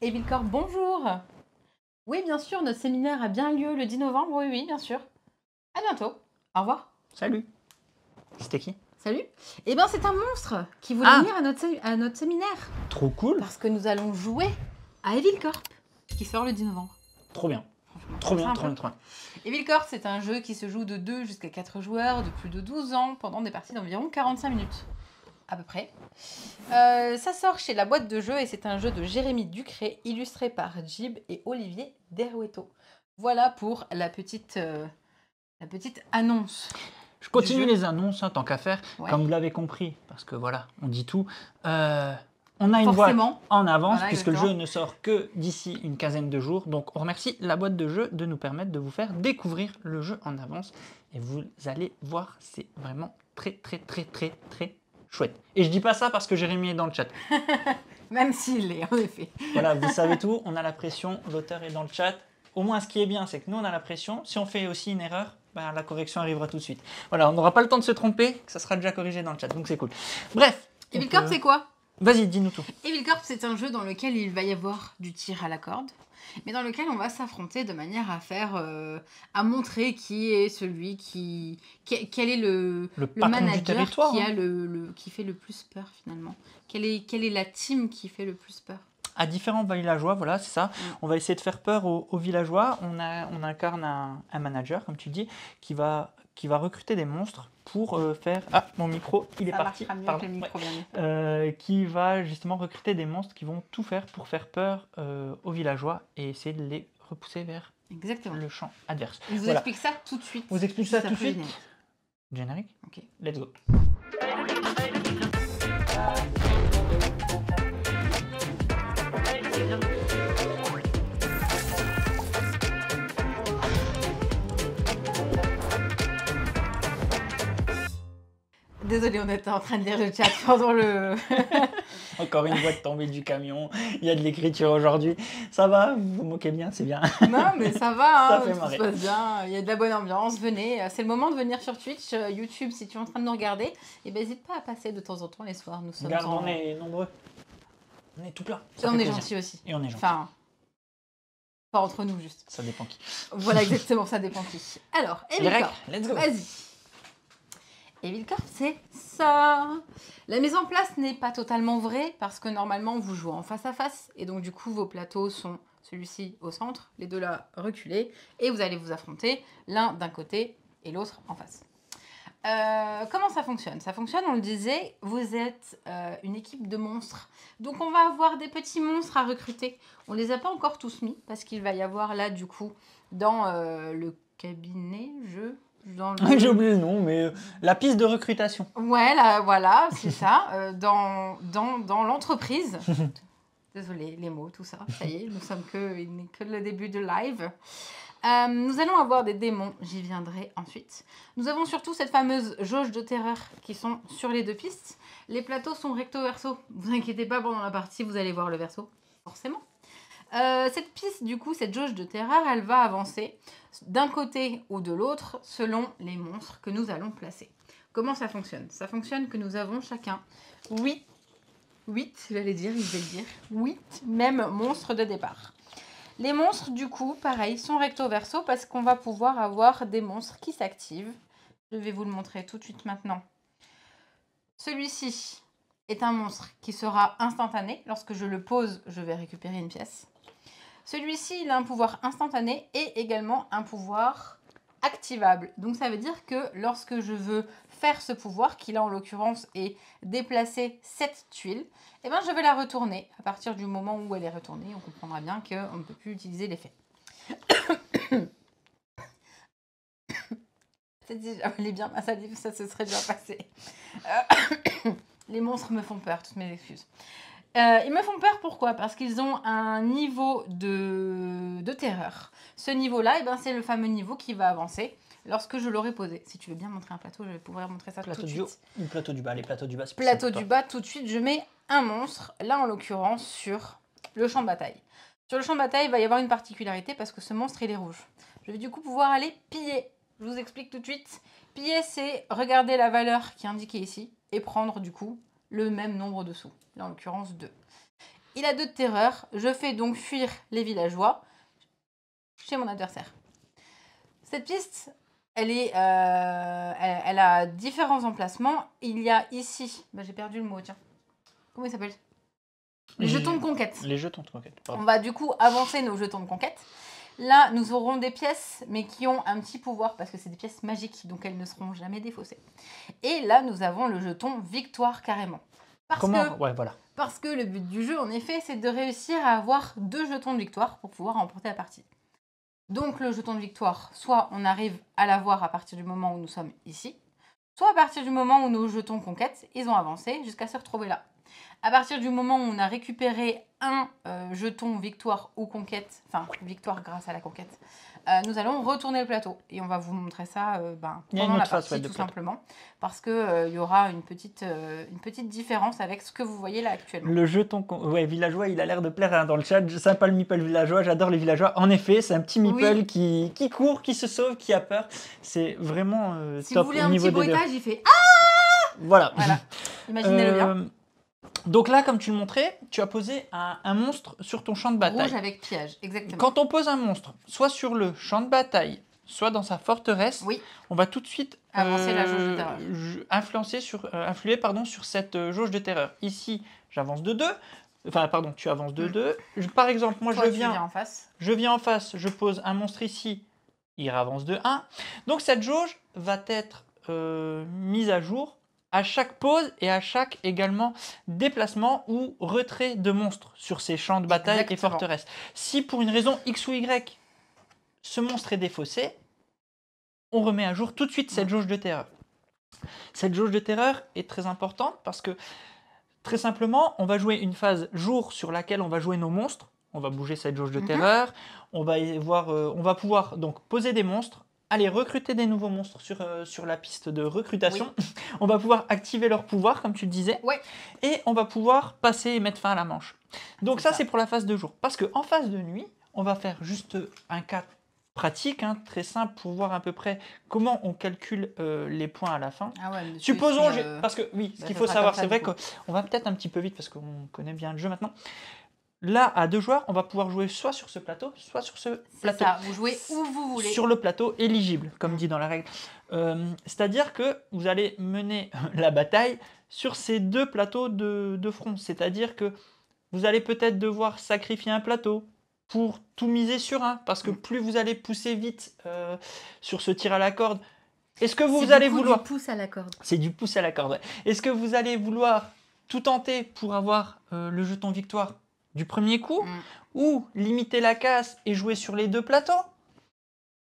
Evilcorp, bonjour. Oui, bien sûr, notre séminaire a bien lieu le 10 novembre, oui, oui, bien sûr. À bientôt. Au revoir. Salut. C'était qui? Salut. Eh bien, c'est un monstre qui voulait Ah, venir à notre séminaire. trop cool. Parce que nous allons jouer à Evilcorp, qui sort le 10 novembre. Trop bien. Franchement, Trop bien, simple. trop bien, trop bien. Evilcorp, c'est un jeu qui se joue de 2 jusqu'à 4 joueurs de plus de 12 ans pendant des parties d'environ 45 minutes. À peu près. Ça sort chez la boîte de jeu et c'est un jeu de Jérémy Ducré, illustré par Jib et Olivier Derueto. Voilà pour la petite annonce. Je continue jeu. les annonces, hein, tant qu'à faire, Ouais. comme vous l'avez compris, parce que voilà, on dit tout. On a une Forcément. boîte en avance, Voilà, puisque le exactement. jeu ne sort que d'ici une quinzaine de jours. Donc on remercie la boîte de jeu de nous permettre de vous faire découvrir le jeu en avance. Et vous allez voir, c'est vraiment très, très, très, très, très chouette. Et je dis pas ça parce que Jérémy est dans le chat. Même s'il est, en effet. Voilà, vous savez tout, on a la pression, l'auteur est dans le chat. Au moins, ce qui est bien, c'est que nous, on a la pression. Si on fait aussi une erreur, ben, la correction arrivera tout de suite. Voilà, on n'aura pas le temps de se tromper, que ça sera déjà corrigé dans le chat, donc c'est cool. Bref. Evilcorp, c'est quoi? Vas-y, dis-nous tout. Evilcorp, c'est un jeu dans lequel il va y avoir du tir à la corde, mais dans lequel on va s'affronter de manière à faire, à montrer qui est celui quel est le patron du manager territoire, qui hein. a qui fait le plus peur finalement. Quelle est la team qui fait le plus peur? À différents villageois, voilà, c'est ça. On va essayer de faire peur aux villageois. On incarne un manager, comme tu dis, qui va recruter des monstres pour faire... Ah, mon micro, il est Ça parti. marchera mieux Pardon. avec le micro, bien mieux. Qui va justement recruter des monstres qui vont tout faire pour faire peur aux villageois et essayer de les repousser vers Exactement. le champ adverse. Je vous Voilà. explique ça tout de suite. On vous explique ça tout de après le suite. générique. Générique. Ok. Let's go. Désolée, on était en train de lire le chat pendant le... Encore une boîte tombée du camion. Il y a de l'écriture aujourd'hui. Ça va? Vous vous moquez bien? C'est bien. Non, mais ça va, Ça hein, fait tout marrer. se passe bien, il y a de la bonne ambiance, venez. C'est le moment de venir sur Twitch, YouTube, si tu es en train de nous regarder. Et ben, n'hésite pas à passer de temps en temps les soirs, nous sommes Regarde, on est nombreux. On est tout plein. Et on est gentils aussi. Et on est gentils. Enfin, pas entre nous, juste. Ça dépend qui. Voilà, exactement, ça dépend qui. Alors, Les règles, Evilcorp, let's go. vas-y. Evilcorp, c'est ça. La mise en place n'est pas totalement vraie parce que normalement vous jouez en face à face et donc du coup vos plateaux sont celui-ci au centre, les deux là reculés et vous allez vous affronter l'un d'un côté et l'autre en face. Comment ça fonctionne? Ça fonctionne, on le disait, vous êtes une équipe de monstres. Donc on va avoir des petits monstres à recruter. On les a pas encore tous mis parce qu'il va y avoir là du coup dans le cabinet, J'ai oublié le nom, mais la piste de recrutation. Ouais, là, voilà, c'est ça. Dans l'entreprise. Désolée, les mots, tout ça. Ça y est, il n'est que le début de live. Nous allons avoir des démons, j'y viendrai ensuite. Nous avons surtout cette fameuse jauge de terreur qui sont sur les deux pistes. Les plateaux sont recto-verso. Vous inquiétez pas, pendant la partie, vous allez voir le verso, forcément. Cette piste, du coup, cette jauge de terreur, elle va avancer d'un côté ou de l'autre selon les monstres que nous allons placer. Comment ça fonctionne? Ça fonctionne que nous avons chacun 8, j'allais dire, je vais le dire, 8 mêmes monstres de départ. Les monstres, du coup, pareil, sont recto-verso parce qu'on va pouvoir avoir des monstres qui s'activent. Je vais vous le montrer tout de suite maintenant. Celui-ci est un monstre qui sera instantané. Lorsque je le pose, je vais récupérer une pièce. Celui-ci, il a un pouvoir instantané et également un pouvoir activable. Donc ça veut dire que lorsque je veux faire ce pouvoir, qui là en l'occurrence est déplacer cette tuile, eh ben, je vais la retourner. À partir du moment où elle est retournée, on comprendra bien qu'on ne peut plus utiliser l'effet. Elle est bien, ça se serait bien passé. Les monstres me font peur, toutes mes excuses. Ils me font peur, pourquoi? Parce qu'ils ont un niveau de terreur. Ce niveau-là, eh ben, c'est le fameux niveau qui va avancer lorsque je l'aurai posé. Si tu veux bien montrer un plateau, je vais pouvoir montrer ça tout de suite. Ou plateau du bas, les plateaux du bas. Plateau du bas, tout de suite, je mets un monstre, là en l'occurrence sur le champ de bataille. Sur le champ de bataille, il va y avoir une particularité parce que ce monstre, il est rouge. Je vais du coup pouvoir aller piller. Je vous explique tout de suite. Piller, c'est regarder la valeur qui est indiquée ici et prendre du coup le même nombre de sous. Là, en l'occurrence, 2. Il a 2 de terreur. Je fais donc fuir les villageois chez mon adversaire. Cette piste, elle a différents emplacements. Il y a ici... J'ai perdu le mot, tiens. Comment il s'appelle? Les jetons de conquête. Les jetons de conquête, pardon. On va du coup avancer nos jetons de conquête. Là, nous aurons des pièces, mais qui ont un petit pouvoir, parce que c'est des pièces magiques, donc elles ne seront jamais défaussées. Et là, nous avons le jeton victoire carrément. Parce que le but du jeu, en effet, c'est de réussir à avoir 2 jetons de victoire pour pouvoir remporter la partie. Donc le jeton de victoire, soit on arrive à l'avoir à partir du moment où nous sommes ici, soit à partir du moment où nos jetons conquête, ils ont avancé jusqu'à se retrouver là. À partir du moment où on a récupéré un jeton victoire ou conquête, enfin victoire grâce à la conquête, nous allons retourner le plateau. Et on va vous montrer ça pendant la partie tout simplement. Parce qu'il y aura une petite différence avec ce que vous voyez là actuellement. Le jeton villageois, il a l'air de plaire dans le chat. Sympa le meeple villageois, j'adore les villageois. En effet, c'est un petit meeple qui court, qui se sauve, qui a peur. C'est vraiment si top vous voulez au niveau un petit bruitage, il fait « Ah !» Voilà. Imaginez-le bien. Donc là, comme tu le montrais, tu as posé un monstre sur ton champ de bataille. Rouge avec piège, exactement. Quand on pose un monstre, soit sur le champ de bataille, soit dans sa forteresse, on va tout de suite avancer la jauge de terreur. Influer sur cette jauge de terreur. Ici, j'avance de 2. Enfin, pardon, tu avances de 2. Par exemple, moi, je viens en face, je pose un monstre ici, il avance de 1. Donc, cette jauge va être mise à jour à chaque pause et à chaque également déplacement ou retrait de monstres sur ces champs de bataille et forteresses. Si pour une raison X ou Y, ce monstre est défaussé, on remet à jour tout de suite cette jauge de terreur. Cette jauge de terreur est très importante parce que, très simplement, on va jouer une phase jour sur laquelle on va jouer nos monstres. On va bouger cette jauge de terreur. On va pouvoir donc poser des monstres, aller recruter des nouveaux monstres sur la piste de recrutation. On va pouvoir activer leur pouvoir, comme tu le disais. Et on va pouvoir passer et mettre fin à la manche. Donc ça, c'est pour la phase de jour. Parce qu'en phase de nuit, on va faire juste un cas pratique, très simple, pour voir à peu près comment on calcule les points à la fin. Supposons, parce que oui, ce qu'il faut savoir, c'est vrai qu'on va peut-être un petit peu vite, parce qu'on connaît bien le jeu maintenant. Là, à 2 joueurs, on va pouvoir jouer soit sur ce plateau, soit sur ce plateau. Ça, vous jouez où vous voulez. Sur le plateau éligible, comme dit dans la règle. C'est-à-dire que vous allez mener la bataille sur ces 2 plateaux de front. C'est-à-dire que vous allez peut-être devoir sacrifier un plateau pour tout miser sur un, parce que plus vous allez pousser vite sur ce tir à la corde, est-ce que vous allez vouloir... C'est du pouce à la corde. C'est du pouce à la corde, ouais. Est-ce que vous allez vouloir tout tenter pour avoir le jeton victoire du premier coup, ou limiter la casse et jouer sur les 2 plateaux?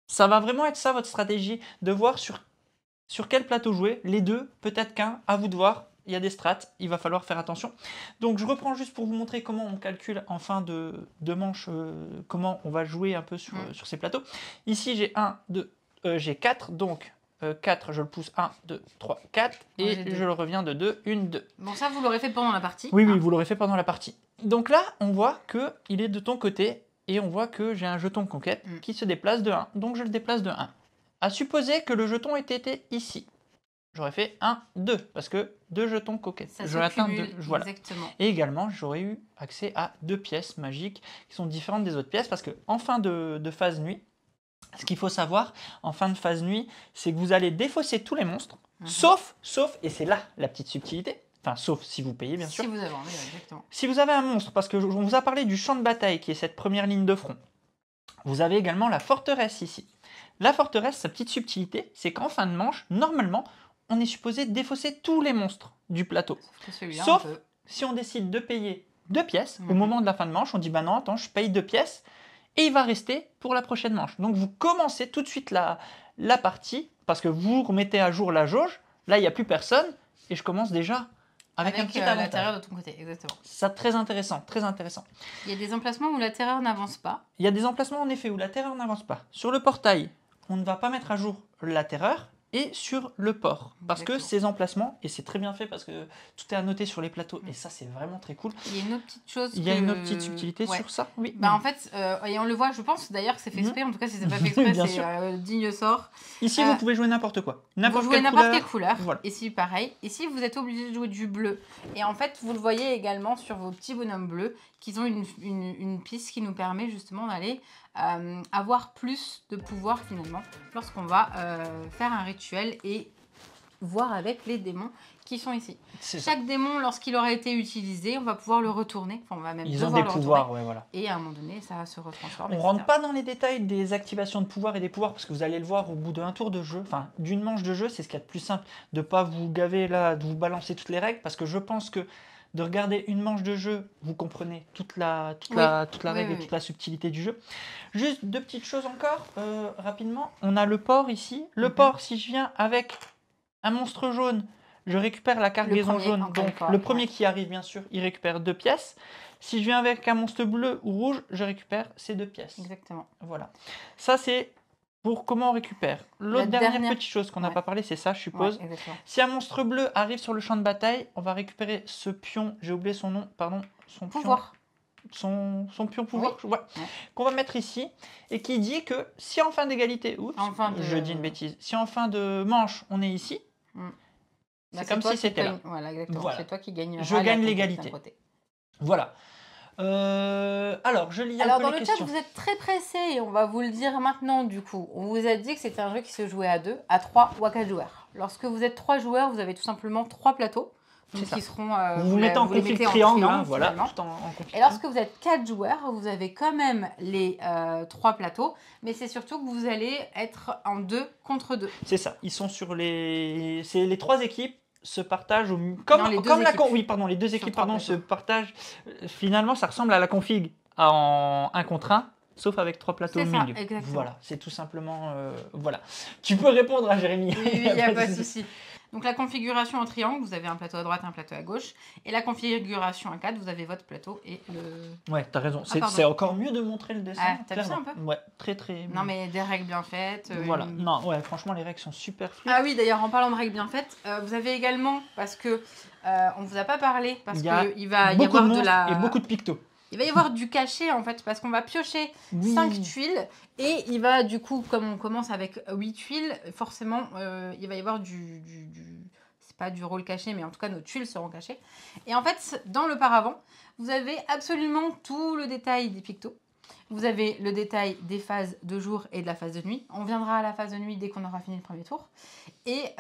Ça va vraiment être ça votre stratégie, de voir sur quel plateau jouer, les 2, peut-être qu'un, à vous de voir. Il y a des strates, il va falloir faire attention. Donc je reprends juste pour vous montrer comment on calcule en fin de manche, comment on va jouer un peu sur ces plateaux. Ici j'ai 4, donc 4, je le pousse 1, 2, 3, 4, et je le reviens de 2, 1, 2. Bon, ça vous l'aurez fait pendant la partie. Oui, vous l'aurez fait pendant la partie. Donc là, on voit qu'il est de ton côté, et on voit que j'ai un jeton de conquête qui se déplace de 1. Donc je le déplace de 1. À supposer que le jeton ait été ici. J'aurais fait 1, 2, parce que 2 jetons conquête. J'aurais atteint 2. Voilà. Et également, j'aurais eu accès à 2 pièces magiques qui sont différentes des autres pièces, parce qu'en fin de phase nuit, ce qu'il faut savoir, en fin de phase nuit, c'est que vous allez défausser tous les monstres, sauf, et c'est là la petite subtilité, enfin, sauf si vous payez, bien sûr. Si vous avez envie, exactement. Si vous avez un monstre, parce qu'on vous a parlé du champ de bataille, qui est cette première ligne de front, vous avez également la forteresse ici. La forteresse, sa petite subtilité, c'est qu'en fin de manche, normalement, on est supposé défausser tous les monstres du plateau. Sauf si on décide de payer 2 pièces, au moment de la fin de manche, on dit, bah non, attends, je paye 2 pièces, et il va rester pour la prochaine manche. Donc vous commencez tout de suite la partie, parce que vous remettez à jour la jauge, là il n'y a plus personne, et je commence déjà avec un petit avantage. La terreur de ton côté, exactement. Ça, très intéressant, très intéressant. Il y a des emplacements où la terreur n'avance pas. Il y a des emplacements en effet où la terreur n'avance pas. Sur le portail, on ne va pas mettre à jour la terreur, et sur le port. Parce que Exactement. ces emplacements, et c'est très bien fait parce que tout est annoté sur les plateaux, et ça c'est vraiment très cool. Il y a une autre petite chose Il y a une autre petite subtilité Ouais. sur ça, oui. Bah en fait, et on le voit, je pense d'ailleurs que c'est fait Mhm. exprès, en tout cas si c'est pas fait exprès, Bien c'est sûr. digne sort. Ici, vous pouvez jouer n'importe quoi. Vous N'importe jouez quelle n'importe quelle couleur. Voilà. Ici, pareil. Ici, vous êtes obligé de jouer du bleu. Et en fait, vous le voyez également sur vos petits bonhommes bleus, qu'ils ont une piste qui nous permet justement d'aller avoir plus de pouvoir finalement lorsqu'on va faire un rituel et voir avec les démons qui sont ici. Chaque démon, lorsqu'il aura été utilisé, on va pouvoir le retourner. Enfin, on va même Ils ont devoir des le pouvoirs, retourner. ouais, voilà. Et à un moment donné, ça se retransforme. On ne rentre pas dans les détails des activations de pouvoir et des pouvoirs, parce que vous allez le voir au bout d'un tour de jeu, enfin d'une manche de jeu, c'est ce qu'il y a de plus simple, de ne pas vous gaver là, de vous balancer toutes les règles, parce que je pense que de regarder une manche de jeu, vous comprenez toute la règle et toute la subtilité du jeu. Juste deux petites choses encore, rapidement. On a le port ici. Le port, si je viens avec un monstre jaune, je récupère la cargaison jaune. Donc le premier qui arrive, bien sûr, il récupère 2 pièces. Si je viens avec un monstre bleu ou rouge, je récupère ces 2 pièces. Exactement. Voilà. Ça, c'est pour comment on récupère. L'autre dernière petite chose qu'on n'a pas parlé, c'est ça, je suppose. Si un monstre bleu arrive sur le champ de bataille, on va récupérer ce pion, j'ai oublié son nom, pardon, son pouvoir. Son pion pouvoir, qu'on va mettre ici, et qui dit que si en fin d'égalité, je dis une bêtise, si en fin de manche, on est ici, c'est comme si c'était là. Voilà, exactement. Voilà. C'est toi qui gagne. Je gagne l'égalité. Voilà. Alors, je lis un peu dans les le questions. chat, vous êtes très pressé et on va vous le dire maintenant du coup. On vous a dit que c'était un jeu qui se jouait à 2, à 3 ou à 4 joueurs. Lorsque vous êtes 3 joueurs, vous avez tout simplement 3 plateaux. Donc qui seront, vous mettez en config triangle, voilà, tout en et lorsque vous êtes 4 joueurs, vous avez quand même les 3 plateaux, mais c'est surtout que vous allez être en 2 contre 2. C'est ça, ils sont sur les... C'est les 3 équipes se partagent comme les deux équipes se partagent. Finalement, ça ressemble à la config en 1 contre 1, sauf avec 3 plateaux au milieu. Exactement. Voilà, c'est tout simplement voilà. Tu peux répondre à Jérémy. Oui, il n'y a pas de souci. Donc la configuration en triangle, vous avez un plateau à droite, un plateau à gauche. Et la configuration en 4, vous avez votre plateau et le... Ouais, t'as raison. C'est encore mieux de montrer le dessin. T'as vu ça un peu? Ouais, très... Non, mais des règles bien faites. Voilà. Non, ouais, franchement, les règles sont super fluides. Ah oui, d'ailleurs, en parlant de règles bien faites, vous avez également, parce que on ne vous a pas parlé, parce qu'il va y avoir de la... Et beaucoup de pictos. Il va y avoir du cachet en fait, parce qu'on va piocher 5 tuiles et il va du coup, comme on commence avec 8 tuiles, forcément il va y avoir c'est pas du rôle caché, mais en tout cas nos tuiles seront cachées. Et en fait, dans le paravent, vous avez absolument tout le détail des pictos. Vous avez le détail des phases de jour et de la phase de nuit. On viendra à la phase de nuit dès qu'on aura fini le premier tour. Et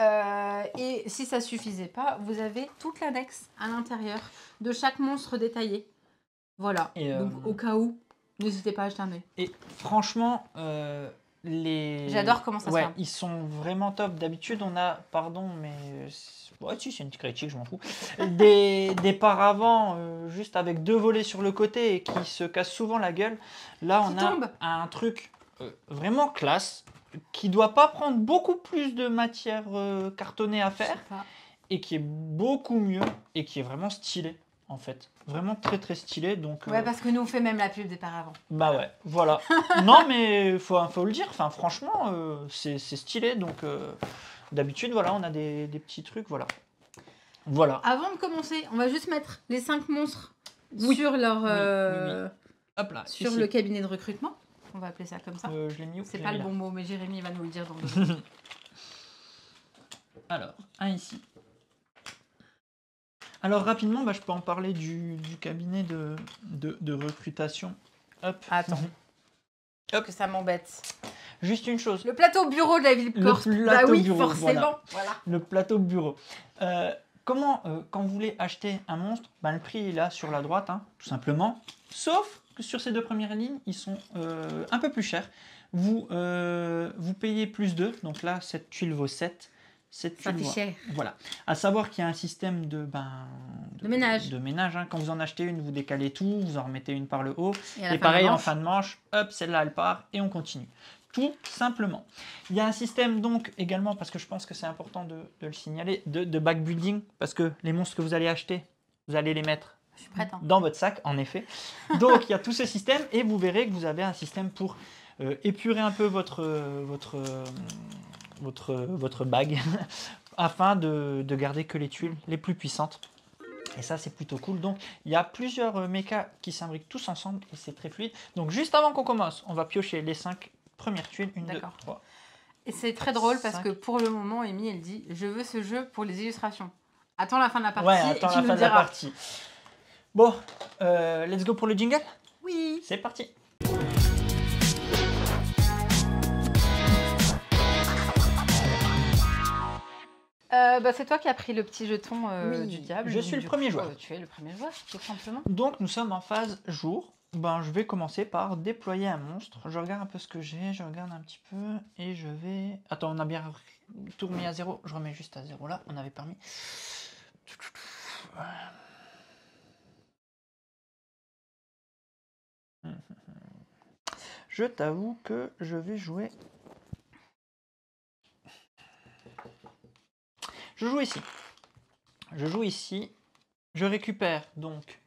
si ça suffisait pas, vous avez toute l'annexe à l'intérieur de chaque monstre détaillé. Voilà, donc au cas où, n'hésitez pas à acheter un œil. Et franchement, j'adore comment ça se fait. Ils sont vraiment top. D'habitude, on a, pardon, mais... Ouais, si, c'est une critique, je m'en fous. des paravents juste avec 2 volets sur le côté et qui se cassent souvent la gueule. Là, on a un truc vraiment classe qui doit pas prendre beaucoup plus de matière cartonnée à faire et qui est beaucoup mieux et qui est vraiment stylé. En fait, vraiment très stylé. Donc, ouais, parce que nous on fait même la pub des paravents. Bah ouais, voilà. Non, mais faut le dire. Enfin, franchement, c'est stylé. Donc, d'habitude, voilà, on a des petits trucs, voilà. Avant de commencer, on va juste mettre les 5 monstres sur leur, Hop là, sur le cabinet de recrutement. On va appeler ça comme ça. Je l'ai mis où? C'est pas le bon mot, mais Jérémy va nous le dire dans 2 minutes. Alors, un ici. Alors rapidement, je peux en parler du cabinet de recrutation. Hop. Attends. Hop. Que ça m'embête. Juste une chose. Le plateau bureau de la ville Corse. Bah oui, bureau, forcément. Voilà. Le plateau bureau. Comment, quand vous voulez acheter un monstre, le prix est là sur la droite, tout simplement. Sauf que sur ces 2 premières lignes, ils sont un peu plus chers. Vous payez plus 2. Donc là, cette tuile vaut 7. Ça fait cher. Voilà. À savoir qu'il y a un système de ménage. Quand vous en achetez une, vous décalez tout, vous en remettez une par le haut. Et pareil, en fin de manche, hop, celle-là, elle part et on continue. Tout simplement. Il y a un système donc également, parce que je pense que c'est important de le signaler, de backbuilding, parce que les monstres que vous allez acheter, vous allez les mettre dans votre sac, en effet. Donc, il y a tout ce système et vous verrez que vous avez un système pour épurer un peu votre votre bague afin de garder que les tuiles les plus puissantes. Et ça, c'est plutôt cool. Donc, il y a plusieurs mechas qui s'imbriquent tous ensemble et c'est très fluide. Donc, juste avant qu'on commence, on va piocher les 5 premières tuiles. 1, 2, 3. Et c'est très drôle parce que pour le moment, Amy, elle dit « Je veux ce jeu pour les illustrations. Attends la fin de la partie ouais, attends et tu la nous fin le de la diras. » partie. Bon, let's go pour le jingle. Oui. C'est parti. C'est toi qui as pris le petit jeton Oui, du diable. je suis le premier joueur. Tu es le premier joueur, tout simplement. Donc, nous sommes en phase jour. Je vais commencer par déployer un monstre. Je regarde un peu ce que j'ai, je regarde un petit peu et je vais... Attends, on a bien tout remis à 0. Je remets juste à 0 là, on avait permis. Je t'avoue que je vais jouer... Je joue ici. Je joue ici. Je récupère donc...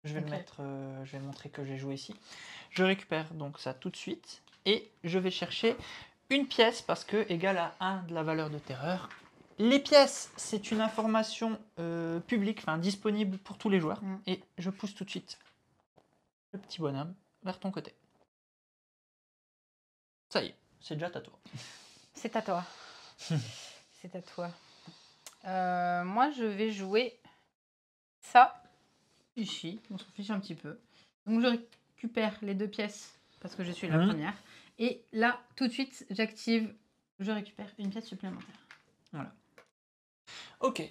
Je vais le mettre, je vais montrer que j'ai joué ici. Je récupère donc ça tout de suite. Et je vais chercher une pièce parce que égale à 1 de la valeur de terreur. Les pièces, c'est une information publique, enfin disponible pour tous les joueurs. Et je pousse tout de suite le petit bonhomme vers ton côté. Ça y est, c'est déjà à toi. C'est à toi. C'est à toi. Moi, je vais jouer ça. Ici, on s'en fiche un petit peu. Donc je récupère les 2 pièces parce que je suis la première. Et là, tout de suite, j'active, je récupère une pièce supplémentaire. Voilà. Ok.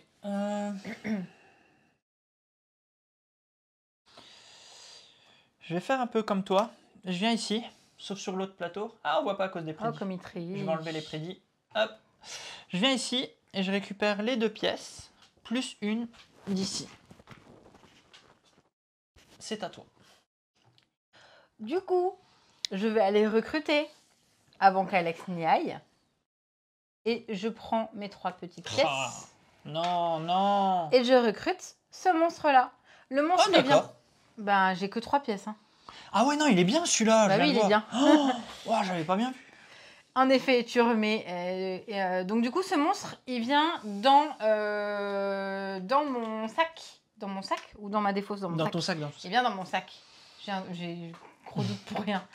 Je vais faire un peu comme toi. Je viens ici, sauf sur l'autre plateau. Ah, on voit pas à cause des prédits. Oh, comme il triche. Je vais enlever les prédits. Hop. Je viens ici et je récupère les 2 pièces, plus une d'ici. C'est à toi. Du coup, je vais aller recruter avant qu'Alex n'y aille. Et je prends mes 3 petites pièces. Ah, non, non. Et je recrute ce monstre-là. Le monstre est bien. J'ai que 3 pièces. Hein. Ah ouais, non, il est bien celui-là. Bah oui, il est bien. Oh, j'avais pas bien vu. En effet, tu remets. Donc du coup, ce monstre, il vient dans mon sac. Dans mon sac ou dans ma défausse dans mon sac. Ton sac, dans ton sac. Il vient dans mon sac. J'ai gros doute pour rien.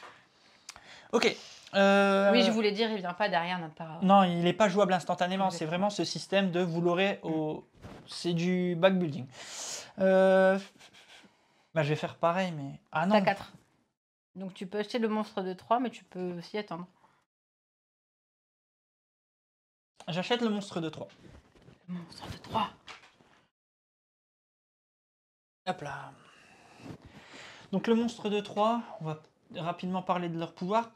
Ok. Oui, je voulais dire, il vient pas derrière notre para. Non, il n'est pas jouable instantanément. C'est vraiment ce système de vous l'aurez au... C'est du backbuilding. Je vais faire pareil, mais... Ah non. T'as 4. Donc tu peux acheter le monstre de 3, mais tu peux aussi attendre. J'achète le monstre de 3. Le monstre de 3. Hop là. Donc le monstre de 3, on va rapidement parler de leur pouvoir.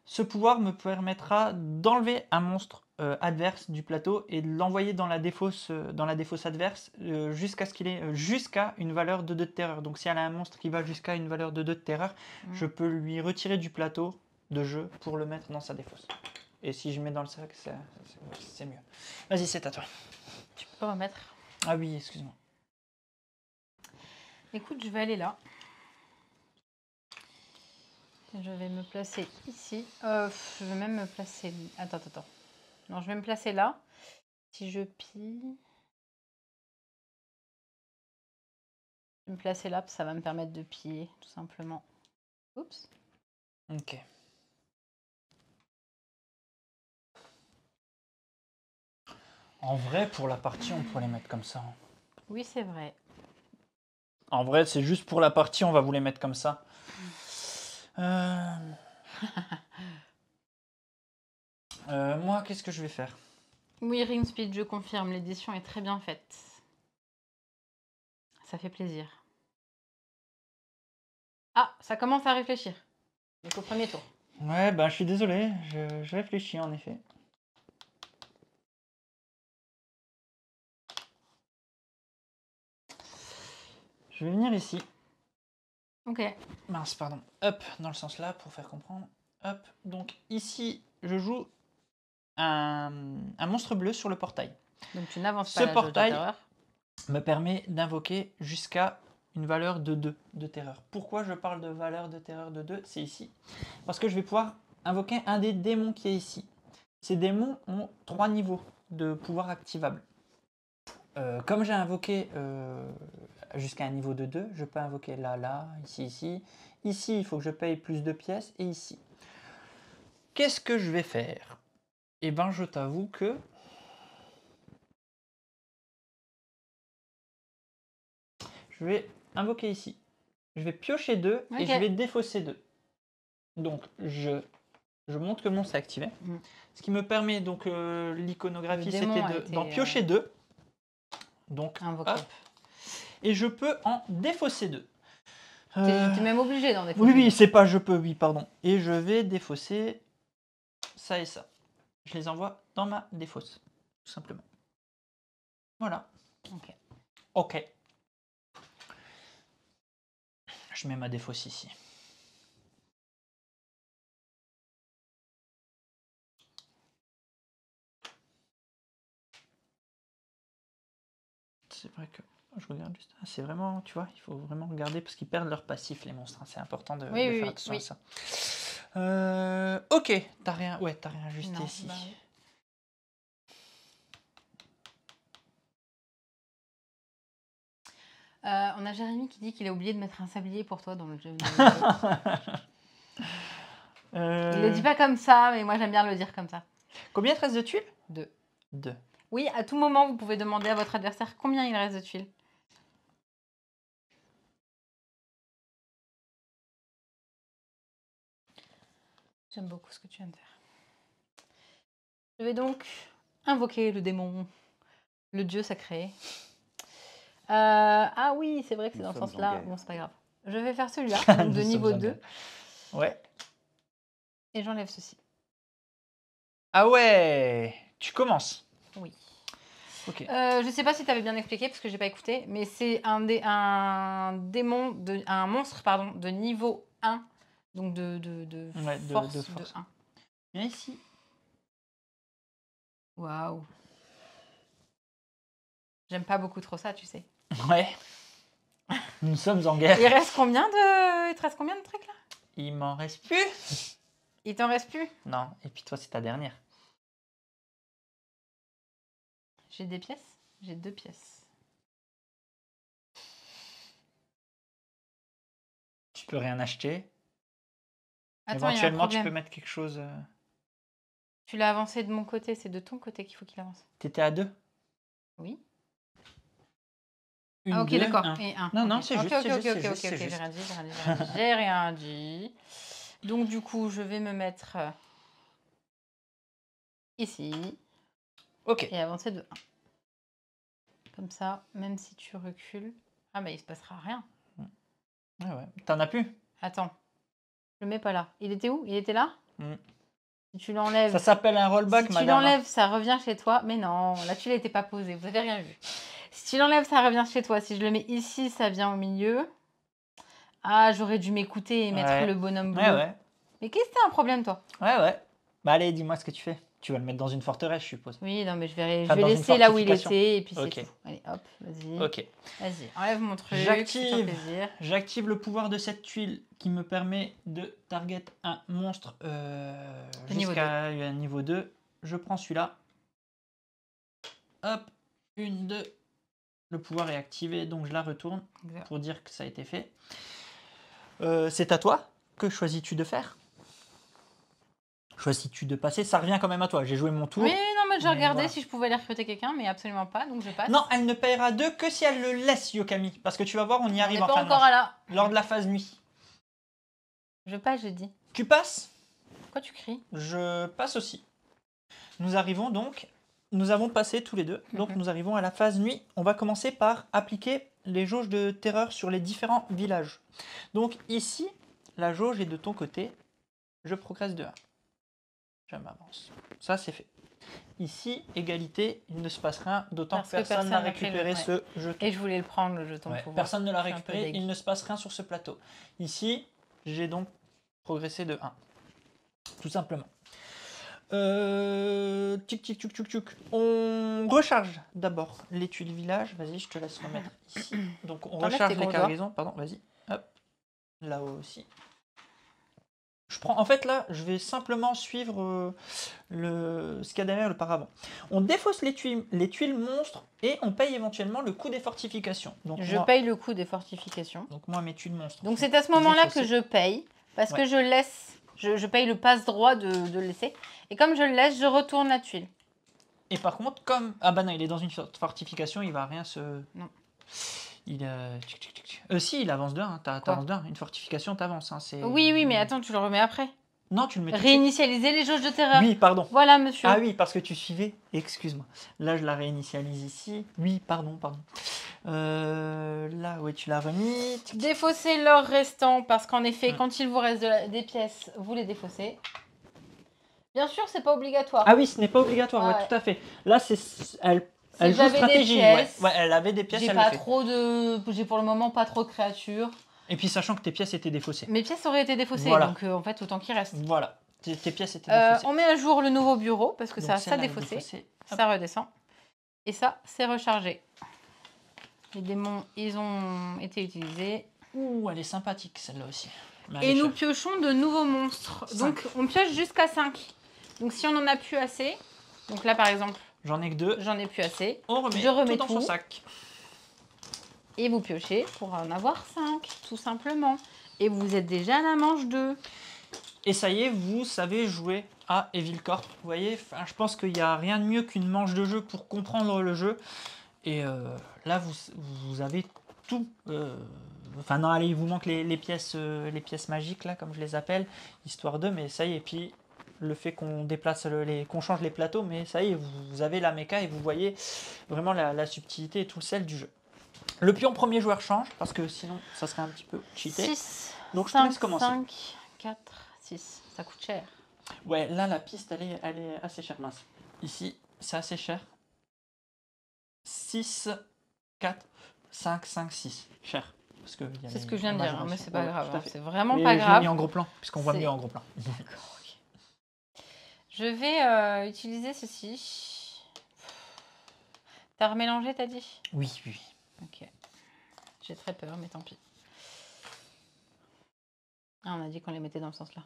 Ce pouvoir me permettra d'enlever un monstre adverse du plateau et de l'envoyer dans la défausse adverse jusqu'à ce qu'il ait jusqu'à une valeur de 2 de terreur. Donc si elle a un monstre qui va jusqu'à une valeur de 2 de terreur, je peux lui retirer du plateau de jeu pour le mettre dans sa défausse. Et si je mets dans le sac, c'est mieux. Vas-y, c'est à toi. Tu peux remettre. Ah oui, excuse-moi. Écoute, je vais aller là. Je vais me placer ici. Je vais même me placer... Attends. Non, je vais me placer là. Si je pille... Je vais me placer là, parce que ça va me permettre de piller, tout simplement. Oups. Ok. En vrai, pour la partie, on pourrait les mettre comme ça. Oui, c'est vrai. En vrai, c'est juste pour la partie, on va vous les mettre comme ça. Moi, qu'est-ce que je vais faire? Oui, Ring Speed, je confirme, l'édition est très bien faite. Ça fait plaisir. Ah, ça commence à réfléchir. Donc au premier tour. Ouais, je suis désolé, je réfléchis en effet. Je vais venir ici. Ok. Mince, pardon. Hop, dans le sens là, pour faire comprendre. Hop, donc ici, je joue un monstre bleu sur le portail. Donc tu n'avances pas. Ce portail me permet d'invoquer jusqu'à une valeur de 2 de terreur. Pourquoi je parle de valeur de terreur de 2? C'est ici. Parce que je vais pouvoir invoquer un des démons qui est ici. Ces démons ont 3 niveaux de pouvoir activable. Comme j'ai invoqué jusqu'à un niveau de 2, je peux invoquer là, ici, ici. Ici, il faut que je paye plus de pièces, et ici. Qu'est-ce que je vais faire? Eh ben, je t'avoue que... je vais invoquer ici. Je vais piocher 2 et Ok. je vais défausser 2. Donc, je montre que le monstre est activé. Ce qui me permet, donc, l'iconographie, Le démon c'était a été, d'en piocher 2. Donc, invoqué. hop. Et je peux en défausser 2. T'es même obligé d'en défausser. Oui, oui, c'est pas je peux, oui, pardon. Et je vais défausser ça et ça. Je les envoie dans ma défausse, tout simplement. Voilà. Ok. Ok. Je mets ma défausse ici. C'est vrai que je regarde juste. Ah, c'est vraiment, tu vois, il faut vraiment regarder parce qu'ils perdent leur passif, les monstres. Hein. C'est important de faire attention à ça. Ok, t'as rien, ouais, t'as rien ajusté Non, ici. bah oui. On a Jérémy qui dit qu'il a oublié de mettre un sablier pour toi dans le jeu. Il le dit pas comme ça, mais moi j'aime bien le dire comme ça. Combien te reste de tuiles? 2. 2. Oui, à tout moment, vous pouvez demander à votre adversaire combien il reste de tuiles. J'aime beaucoup ce que tu viens de faire. Je vais donc invoquer le démon, le dieu sacré. Ah oui, c'est vrai que c'est dans ce sens-là. Bon, c'est pas grave. Je vais faire celui-là, donc de niveau 2. Ouais. Et j'enlève ceci. Ah ouais, tu commences. Oui. Ok. Je sais pas si tu avais bien expliqué parce que j'ai pas écouté, mais c'est un démon, un monstre pardon, de niveau 1, donc de force de 1. Viens ici. Waouh. J'aime pas beaucoup trop ça, tu sais. Ouais. Nous sommes en guerre. Il te reste combien de trucs là? Il m'en reste plus. Il t'en reste plus? Non, et puis toi, c'est ta dernière. J'ai des pièces? J'ai 2 pièces. Tu peux rien acheter. Attends, éventuellement, il y a un tu peux problème. mettre quelque chose. Tu l'as avancé de mon côté, c'est de ton côté qu'il faut qu'il avance. T'étais à 2. Oui. Une, Ah ok, deux, d'accord. un. Et 1. Non, okay. non, c'est juste, c'est juste, Ok, c'est j'ai juste. rien dit, j'ai rien dit. Donc du coup, je vais me mettre ici. Ok. Et avancer de 1. Comme ça, même si tu recules... Ah bah il se passera rien. Ah ouais. T'en as plus? Attends. Je le mets pas là. Il était où? Il était là? Mm. Si tu l'enlèves... Ça s'appelle un rollback, si madame. Si tu l'enlèves, ça revient chez toi. Mais non, là tu l'étais pas posé. Vous avez rien vu. Si tu l'enlèves, ça revient chez toi. Si je le mets ici, ça vient au milieu. Ah, j'aurais dû m'écouter et mettre le bonhomme bleu. Ouais. Mais qu'est-ce que t'as un problème, toi? Ouais. Bah allez, dis-moi ce que tu fais. Tu vas le mettre dans une forteresse, je suppose. Oui, non, mais je vais Enfin, dans une laisser là où il fortification. était et puis c'est Ok. tout. Allez, hop, vas-y. Ok. Vas-y, enlève mon truc. Fais-toi plaisir. J'active le pouvoir de cette tuile qui me permet de target un monstre jusqu'à un niveau 2. Je prends celui-là. Hop, 1, 2. Le pouvoir est activé, donc je la retourne pour dire que ça a été fait. C'est à toi. Que choisis-tu de faire? Choisis-tu de passer? Ça revient quand même à toi. J'ai joué mon tour. Oui, non, mais j'ai regardé voilà. si je pouvais aller recruter quelqu'un, mais absolument pas, donc je passe. Non, elle ne paiera 2 que si elle le laisse, Yokami. Parce que tu vas voir, on y arrive en fin de encore manche. là. Lors de la phase nuit. Je passe, j'ai dit. Tu passes? Pourquoi tu cries? Je passe aussi. Nous arrivons donc... Nous avons passé tous les deux. Donc nous arrivons à la phase nuit. On va commencer par appliquer les jauges de terreur sur les différents villages. Donc ici, la jauge est de ton côté. Je progresse de 1. Je m'avance. Ça, c'est fait. Ici, égalité, il ne se passe rien, d'autant que personne n'a récupéré ce jeton. Et je voulais le prendre, le jeton. Personne ne l'a récupéré, il ne se passe rien sur ce plateau. Ici, j'ai donc progressé de 1. Tout simplement. Tic. On recharge d'abord les tuiles village. Vas-y, je te laisse remettre ici. Donc on recharge les cargaisons. Pardon, vas-y. Hop. Là-haut aussi. Je prends, en fait, là, je vais simplement suivre ce qu'il y a derrière le paravent. On défausse les tuiles monstres et on paye éventuellement le coût des fortifications. Donc, Je paye le coût des fortifications. Donc moi, mes tuiles monstres. Donc c'est à ce moment-là que je paye, parce que je laisse, je paye le passe-droit de le laisser. Et comme je le laisse, je retourne la tuile. Et par contre, comme... Ah bah non, il est dans une fortification, il va rien se... Non. Il si, il avance d'un, t'avances d'un. Une fortification, t'avances. Hein, oui, mais attends, tu le remets après. Non, tu le mets tout de suite. Réinitialiser les jauges de terreur. Oui, pardon. Voilà, monsieur. Ah oui, parce que tu suivais. Excuse-moi. Là, je la réinitialise ici. Oui, pardon. Là, oui, tu l'as remis. Défaussez l'or restant, parce qu'en effet, quand il vous reste des pièces, vous les défaussez. Bien sûr, c'est pas obligatoire. Ah oui, ce n'est pas obligatoire, ouais, tout à fait. Là, elle joue stratégie. Ouais, elle avait des pièces, J'ai pour le moment pas trop de créatures. Et puis sachant que tes pièces étaient défaussées. Mes pièces auraient été défaussées, donc en fait, autant qu'il reste. Voilà, tes pièces étaient défaussées. On met à jour le nouveau bureau, parce que ça défaussé. Ça redescend. Et ça, c'est rechargé. Les démons, ils ont été utilisés. Ouh, elle est sympathique, celle-là aussi. Et nous piochons de nouveaux monstres. 5. Donc, on pioche jusqu'à 5. Donc, si on en a plus assez, donc là, par exemple, j'en ai que 2. J'en ai plus assez. Je remets tout dans son sac. Et vous piochez pour en avoir 5, tout simplement. Et vous êtes déjà à la manche 2. Et ça y est, vous savez jouer à Evil Corp. Vous voyez, je pense qu'il n'y a rien de mieux qu'une manche de jeu pour comprendre le jeu. Et là, vous avez tout. Enfin, non, allez, il vous manque les pièces magiques, là, comme je les appelle, histoire de, mais ça y est. Et puis, le fait qu'on déplace qu'on change les plateaux, mais ça y est, vous avez la méca et vous voyez vraiment la subtilité et tout le sel du jeu. Le pion premier joueur change, parce que sinon, ça serait un petit peu cheaté. 6, donc 5, je te laisse commencer. 5, 4, 6. Ça coûte cher. Ouais, là, la piste, elle est assez chère, mince. Ici, c'est assez cher. 6, 4, 5, 5, 6. Cher. C'est ce que je viens de dire, mais c'est pas grave. Hein, c'est vraiment mais pas grave. Je l'ai mis en gros plan, puisqu'on voit mieux en gros plan. D'accord, ok. Je vais utiliser ceci. T'as remélangé, t'as dit? Oui, oui. Ok. J'ai très peur, mais tant pis. Ah, on a dit qu'on les mettait dans ce sens-là.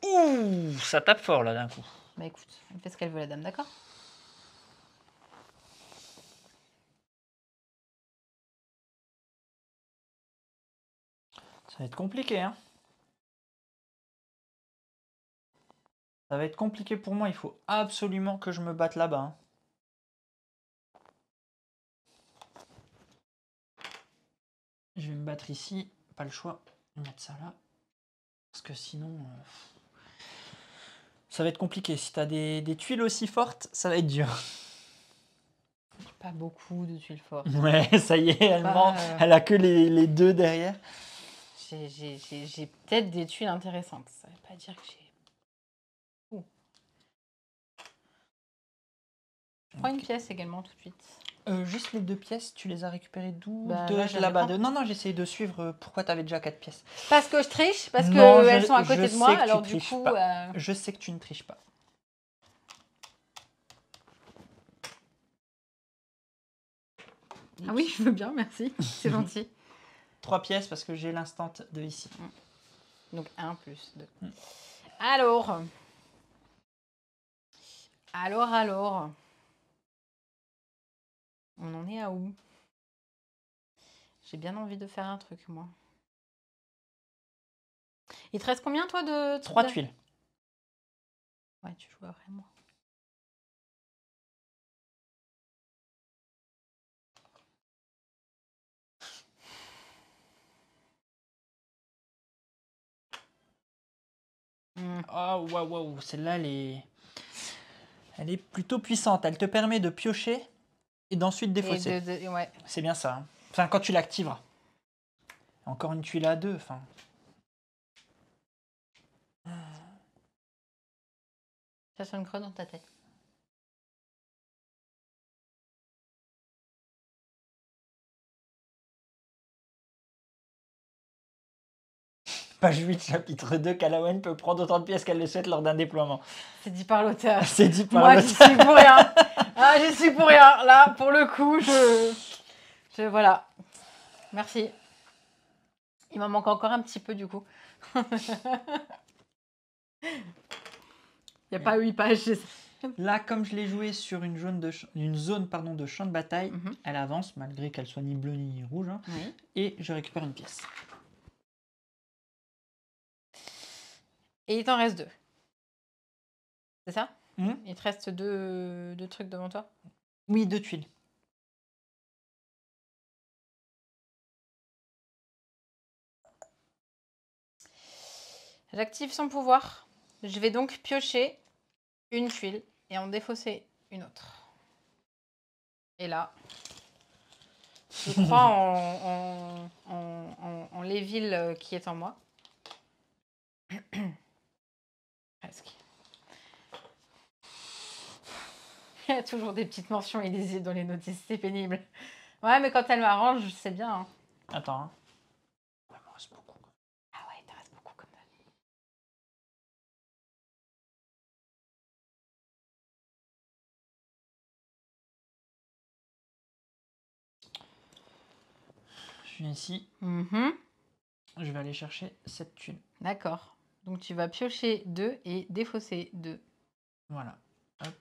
Ouh, ça tape fort, là, d'un coup. Bah écoute, elle fait ce qu'elle veut, la dame, d'accord? Ça va être compliqué, hein. Ça va être compliqué pour moi. Il faut absolument que je me batte là-bas. Hein. Je vais me battre ici. Pas le choix de mettre ça là. Parce que sinon... ça va être compliqué. Si tu as des tuiles aussi fortes, ça va être dur. Pas beaucoup de tuiles fortes. Ouais, ça y est, elle a que les 2 derrière. J'ai peut-être des tuiles intéressantes. Ça ne veut pas dire que j'ai... Je prends une pièce également tout de suite. Juste les 2 pièces, tu les as récupérées d'où? De là-bas. Non, j'essayais de suivre pourquoi tu avais déjà 4 pièces. Parce que je triche, parce qu'elles sont à côté de moi, alors du coup... Je sais que tu ne triches pas. Ah oui, je veux bien, merci. C'est gentil. 3 pièces parce que j'ai l'instant de ici. Donc 1 plus 2. Alors. On en est à où? J'ai bien envie de faire un truc, moi. Il te reste combien, toi, de... 3 tuiles. Ouais, tu joues après moi. Oh, waouh, celle-là, elle est plutôt puissante. Elle te permet de piocher et d'ensuite défausser. Ouais. C'est bien ça. Hein. Enfin, quand tu l'activeras. Encore une tuile à 2. Enfin. Ça sonne creux dans ta tête. Page 8, chapitre 2, Calawen peut prendre autant de pièces qu'elle le souhaite lors d'un déploiement. C'est dit par l'auteur. C'est dit par l'auteur. Moi, j'y suis pour rien. Ah, j'y suis pour rien. Là, pour le coup, voilà. Merci. Il m'en manque encore un petit peu, du coup. Il n'y a pas 8 pages. Là, comme je l'ai joué sur une zone de champ de bataille, Mhm. elle avance, malgré qu'elle soit ni bleue ni rouge. Hein, Oui. et je récupère une pièce. Et il t'en reste 2. C'est ça? Hmm. Il te reste deux trucs devant toi? Oui, 2 tuiles. J'active son pouvoir. Je vais donc piocher une tuile et en défausser une autre. Et là, je crois en Léville qui est en moi. Presque. Il y a toujours des petites mentions illisibles dans les notices, c'est pénible. Ouais, mais quand elle m'arrange, je sais bien. Hein. Attends. Hein. Il m'en reste beaucoup. Ah ouais, il te reste beaucoup comme ça. Je viens ici. Mhm. Je vais aller chercher cette tuile. D'accord. Donc tu vas piocher 2 et défausser 2. Voilà. Hop.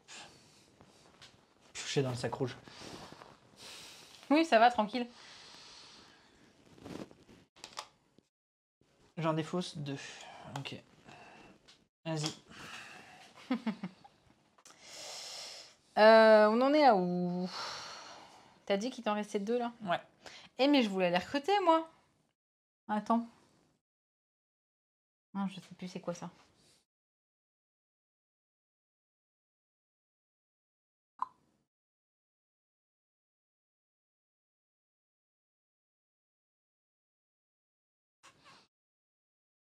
Piocher dans le sac rouge. Oui, ça va, tranquille. J'en défausse 2. Ok. Vas-y. On en est à où? T'as dit qu'il t'en restait 2 là? Ouais. Eh mais je voulais les recruter moi. Attends. Non, je sais plus c'est quoi ça.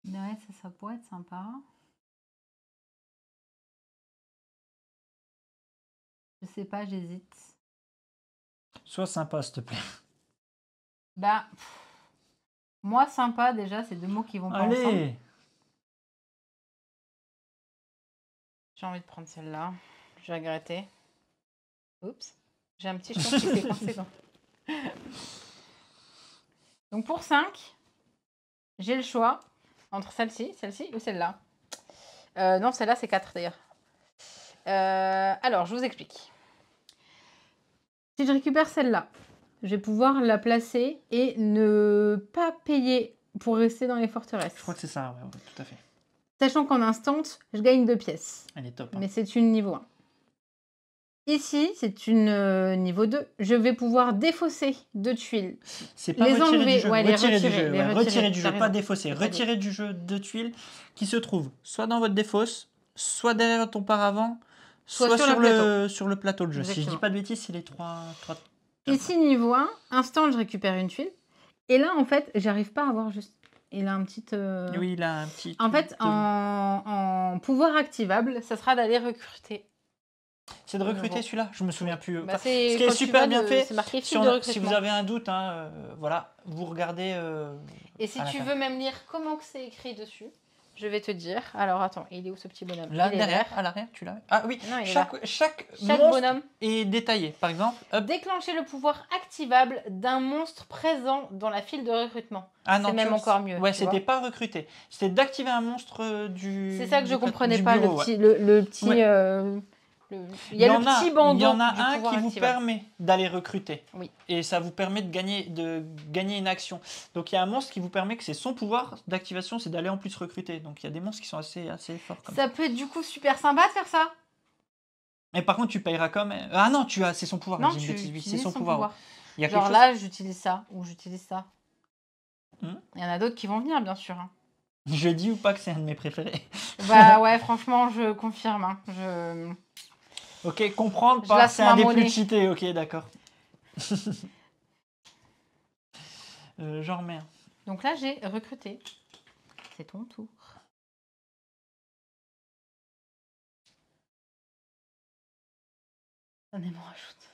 Ouais, ça pourrait être sympa. Je sais pas, j'hésite. Sois sympa, s'il te plaît. Bah, moi sympa déjà, c'est 2 mots qui vont pas ensemble. Allez. J'ai envie de prendre celle-là. Je vais regretter. Oups. J'ai un petit jeton qui s'est coincé dans. Donc pour 5, j'ai le choix entre celle-ci ou celle-là. Non, celle-là, c'est 4 d'ailleurs. Alors, je vous explique. Si je récupère celle-là, je vais pouvoir la placer et ne pas payer pour rester dans les forteresses. Je crois que c'est ça, ouais, tout à fait. Sachant qu'en instant, je gagne 2 pièces. Elle est top. Hein. Mais c'est une niveau 1. Ici, c'est une niveau 2. Je vais pouvoir défausser 2 tuiles. C'est pas Les retirer enlever, du jeu. ouais, les retirer du retirer, jeu. les Ouais, retirer, retirer du t'as jeu, pas raison. défausser. C'est pas Retirer du jeu 2 tuiles qui se trouvent soit dans votre défausse, soit derrière ton paravent, soit sur sur le plateau de jeu. Si je dis Exactement. pas de bêtises, c'est les trois. Ici, niveau 1, instant, je récupère une tuile. Et là, en fait, j'arrive pas à avoir juste... Il a un petit... Oui, il a un petit. En fait, en pouvoir activable, ça sera d'aller recruter. C'est de recruter celui-là. Je me souviens plus. Bah, Enfin, ce qui est super bien fait. C'est marqué Si, fil de recrutement. si vous avez un doute, hein, voilà, vous regardez. Et si tu veux même lire comment que c'est écrit dessus, je vais te dire. Alors attends, il est où ce petit bonhomme? Là, il est derrière, vert. à l'arrière, tu l'as. Ah oui, Non, il est chaque monstre bonhomme est détaillé. Par exemple, hop. Déclencher le pouvoir activable d'un monstre présent dans la file de recrutement. Ah non, c'est même encore mieux. Ouais, c'était pas recruter. C'était d'activer un monstre du. C'est ça que je comprenais pas, bureau, le petit. Ouais. Il y a le petit bandeau. Il y en a du un pouvoir qui vous activable. permet d'aller recruter. Oui. Et ça vous permet de gagner une action. Donc il y a un monstre qui vous permet que c'est son pouvoir d'activation, c'est d'aller en plus recruter. Donc il y a des monstres qui sont assez forts comme ça. Ça peut être du coup super sympa de faire ça. Mais par contre, tu payeras quand même. Ah non, c'est son pouvoir. Non, j'ai une tu bêtise, oui, c'est utilises son son pouvoir. Il y a Genre quelque là, j'utilise ça ou j'utilise ça. Hmm. Il y en a d'autres qui vont venir, bien sûr. Hein. Je dis ou pas que c'est un de mes préférés. Bah ouais, franchement, je confirme. Hein. Ok, comprendre pas, c'est un des plus cheatés. Ok, d'accord. J'en remets un. Donc là, j'ai recruté. C'est ton tour. Donnez-moi rajoute.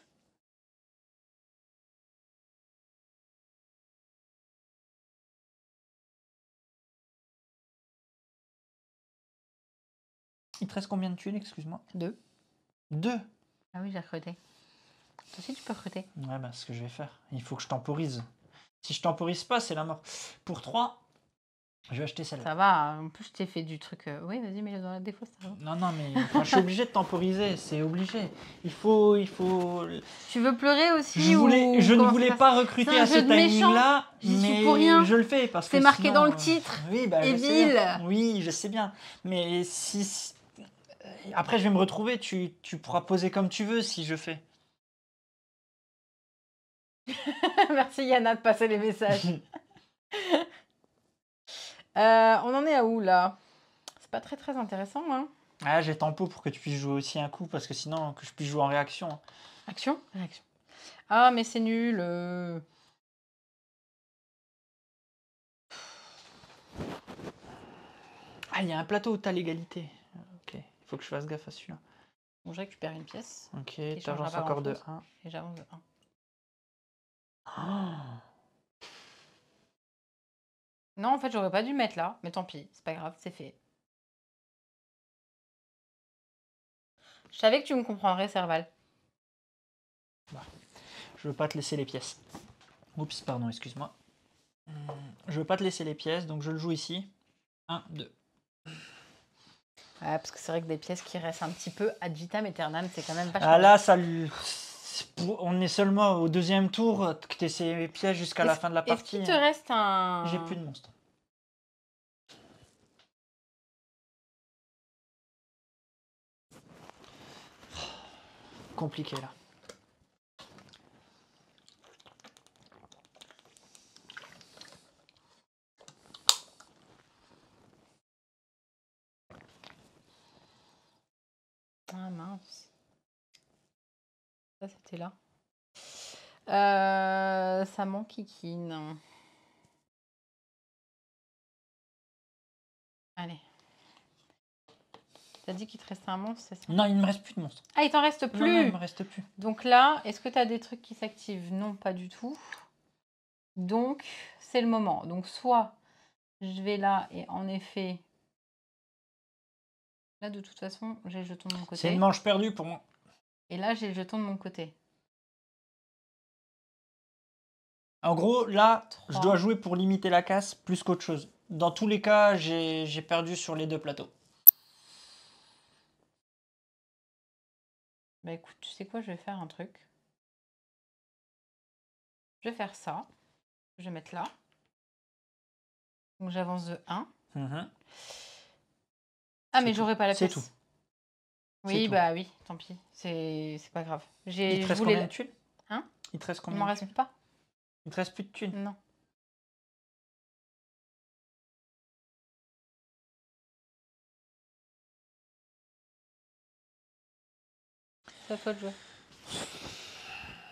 Il te reste combien de tuiles, excuse-moi? 2. 2. Ah oui, j'ai recruté. Toi aussi, tu peux recruter. Ouais, bah, c'est ce que je vais faire. Il faut que je temporise. Si je temporise pas, c'est la mort. Pour 3, Je vais acheter celle-là. Ça va, en plus je t'ai fait du truc. Oui, vas-y, mets-le dans la défaut, ça va. Non, non, mais enfin, je suis obligé de temporiser, c'est obligé. Il faut... Tu veux pleurer aussi Je ne comment ça voulais se passe? pas recruter C'est un à ce jeu de méchants. timing-là, J'y suis mais pour rien. je le fais parce que C'est marqué sinon, dans le titre. Oui, bah, je sais Evil. bien. Oui, je sais bien. Mais si... Après, je vais me retrouver, tu pourras poser comme tu veux si je fais. Merci Yana de passer les messages. On en est à où là? C'est pas très intéressant, hein. Ah, j'ai tempo pour que tu puisses jouer aussi un coup, parce que sinon, que je puisse jouer en réaction. Action? Réaction. Ah, mais c'est nul. Ah, il y a un plateau où t'as l'égalité. Ok, il faut que je fasse gaffe à celui-là. Bon, je récupère une pièce. Ok, Qui changera t'avances pas encore de grand-chose. 1. Et j'avance de 1. Oh. Non, en fait, j'aurais pas dû le mettre là. Mais tant pis, c'est pas grave, c'est fait. Je savais que tu me comprendrais, Serval. Je veux pas te laisser les pièces. Oups, pardon, excuse-moi. Je veux pas te laisser les pièces, donc je le joue ici. 1, 2. Ouais, parce que c'est vrai que des pièces qui restent un petit peu ad vitam aeternam, c'est quand même vachement. Ah là, on est seulement au deuxième tour, que tu ces pièces jusqu'à la fin de la Est-ce partie. qu'il te reste un... J'ai plus de monstres. Compliqué là. Ah mince. Ça, c'était là. Ça m'enquiquine. Allez. T'as dit qu'il te restait un monstre, c'est ça? Non, il ne me reste plus de monstres. Ah, il t'en reste Non, plus. non, il me reste plus. Donc là, est-ce que tu as des trucs qui s'activent? Non, pas du tout. Donc, c'est le moment. Donc, soit je vais là et en effet... Là, de toute façon, j'ai le jeton de mon C'est une côté. manche perdue pour moi. Et là, j'ai le jeton de mon côté. En gros, là, je 3. dois jouer pour limiter la casse plus qu'autre chose. Dans tous les cas, j'ai perdu sur les deux plateaux. Bah écoute, tu sais quoi, je vais faire un truc. Je vais faire ça. Je vais mettre là. Donc j'avance de 1. Mhm. Ah, mais j'aurais pas la C'est pièce. tout. Oui, tout. bah oui, tant pis. C'est pas grave. Il te reste combien de thunes? Hein? Il te reste Il combien m'en de reste thunes? pas? Il te reste plus de thunes? Non. C'est à toi de jouer.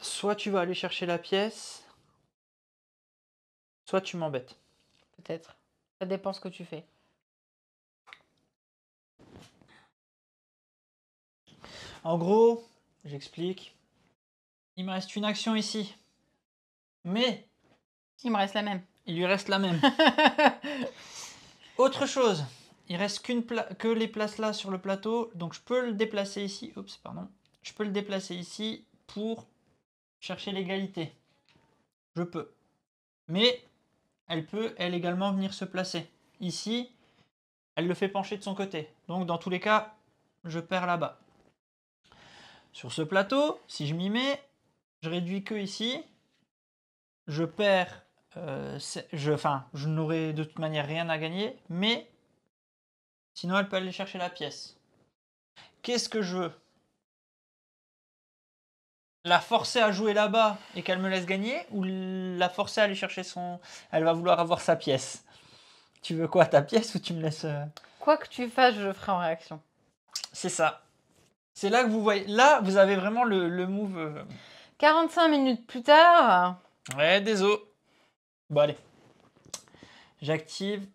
Soit tu vas aller chercher la pièce, soit tu m'embêtes. Peut-être. Ça dépend ce que tu fais. En gros, j'explique. Il me reste une action ici. Mais Il me reste la même. il lui reste la même. Autre chose, il reste que les places là sur le plateau, donc je peux le déplacer ici. Oups, pardon. Je peux le déplacer ici pour chercher l'égalité. Je peux. Mais elle peut, elle également, venir se placer. Ici, elle le fait pencher de son côté. Donc dans tous les cas, je perds là-bas. Sur ce plateau, si je m'y mets, je réduis que ici. Je perds... je n'aurai de toute manière rien à gagner, mais sinon elle peut aller chercher la pièce. Qu'est-ce que je veux? La forcer à jouer là-bas et qu'elle me laisse gagner, ou la forcer à aller chercher son... Elle va vouloir avoir sa pièce. Tu veux quoi, ta pièce, ou tu me laisses... Quoi que tu fasses, je le ferai en réaction. C'est ça. C'est là que vous voyez... Là, vous avez vraiment le move... 45 minutes plus tard... Ouais, désolé. Bon, allez. J'active.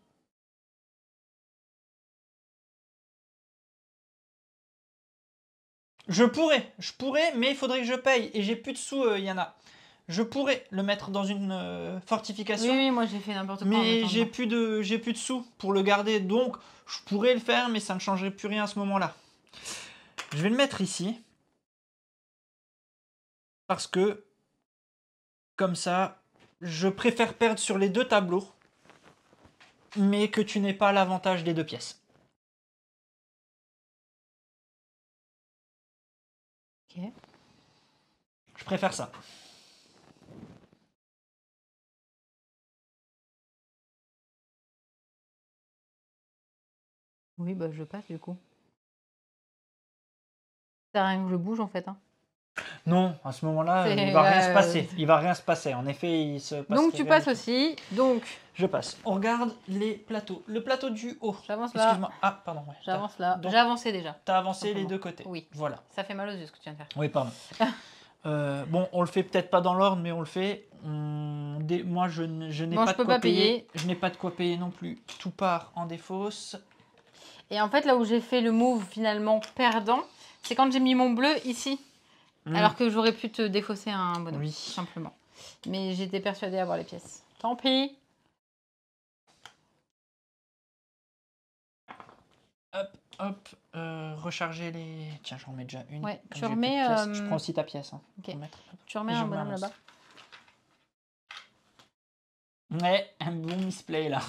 Je pourrais, mais il faudrait que je paye. Et j'ai plus de sous, Yana. Je pourrais le mettre dans une fortification. Oui, moi j'ai fait n'importe quoi. Mais j'ai plus de sous pour le garder. Donc, je pourrais le faire, mais ça ne changerait plus rien à ce moment-là. Je vais le mettre ici. Parce que, comme ça, je préfère perdre sur les deux tableaux. mais que tu n'aies pas l'avantage des 2 pièces. Ok. Je préfère ça. Oui, bah je passe du coup. Ça rien que je bouge en fait. Hein. Non, à ce moment-là, C'est il va rien là, se passer. Il va rien se passer. En effet, il se passe Donc tu rien passes du tout. aussi. Donc Je passe. On regarde les plateaux. Le plateau du haut. j'avance là. Excuse-moi. Ah, pardon. Ouais. J'avance là. Donc, J'ai avancé déjà. t'as avancé les Simplement. 2 côtés. Oui. Voilà. Ça fait mal aux yeux ce que tu viens de faire. Oui, pardon. Bon, on le fait peut-être pas dans l'ordre, mais on le fait. Moi, je n'ai Bon, pas je de peux quoi pas payer. payer. Je n'ai pas de quoi payer non plus. Tout part en défausse. Et en fait, là où j'ai fait le move finalement perdant, c'est quand j'ai mis mon bleu ici. Alors que j'aurais pu te défausser un bonhomme, Oui. tout simplement. Mais j'étais persuadée d'avoir les pièces. Tant pis. Hop, hop. Recharger les. Tiens, j'en remets déjà une. Ouais, Comme tu j'ai plus de remets, pièces. Je prends aussi ta pièce. Hein. Ok. Faut mettre. Tu remets Et je un remets bonhomme un là-bas. Ouais, un bon misplay là.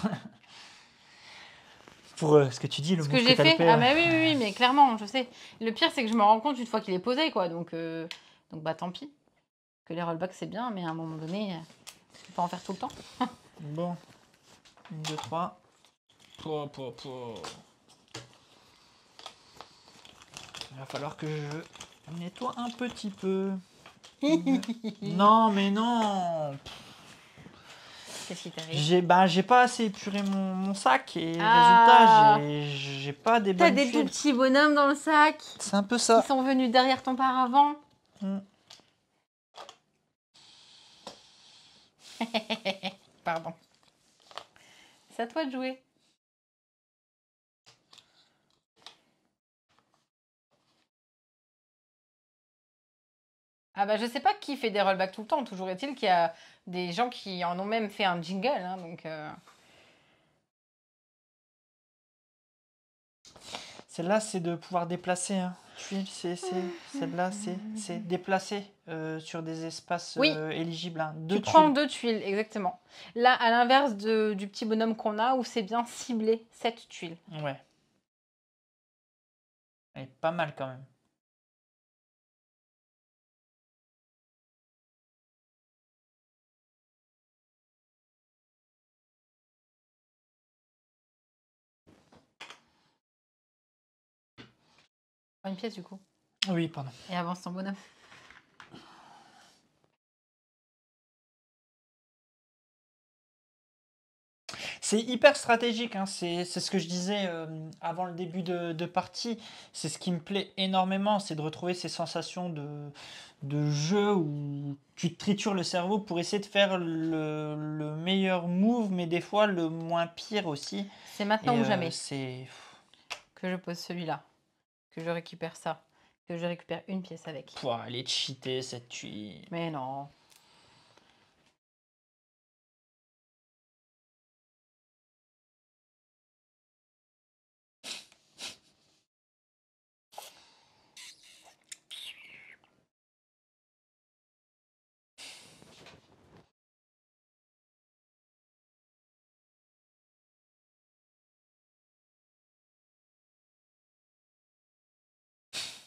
Pour ce que tu dis, le Ce move que j'ai t'as fait. loupé, Ah, ouais. mais oui, mais clairement, je sais. Le pire, c'est que je me rends compte une fois qu'il est posé, quoi. Donc bah tant pis. Que les rollbacks, c'est bien, mais à un moment donné, tu peux pas en faire tout le temps. Bon. 1, 2, 3. Il va falloir que je nettoie un petit peu. Non, mais non. Qu'est-ce qui t'arrive? J'ai pas assez épuré mon sac et Ah. résultat, j'ai pas des T'as bonnes des tout tuiles. petits bonhommes dans le sac C'est un peu qui ça. sont venus derrière ton paravent. Mm. Pardon. C'est à toi de jouer. Ah bah je sais pas qui fait des rollbacks tout le temps. Toujours est-il qu'il y a des gens qui en ont même fait un jingle. Hein, donc Celle-là, c'est de pouvoir déplacer. Hein. Celle-là, c'est déplacer sur des espaces Oui. éligibles. Hein. tu 2 prends tuiles. 2 tuiles, exactement. Là, à l'inverse du petit bonhomme qu'on a, où c'est bien ciblé, 7 tuiles. Ouais. Elle est pas mal quand même. Prends une pièce du coup. Oui, pardon. Et avance ton bonhomme. C'est hyper stratégique, hein. C'est ce que je disais avant le début de partie. C'est ce qui me plaît énormément, c'est de retrouver ces sensations de jeu où tu te tritures le cerveau pour essayer de faire le meilleur move, mais des fois le moins pire aussi. C'est maintenant ou jamais C'est... que je pose celui-là, que je récupère ça, que je récupère une pièce avec. Pouah, elle est cheatée cette tuile. Mais non.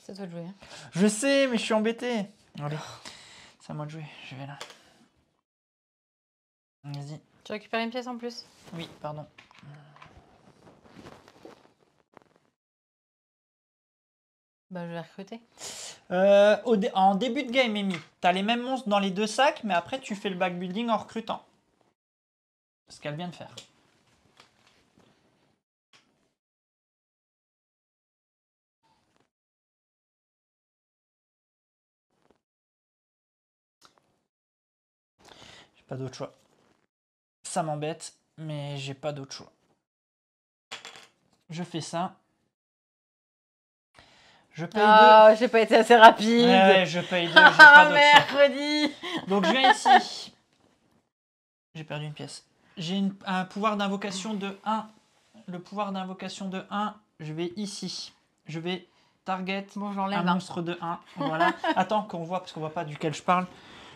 C'est à toi de jouer. Hein. Je sais, mais je suis embêté. Allez, c'est à moi de jouer, je vais là. Vas-y. Tu récupères une pièce en plus. Oui, pardon. Bah je vais recruter. En début de game, Amy, t'as les mêmes monstres dans les 2 sacs, mais après tu fais le backbuilding en recrutant. Ce qu'elle vient de faire. J'ai pas d'autre choix. Ça m'embête, mais j'ai pas d'autre choix. Je fais ça. Je paye 2. Ah, j'ai pas été assez rapide. Ouais, je paye 2, j'ai Ah, pas d'autre choix. mercredi. Donc je viens ici. J'ai perdu une pièce. J'ai un pouvoir d'invocation de 1. Le pouvoir d'invocation de 1, je vais ici. Je vais target Bon, un j'enlève. monstre de 1. Voilà. Attends qu'on voit, parce qu'on voit pas duquel je parle.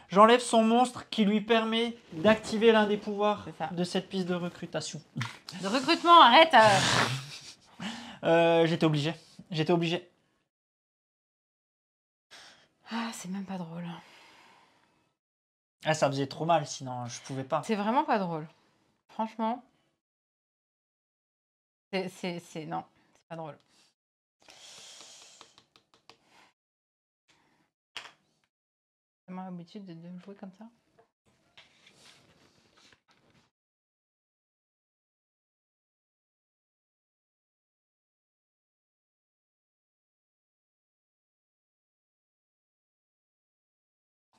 J'enlève son monstre qui lui permet d'activer l'un des pouvoirs C'est ça. de cette piste de recrutation. De recrutement, arrête. J'étais obligé. J'étais obligé. Ah, c'est même pas drôle. Ah, ça faisait trop mal, sinon je pouvais pas. C'est vraiment pas drôle. Franchement. Non, c'est pas drôle. J'ai vraiment l'habitude de jouer comme ça.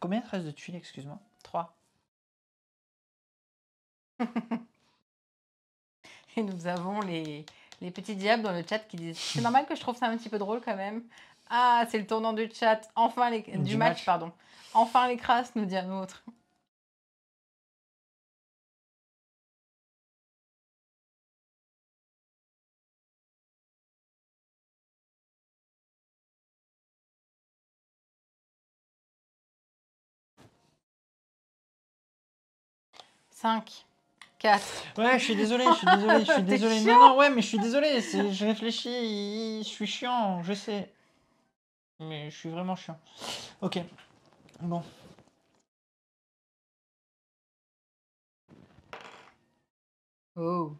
Combien il te reste de tuiles, excuse-moi? 3. Et nous avons les petits diables dans le chat qui disent c'est normal que je trouve ça un petit peu drôle quand même. Ah, c'est le tournant du chat. Enfin du match, pardon. Enfin les crasses, nous dit un autre. Cinq. 4. Ouais, je suis désolé, je suis désolé, je suis T'es désolé. chiant. Non, ouais, mais je suis désolé. Je réfléchis, je suis chiant, je sais. Mais je suis vraiment chiant. Ok. Bon. Oh.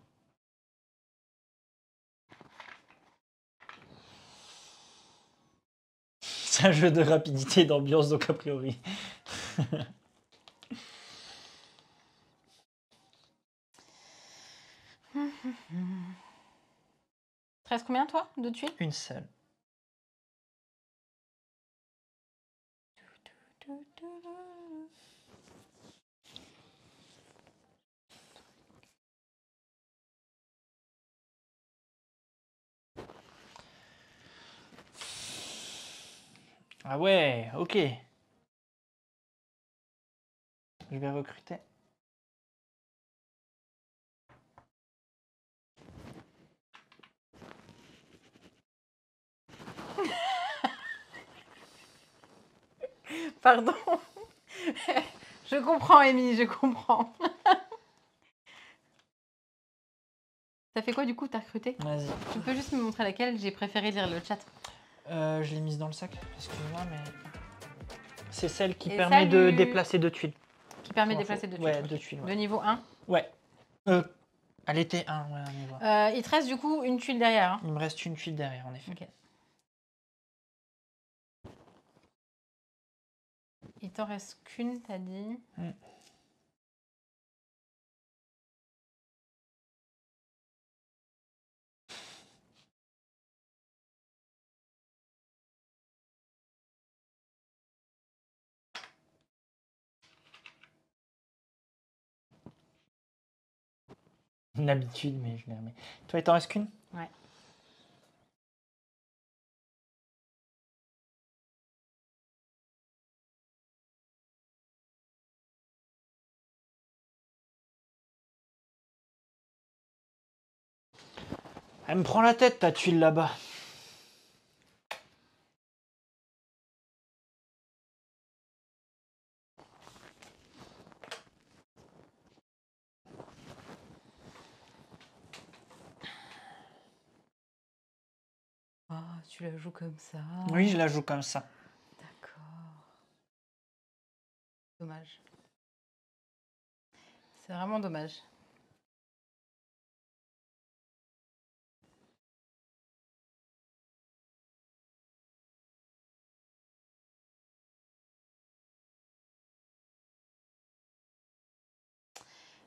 C'est un jeu de rapidité et d'ambiance, donc a priori. Te reste combien toi de tuiles? Une seule. Ah ouais, ok. Je vais recruter. Pardon. Je comprends, Amy, je comprends. Ça fait quoi du coup, t'as recruté? Vas-y. Tu peux juste me montrer laquelle? J'ai préféré lire le chat. Je l'ai mise dans le sac, excuse-moi, mais... C'est celle qui Et permet de salut. déplacer 2 tuiles. Qui permet de déplacer deux tuiles. Ouais, 2 tuiles. De Ouais. niveau 1. Ouais. Elle était 1, ouais, on y voit. Il te reste du coup une tuile derrière. Hein. Il me reste une tuile derrière, en effet. Ok. Il t'en reste qu'une, t'as dit. Une habitude, mais je l'ai remis. Toi, il t'en reste qu'une? Ouais. Elle me prend la tête, ta tuile là-bas. Ah, tu la joues comme ça. Oui, je la joue comme ça. D'accord. Dommage. C'est vraiment dommage.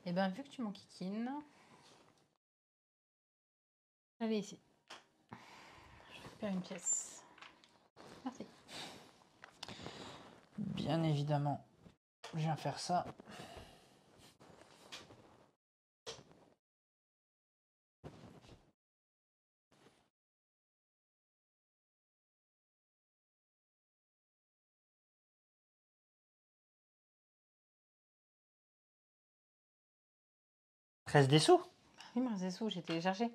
Et bien, vu que tu m'enquiquines, allez ici. Je récupère une pièce. Merci. Bien évidemment, je viens faire ça. Reste des sous. Oui, mais c'est sous, j'ai téléchargé.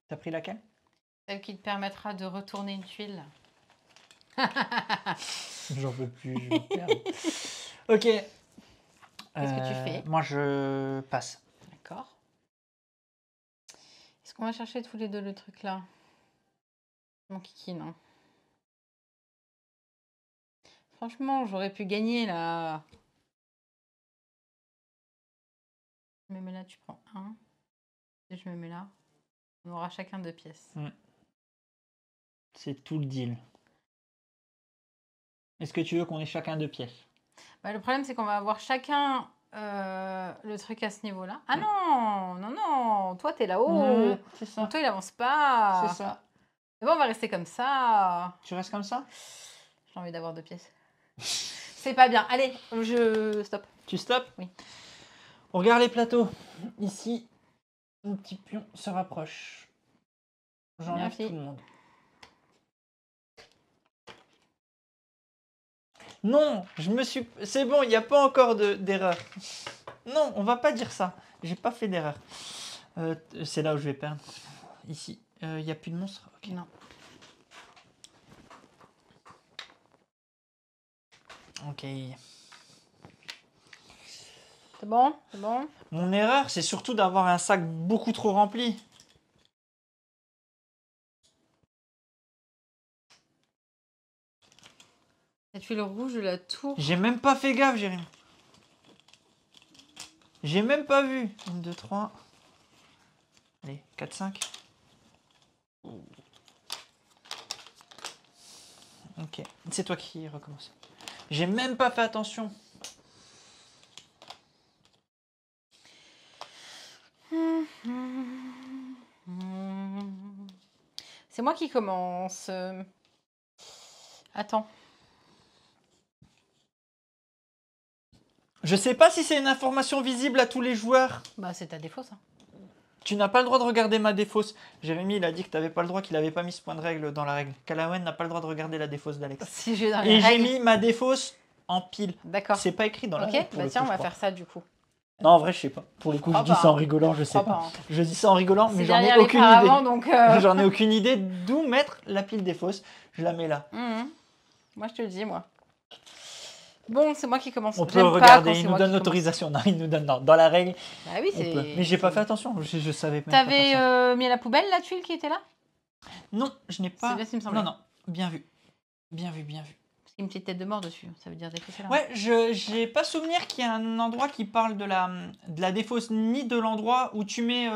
T'as pris laquelle? Celle qui te permettra de retourner une tuile. J'en peux plus, je vais perdre. Ok. Qu'est-ce que tu fais? Moi, je passe. D'accord. Est-ce qu'on va chercher tous les deux le truc là? Mon kiki, non. Franchement, j'aurais pu gagner là. Je me mets là, tu prends un. Et je me mets là. On aura chacun 2 pièces. C'est tout le deal. Est-ce que tu veux qu'on ait chacun 2 pièces? Bah, le problème, c'est qu'on va avoir chacun le truc à ce niveau-là. Ah non, non, non, toi, t'es là-haut. C'est ça. Donc, toi, il avance pas. C'est ça. Mais bon, on va rester comme ça. Tu restes comme ça? J'ai envie d'avoir 2 pièces. C'est pas bien. Allez, je stop. Tu stops? Oui. On regarde les plateaux. Ici, mon petit pion se rapproche. J'enlève Merci. tout le monde. Non, je me suis... C'est bon, il n'y a pas encore d'erreur. Non, on va pas dire ça. J'ai pas fait d'erreur. C'est là où je vais perdre. Ici, il n'y a plus de monstre. Ok. Non. Ok. C'est bon? C'est bon? Mon erreur, c'est surtout d'avoir un sac beaucoup trop rempli. La tuile rouge de la tour. J'ai même pas fait gaffe, Jérémy. J'ai même pas vu. 1, 2, 3. Allez, 4, 5. Ok, c'est toi qui recommence. J'ai même pas fait attention. C'est moi qui commence. Attends. Je sais pas si c'est une information visible à tous les joueurs. Bah, c'est ta défaut, ça. Tu n'as pas le droit de regarder ma défausse. Jérémy, il a dit que tu n'avais pas le droit, qu'il n'avait pas mis ce point de règle dans la règle. Calawen n'a pas le droit de regarder la défausse d'Alex. Si j'ai dans les Et j'ai règles. mis ma défausse en pile. D'accord. C'est pas écrit dans la Ok, règle. pour bah le tiens, coup, on va je crois. faire ça du coup. Non, en vrai, je sais pas. Pour le coup, je crois dis pas, ça en hein. rigolant, je sais crois pas. pas, hein. Je dis ça en rigolant, mais C'est j'en ai derrière les aucune paravents, idée. donc. J'en ai aucune idée d'où mettre la pile des fausses. Je la mets là. Moi, je te le dis, moi. Bon, c'est moi qui commence. On peut J'aime pas regarder, quand c'est il nous moi donne qui l'autorisation. Non, il nous donne dans la règle. commence. Bah oui, On c'est. peut. Mais j'ai pas fait attention, je savais même pas T'avais faire ça. mis à la poubelle la tuile qui était là? Non, je n'ai pas. C'est bien ce qui me semblait. Non, non, bien vu. Bien vu, bien vu. Parce qu'il y a une petite tête de mort dessus. Ça veut dire défausser là. Ouais, je n'ai pas souvenir qu'il y a un endroit qui parle de la défausse, ni de l'endroit où tu mets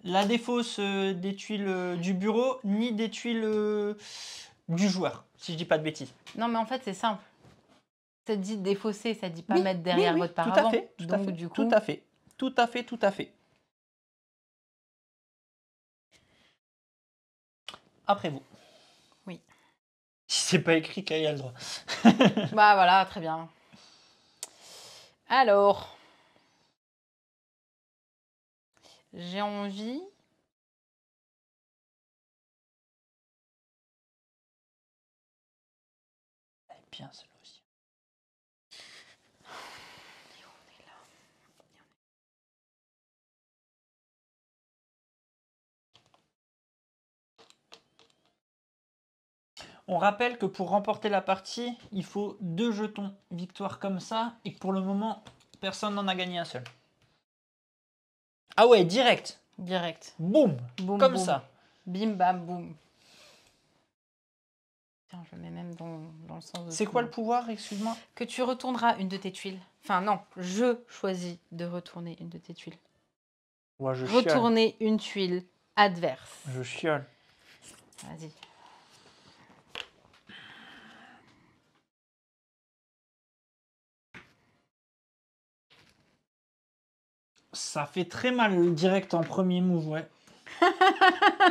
la défausse des tuiles du bureau, ni des tuiles du joueur, si je dis pas de bêtises. Non, mais en fait, c'est simple. Ça dit défausser, ça dit pas Oui, mettre derrière oui, votre tout à paravent. fait, tout à Donc, fait, du coup. tout à fait, tout à fait, tout à fait. Après vous. Oui. Si c'est pas écrit, Kay a le droit. Bah voilà, très bien. Alors. J'ai envie. Elle est bien celle-là aussi. On rappelle que pour remporter la partie, il faut 2 jetons victoire comme ça, et que pour le moment, personne n'en a gagné un seul. Ah ouais, direct. Direct. Boum. Boum, Comme boum. ça. Bim, bam, boum. Tiens, je le mets même dans le sens de. C'est quoi le pouvoir, excuse-moi? Que tu retourneras une de tes tuiles. Enfin, non, je choisis de retourner une de tes tuiles. Ouais, je chiale. Retourner une tuile adverse. Je chiale. Vas-y. Ça fait très mal direct en premier move, ouais.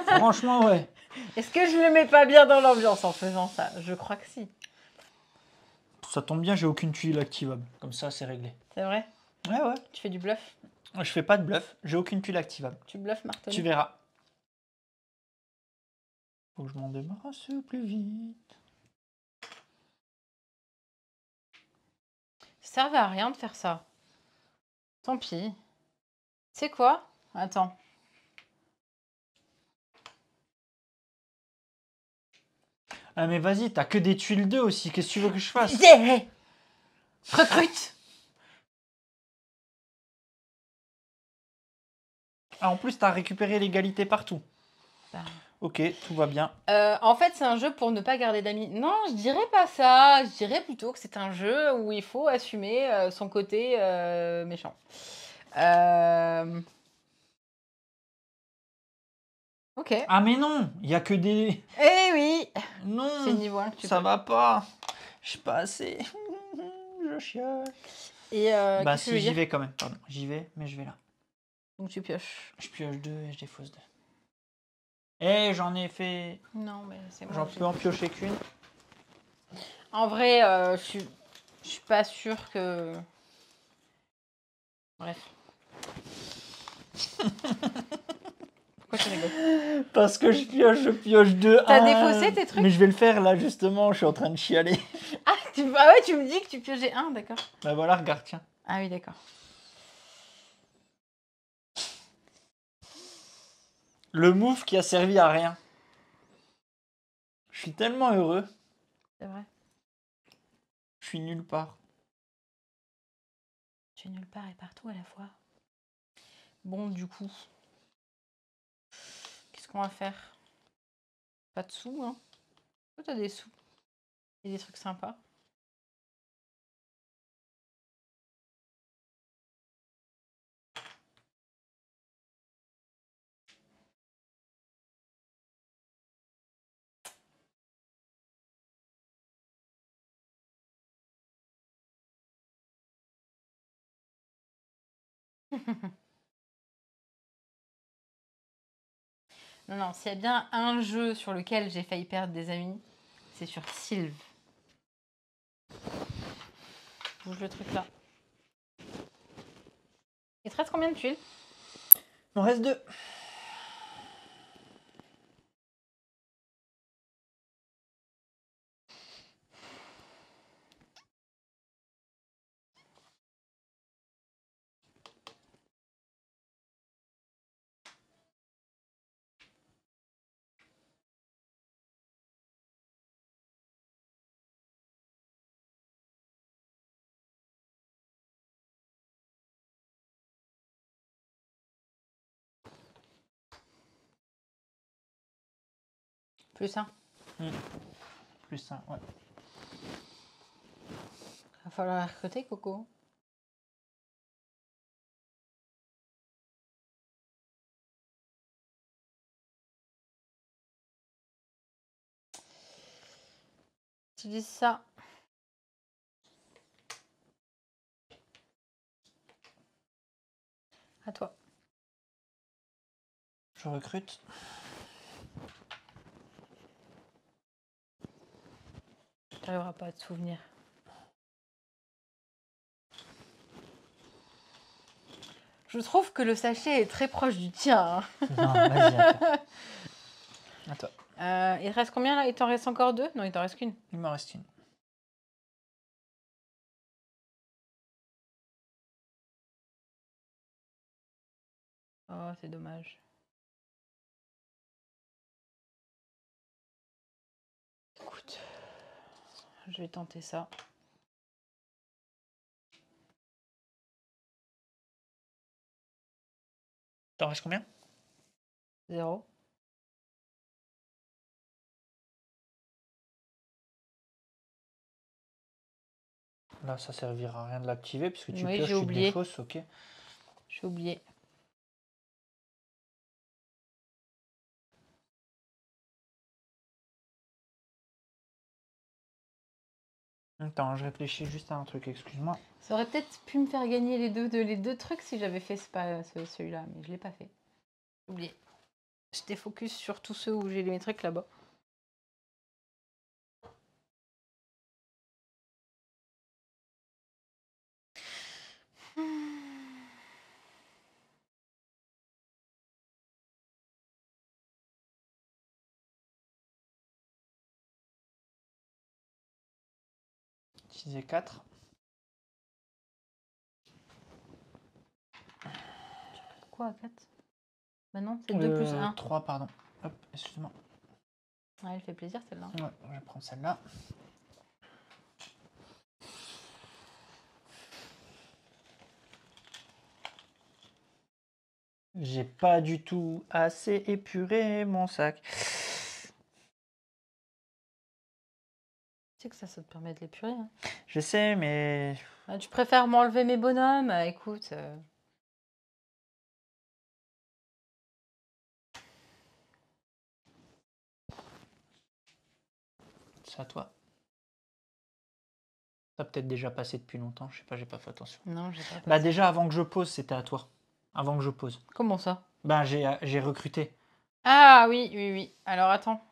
Franchement, ouais. Est-ce que je le mets pas bien dans l'ambiance en faisant ça? Je crois que si. Ça tombe bien, j'ai aucune tuile activable. Comme ça, c'est réglé. C'est vrai? Ouais, ouais. Tu fais du bluff? Je fais pas de bluff, j'ai aucune tuile activable. Tu bluffes, Martin? Tu verras. Faut que je m'en débarrasse plus vite. Ça servait à rien de faire ça. Tant pis. C'est quoi? Attends. Ah mais vas-y, t'as que des tuiles 2 aussi, qu'est-ce que tu veux que je fasse? Yeah. Recrute. Ah, en plus, t'as récupéré l'égalité partout. Bah. Ok, tout va bien. En fait, c'est un jeu pour ne pas garder d'amis. Non, je dirais pas ça. Je dirais plutôt que c'est un jeu où il faut assumer son côté méchant. Ok. Ah mais non, il y a que des... Eh oui. Non, C'est niveau 1 que tu ça peux. va pas. Je suis pas assez. Je chiale. Et Bah qu'est-ce que je si, veux j'y dire? vais quand même, pardon. J'y vais, mais je vais là. Donc tu pioches. Je pioche 2 et je défausse 2. Eh, j'en ai fait... Non, mais c'est moi. J'en j'ai peux en fait. piocher qu'une. En vrai, je suis pas sûre que. Bref. Pourquoi tu rigoles? Parce que je pioche 2. T'as défaussé tes trucs? Mais je vais le faire là, justement, je suis en train de chialer. Ah, ah ouais, tu me dis que tu piochais un, d'accord. Bah voilà, regarde, tiens. Ah oui, d'accord. Le move qui a servi à rien. Je suis tellement heureux. C'est vrai. Je suis nulle part. Tu es nulle part et partout à la fois. Bon, du coup, qu'est-ce qu'on va faire? Pas de sous, hein? Toi, t'as des sous. Et des trucs sympas. Non, non, s'il y a bien un jeu sur lequel j'ai failli perdre des amis, c'est sur Sylve. Bouge le truc là. Il te reste combien de tuiles? Il m'en reste 2. Plus un. Plus 1, ouais. Va falloir recruter, Coco. Tu dis ça. À toi. Je recrute. Tu n'arriveras pas à te souvenir. Je trouve que le sachet est très proche du tien. Non, vas-y, à toi. À toi. Il te reste combien là? Il t'en reste encore 2? Non, il t'en reste qu'une. Il m'en reste une. Oh, c'est dommage. Écoute, je vais tenter ça. T'en reste combien? 0. Là, ça servira à rien de l'activer puisque tu Oui, pioches, j'ai tu te oublié. défausses, ok. J'ai oublié. Attends, je réfléchis juste à un truc, excuse-moi. Ça aurait peut-être pu me faire gagner les deux trucs si j'avais fait celui-là, mais je l'ai pas fait. J'ai oublié. J'étais focus sur tous ceux où j'ai mes trucs là-bas. Utiliser 4. Quoi, 4? Bah non, c'est 2 plus 1. 3, pardon. Hop, excuse-moi. Ouais, elle fait plaisir celle-là. Ouais, je vais prendre celle-là. J'ai pas du tout assez épuré mon sac. Tu sais que ça te permet de l'épurer. Hein. Je sais, mais... Ah, tu préfères m'enlever mes bonhommes? Écoute... C'est à toi. Ça a peut-être déjà passé depuis longtemps, je sais pas, j'ai pas fait attention. Non, j'ai pas. Bah déjà, avant que je pose, c'était à toi. Avant que je pose. Comment ça? Bah j'ai recruté. Ah oui, oui, oui. Alors attends.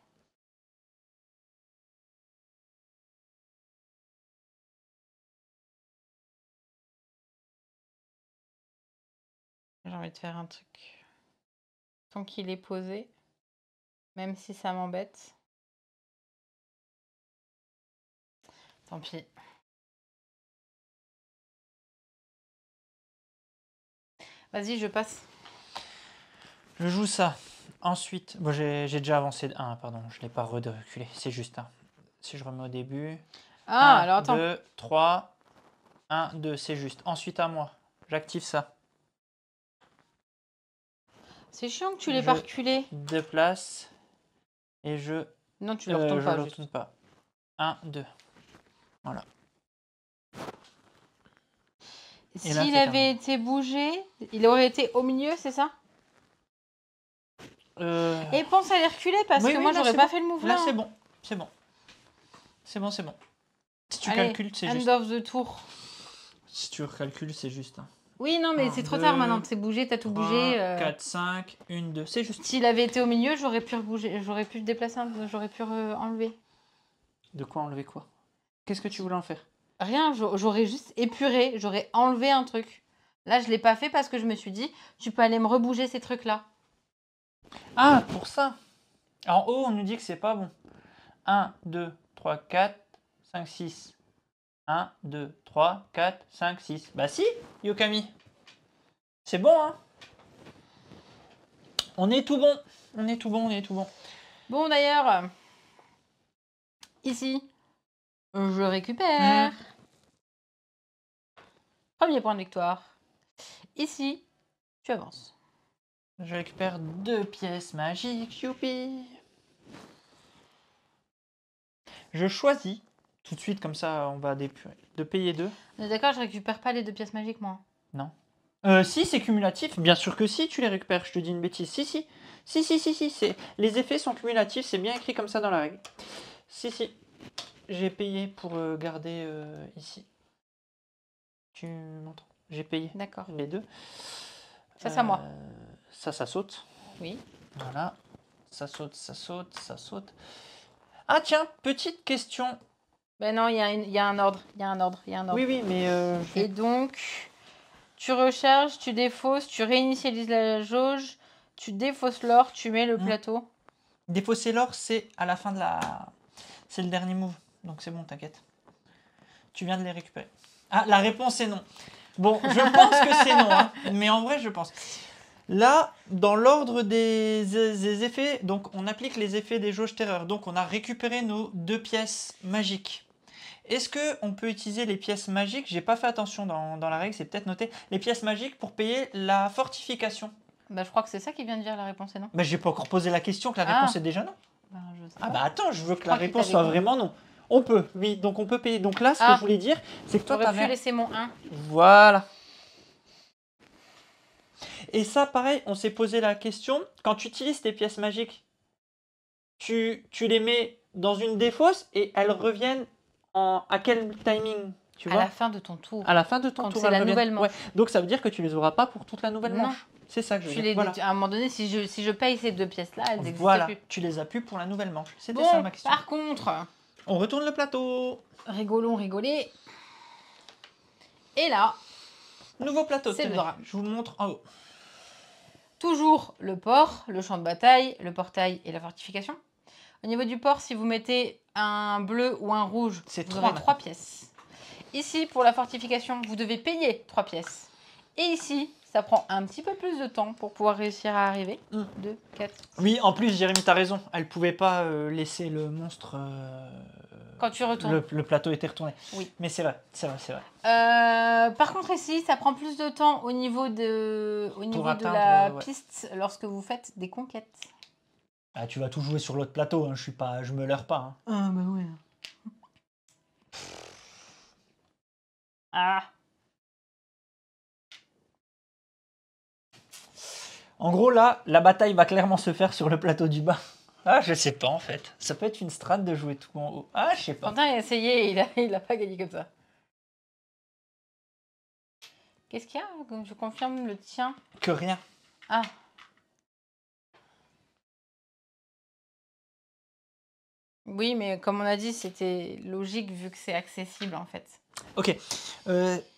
J'ai envie de faire un truc. Tant qu'il est posé, même si ça m'embête. Tant pis. Vas-y, je passe. Je joue ça. Ensuite, bon, j'ai déjà avancé de 1, pardon, je l'ai pas reculé, c'est juste 1. Si je remets au début. Ah, 1, alors attends. 2, 3, 1, 2, c'est juste. Ensuite à moi, j'active ça. C'est chiant que tu l'aies pas reculé. Déplace et je... Non, tu le retournes pas. Je le retourne pas. 1, 2. Voilà. S'il avait été bougé, il aurait été au milieu, c'est ça? Et pense à les reculer parce que moi, j'aurais pas fait le mouvement. Là, c'est bon. C'est bon. C'est bon, c'est bon. Si tu calcules, c'est juste. End of the tour. Si tu recalcules, c'est juste. Oui, non, mais c'est trop tard maintenant. C'est bougé, t'as tout bougé. 4, 5, 1, 2. C'est juste. S'il avait été au milieu, j'aurais pu rebouger, j'aurais pu le déplacer, j'aurais pu enlever. De quoi enlever quoi? Qu'est-ce que tu voulais en faire? Rien, j'aurais juste épuré, j'aurais enlevé un truc. Là, je l'ai pas fait parce que je me suis dit, tu peux aller me rebouger ces trucs-là. Ah, pour ça. En haut, on nous dit que c'est pas bon. 1, 2, 3, 4, 5, 6. 1, 2, 3, 4, 5, 6. Bah si, Yokami. C'est bon, hein? On est tout bon. On est tout bon, on est tout bon. Bon, d'ailleurs, ici, je récupère. Premier point de victoire. Ici, tu avances. Je récupère 2 pièces magiques, youpi. Je choisis, tout de suite, comme ça on va dépurer, de payer 2. D'accord, je récupère pas les 2 pièces magiques, moi. Non. Si, c'est cumulatif. Bien sûr que si, tu les récupères. Je te dis une bêtise. Si. Les effets sont cumulatifs. C'est bien écrit comme ça dans la règle. Si. J'ai payé pour garder ici. Tu m'entends? J'ai payé. D'accord. Les 2. Ça, c'est à moi. Ça saute. Oui. Voilà. Ça saute. Ah tiens, petite question. Ben non, il y a un ordre. Oui, mais... Et donc, tu recharges, tu défausses, tu réinitialises la jauge, tu défausses l'or, tu mets le plateau. Défausser l'or, c'est à la fin de la... C'est le dernier move. Donc c'est bon, t'inquiète. Tu viens de les récupérer. Ah, la réponse est non. Bon, je pense que c'est non. Hein, mais en vrai, je pense. Là, dans l'ordre des effets, donc on applique les effets des jauges terreur. Donc on a récupéré nos 2 pièces magiques. Est-ce qu'on peut utiliser les pièces magiques? J'ai pas fait attention dans la règle, c'est peut-être noté. Les pièces magiques pour payer la fortification. Bah, je crois que c'est ça qui vient de dire la réponse est non. Bah, j'ai pas encore posé la question, que la réponse est déjà non. Bah, je sais Ah pas. bah attends, je veux que la réponse soit vraiment non. On peut, oui, donc on peut payer. Donc là, ce que je voulais dire, c'est que toi, t'aurais pu laisser mon 1. Voilà. Et ça, pareil, on s'est posé la question, quand tu utilises tes pièces magiques, tu les mets dans une défausse et elles reviennent à quel timing, tu vois? À la fin de ton tour. À la fin de ton Quand tour. c'est la nouvelle manche. Ouais. Donc ça veut dire que tu les auras pas pour toute la nouvelle manche. C'est ça que je veux dire. Voilà. À un moment donné, si je paye ces 2 pièces-là, elles n'existent Voilà, plus. tu les as plus pour la nouvelle manche. C'était Bon, ça ma question. par contre, On retourne le plateau. rigolez. Et là, Nouveau plateau. c'est le drame. Je vous le montre en haut. Toujours le port, le champ de bataille, le portail et la fortification. Au niveau du port, si vous mettez un bleu ou un rouge, vous aurez 3 pièces. Ici, pour la fortification, vous devez payer 3 pièces. Et ici, ça prend un petit peu plus de temps pour pouvoir réussir à arriver. Mm. 2, 4. Oui, en plus, Jérémy, t'as raison. Elle pouvait pas laisser le monstre. Quand tu retournes. Le plateau était retourné. Oui. Mais c'est vrai, c'est vrai, c'est vrai. Par contre, ici, ça prend plus de temps au niveau de atteindre, la ouais. piste lorsque vous faites des conquêtes. Ah, tu vas tout jouer sur l'autre plateau. Hein. Je me leurre pas. Hein. Ah, bah ouais. Ah. En gros, là, la bataille va clairement se faire sur le plateau du bas. Ah, je sais pas en fait. Ça peut être une strat de jouer tout en haut. Ah, je sais pas. Quentin a essayé et il a pas gagné comme ça. Qu'est-ce qu'il y a? Je confirme le tien. Que rien. Ah. Oui, mais comme on a dit, c'était logique vu que c'est accessible en fait. Ok.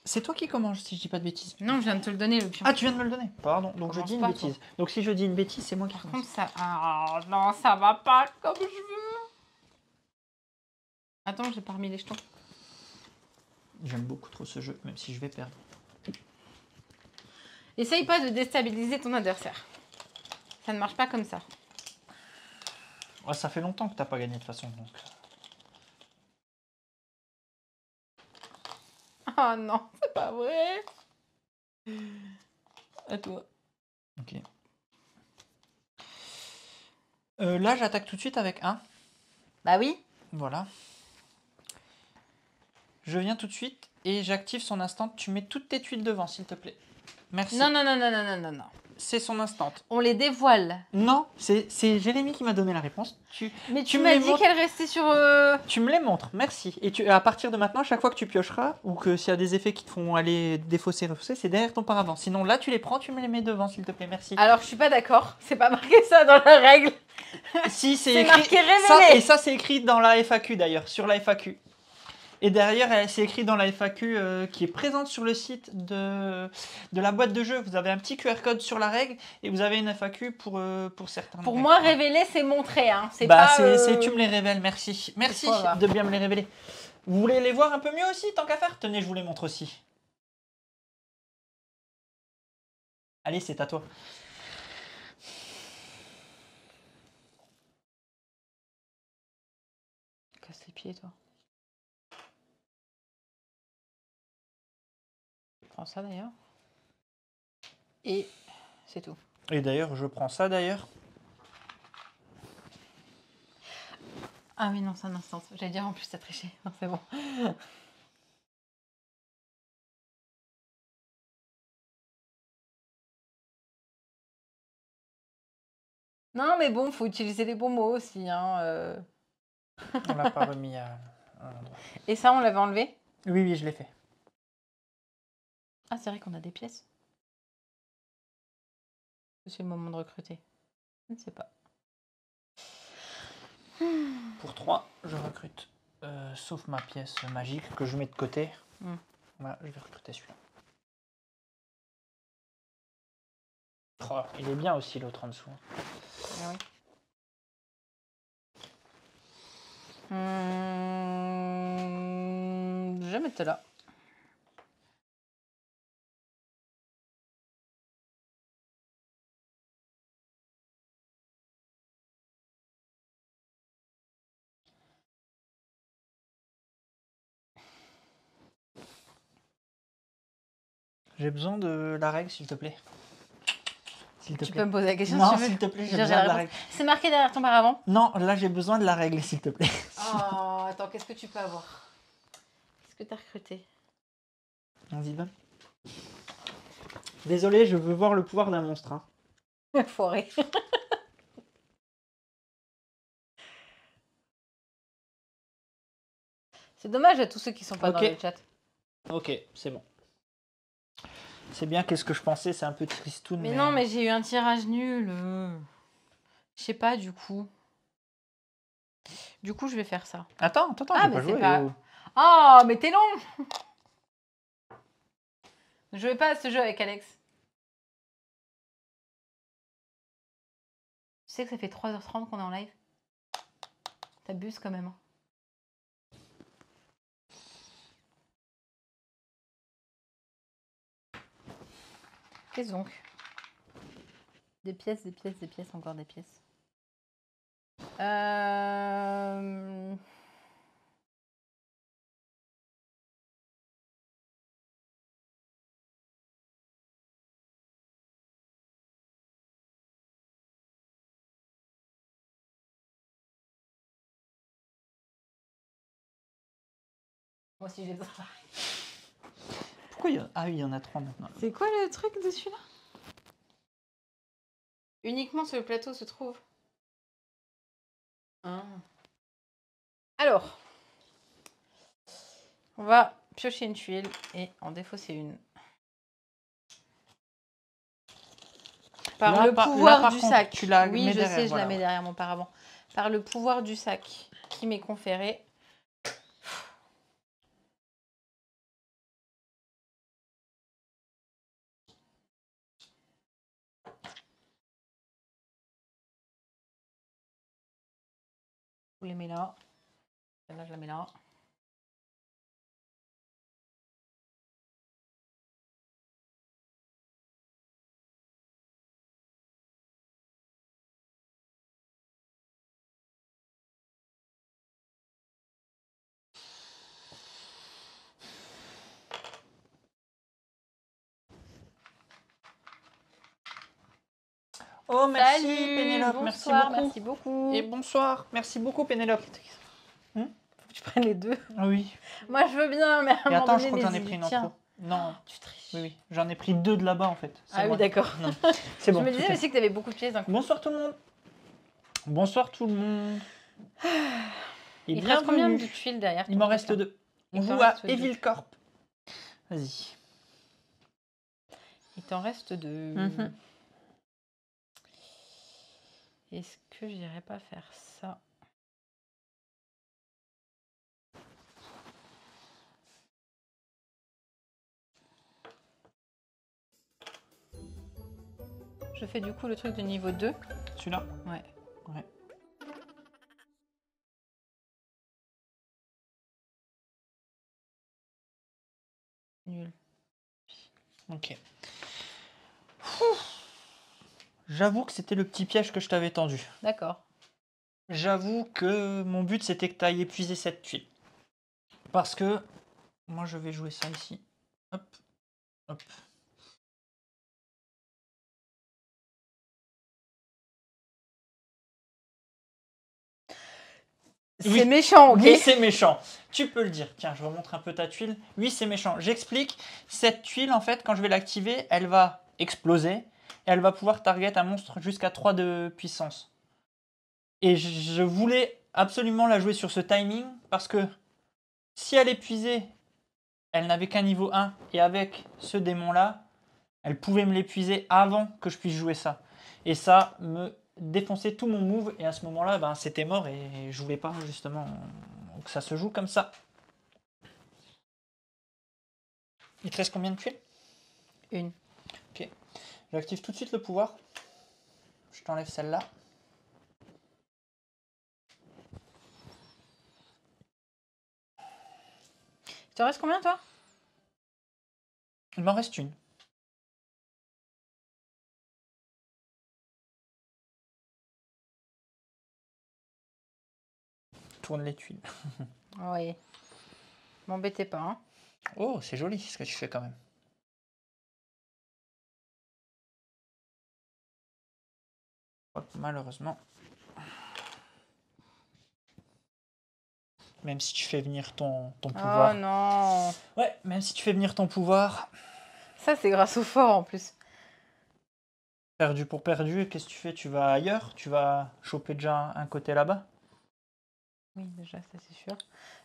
C'est toi qui commence si je dis pas de bêtises. Non, je viens de te le donner le pion. Ah, tu viens de me le donner. Pardon. Donc je Commence dis une pas, bêtise. Donc si je dis une bêtise, c'est moi qui Par commence. contre, ça. Ah non, ça va pas comme je veux. Attends, j'ai pas remis les jetons. J'aime beaucoup trop ce jeu, même si je vais perdre. Essaye pas de déstabiliser ton adversaire. Ça ne marche pas comme ça. Ouais, ça fait longtemps que t'as pas gagné de toute façon. Donc... Oh non, c'est pas vrai. À toi. Ok. Là, j'attaque tout de suite avec 1. Bah oui. Voilà. Je viens tout de suite et j'active son instant. Tu mets toutes tes tuiles devant, s'il te plaît. Merci. Non, non, non, non, non, non, non, non. C'est son instant. On les dévoile. Non, c'est Jérémy qui m'a donné la réponse. Mais tu me m'as les dit montres. qu'elle restait sur... Tu me les montres, merci. Et à partir de maintenant, chaque fois que tu piocheras, ou que s'il y a des effets qui te font aller défausser, refausser, c'est derrière ton paravent. Sinon, là, tu les prends, tu me les mets devant, s'il te plaît, merci. Alors, je suis pas d'accord. C'est pas marqué ça dans la règle. Si, c'est C'est écrit... marqué ça, révélé. et ça, c'est écrit dans la FAQ, d'ailleurs, sur la FAQ. Et derrière, c'est écrit dans la FAQ qui est présente sur le site de la boîte de jeu. Vous avez un petit QR code sur la règle et vous avez une FAQ pour certains. Pour moi, révéler, c'est montrer. Hein. C'est bah, pas... tu me les révèles, merci. Merci pas grave. de bien me les révéler. Vous voulez les voir un peu mieux aussi, tant qu'à faire? Tenez, je vous les montre aussi. Allez, c'est à toi. Casse les pieds, toi. Prends ça, d'ailleurs. Et c'est tout. Et d'ailleurs, je prends ça d'ailleurs. Ah oui, non, c'est un instant. J'allais dire en plus, t'as triché. Non, c'est bon. Non, mais bon, faut utiliser les bons mots aussi. Hein, On l'a pas remis à l'endroit. Et ça, on l'avait enlevé? Oui, je l'ai fait. Ah, c'est vrai qu'on a des pièces. C'est le moment de recruter. Je ne sais pas. Pour 3, je recrute. Sauf ma pièce magique que je mets de côté. Voilà, je vais recruter celui-là. Oh, il est bien aussi l'autre en dessous. Ah oui. Je vais mettre là. J'ai besoin de la règle, s'il te plaît. S'il te Tu plaît. peux me poser la question Non, si tu veux. s'il te plaît, j'ai J'ai besoin de la réponse. règle. C'est marqué derrière ton paravent. Non, là, j'ai besoin de la règle, s'il te plaît. Oh, attends, qu'est-ce que tu peux avoir? Qu'est-ce que tu as recruté? Vas-y, va. Désolé, je veux voir le pouvoir d'un monstre. Hein. Foiré. C'est dommage à tous ceux qui sont pas dans le chat. Ok, c'est bon. C'est bien, qu'est-ce que je pensais, c'est un peu tristoun. Mais non, mais j'ai eu un tirage nul. Je sais pas, du coup. Du coup, je vais faire ça. Attends, Ah, j'ai mais pas c'est joué. pas... Oh. Oh, mais t'es long. Ne jouez pas à ce jeu avec Alex. Tu sais que ça fait 3h30 qu'on est en live? T'abuses quand même. Hein. Qu'est-ce donc? Des pièces, encore des pièces. Moi aussi j'ai ça. Pourquoi il y a... Ah oui, il y en a 3 maintenant. C'est quoi le truc dessus là? Uniquement sur le plateau se trouve. Ah. Alors, on va piocher une tuile et en défausser une. Par Là, le par pouvoir du contre, sac. tu la Oui, mets je derrière, sais, je voilà, la mets ouais. derrière mon paravent. Par le pouvoir du sac qui m'est conféré. Vous les mets là. Celle-là, je la mets là. Oh, merci Salut, Pénélope, bonsoir, merci beaucoup. Et bonsoir, merci beaucoup Pénélope. Faut que tu prennes les deux. Ah oui. Moi, je veux bien, mais à un Et moment attends, je donné, crois que j'en ai les pris une en tiens. trop. Non, Tu triches. oui, oui, j'en ai pris 2 de là-bas en fait. C'est Ah moi. oui, d'accord. Non, c'est bon. Je me tout disais est- aussi que tu avais beaucoup de pièces d'un coup. Bonsoir tout le monde. Bonsoir tout le monde. Et Il te reste combien de bienvenue. tuiles derrière Il ton m'en truc, reste là? 2. Il On t'en joue à reste deux. Evil Corp. Vas-y. Il t'en reste 2. Mhm. Est-ce que j'irais pas faire ça? Je fais du coup le truc de niveau 2. Celui-là? Ouais. Ouais. Nul. Ok. J'avoue que c'était le petit piège que je t'avais tendu. D'accord. J'avoue que mon but c'était que tu ailles épuiser cette tuile. Parce que moi je vais jouer ça ici. Hop, hop. C'est Oui. méchant, ok? Oui, c'est méchant. Tu peux le dire. Tiens, je remontre un peu ta tuile. Oui, c'est méchant. J'explique. Cette tuile, en fait, quand je vais l'activer, elle va exploser. Et elle va pouvoir target un monstre jusqu'à 3 de puissance. Et je voulais absolument la jouer sur ce timing parce que si elle épuisait, elle n'avait qu'un niveau 1. Et avec ce démon-là, elle pouvait me l'épuiser avant que je puisse jouer ça. Et ça me défonçait tout mon move. Et à ce moment-là, ben, c'était mort. Et je voulais pas justement que ça se joue comme ça. Il te reste combien de tuiles? Une. Ok. J'active tout de suite le pouvoir. Je t'enlève celle-là. Il t'en reste combien, toi? Il m'en reste une. Tourne les tuiles. Oui. M'embêtez pas, hein. Oh, c'est joli ce que tu fais quand même. Hop, malheureusement. Même si tu fais venir ton pouvoir. Oh non. Ouais, même si tu fais venir ton pouvoir. Ça, c'est grâce au fort en plus. Perdu pour perdu, qu'est-ce que tu fais? Tu vas ailleurs? Tu vas choper déjà un côté là-bas? Oui, déjà, ça c'est sûr.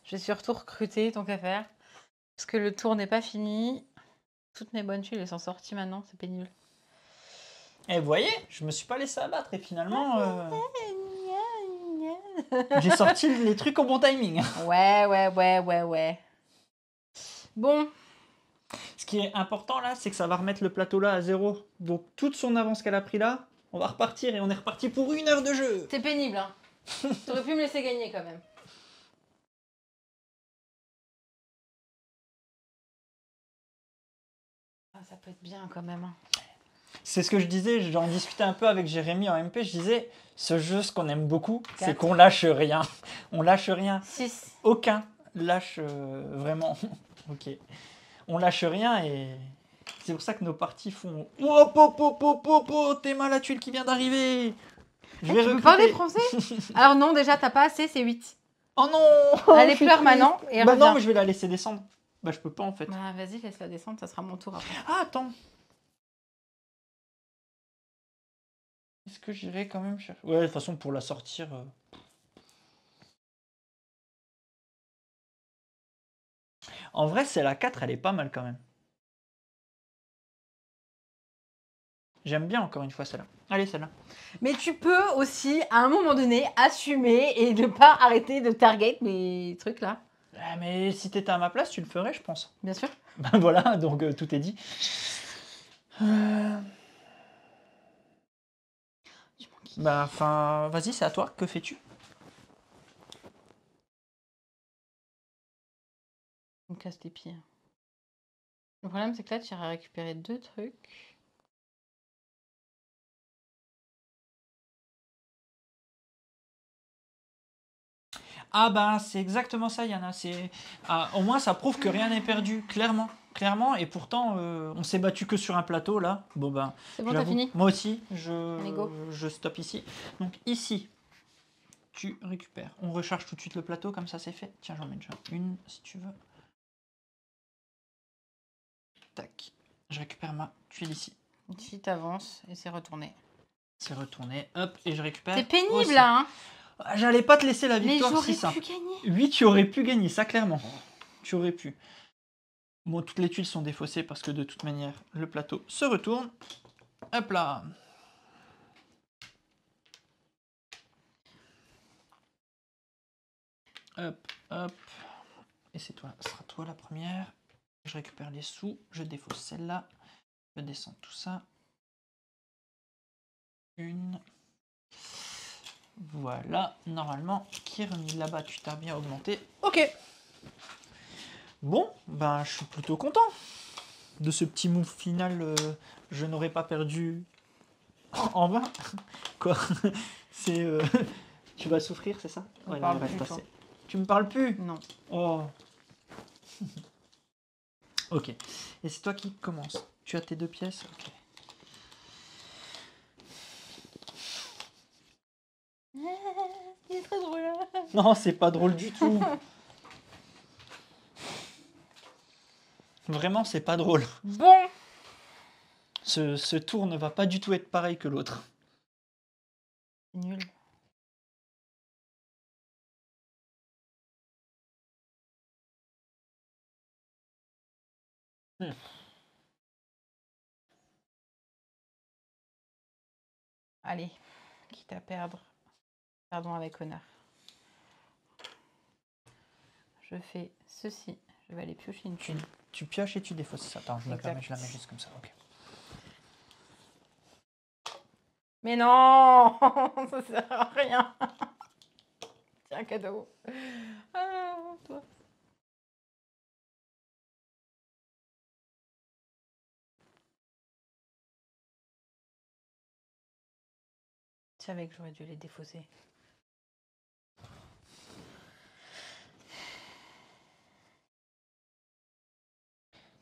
Je vais surtout recruter, tant qu'à faire. Parce que le tour n'est pas fini. Toutes mes bonnes tuiles, elles sont sorties maintenant, c'est pénible. Et vous voyez, je me suis pas laissé abattre et finalement, j'ai sorti les trucs au bon timing. Ouais. Bon, Ce qui est important là, c'est que ça va remettre le plateau là à 0. Donc toute son avance qu'elle a pris là, on va repartir et on est reparti pour 1 heure de jeu. c'est pénible, hein. T'aurais pu me laisser gagner quand même. Ah, ça peut être bien quand même, hein. C'est ce que je disais, j'en discutais un peu avec Jérémy en MP, je disais, ce jeu, ce qu'on aime beaucoup, c'est Quatre. qu'on lâche rien. On lâche rien. 6. Aucun lâche vraiment. Ok. On lâche rien et c'est pour ça que nos parties font. Oh, t'es mal la tuile qui vient d'arriver. Je vais Tu peux recruter. parler français? Alors non, déjà, t'as pas assez, c'est 8. Oh non. Allez, je suis pleure triste. maintenant et Bah non, reviens. mais je vais la laisser descendre. Bah je peux pas en fait. Bah, vas-y, laisse-la descendre, ça sera mon tour après. Ah attends. Est-ce que j'irai quand même chercher. Ouais, de toute façon pour la sortir. En vrai, c'est la 4, elle est pas mal quand même. J'aime bien encore une fois celle-là. Allez, celle-là. Mais tu peux aussi, à un moment donné, assumer et ne pas arrêter de target mes trucs là. Ah, mais si t'étais à ma place, tu le ferais, je pense. Bien sûr. Ben voilà, donc tout est dit. Bah, enfin, vas-y, c'est à toi. Que fais-tu? On me casse les pieds. Le problème, c'est que là, tu iras récupérer 2 trucs. Ah bah c'est exactement ça, Yana. Au moins ça prouve que rien n'est perdu, clairement. Et pourtant on s'est battu que sur un plateau là. Bon ben. C'est bon, t'as j'avoue, fini? Moi aussi, Allez, go. je stoppe ici. Donc ici, tu récupères. On recharge tout de suite le plateau comme ça c'est fait. Tiens, j'en mets déjà une si tu veux. Tac. Je récupère ma tuile ici. Ici, t'avances et c'est retourné. C'est retourné. Hop et je récupère. C'est pénible aussi. là, hein? J'allais pas te laisser la Mais victoire j'aurais si simple. pu gagner. Oui, tu aurais pu gagner, ça clairement. Tu aurais pu. Bon, toutes les tuiles sont défaussées parce que de toute manière, le plateau se retourne. Hop là. Hop. Et c'est toi, ce sera toi la première. Je récupère les sous, je défausse celle-là. Je descends tout ça. Une. Voilà, normalement, qui est remis là-bas, tu t'as bien augmenté. Ok. Bon, ben je suis plutôt content de ce petit move final. Je n'aurais pas perdu en vain. Quoi? C'est. Tu vas souffrir, c'est ça? On Ouais, parle il reste plus, assez. toi. Tu me parles plus? Non. Oh. Ok. Et c'est toi qui commence. Tu as tes 2 pièces? Ok. Il est très drôle. Non, c'est pas drôle du tout. Vraiment, c'est pas drôle. Bon. Ce tour ne va pas du tout être pareil que l'autre. Nul. Allez, quitte à perdre, pardon avec honneur. Je fais ceci. Je vais aller piocher une tuile. Tu pioches et tu défausses ça. Attends, je me Exact. permets, je la mets juste comme ça. Ok. Mais non, ça sert à rien. Tiens, cadeau. Ah, toi. Je savais que j'aurais dû les défausser.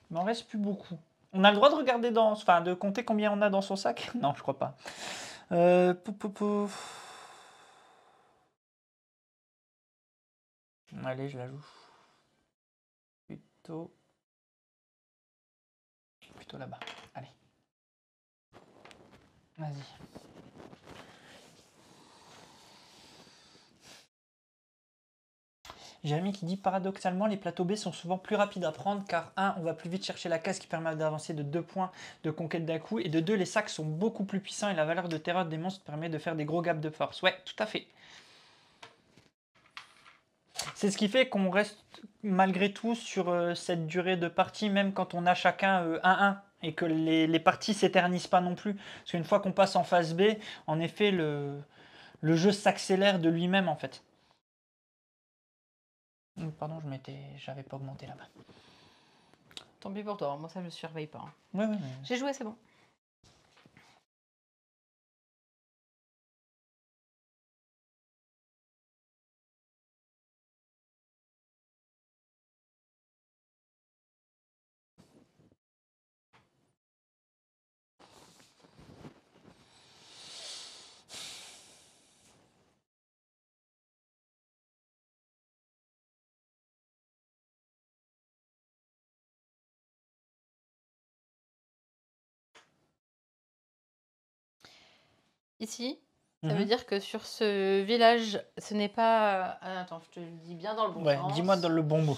Il m'en reste plus beaucoup. On a le droit de regarder enfin, de compter combien on a dans son sac? Non, je crois pas. Allez, je la joue. Plutôt là-bas. Allez. Vas-y. Jérémy qui dit paradoxalement les plateaux B sont souvent plus rapides à prendre car 1 on va plus vite chercher la case qui permet d'avancer de 2 points de conquête d'un coup et de 2 les sacs sont beaucoup plus puissants et la valeur de terreur des monstres permet de faire des gros gaps de force. Ouais, tout à fait. C'est ce qui fait qu'on reste malgré tout sur cette durée de partie même quand on a chacun 1-1 et que les parties s'éternisent pas non plus. Parce qu'une fois qu'on passe en phase B, en effet le jeu s'accélère de lui-même en fait. Pardon, j'avais pas augmenté là-bas. Tant pis pour toi, moi ça je surveille pas. Ouais. J'ai joué, c'est bon. ici, ça veut dire que sur ce village, ce n'est pas... attends, je te le dis bien dans le bon Ouais, sens. dis-moi dans le bon mot.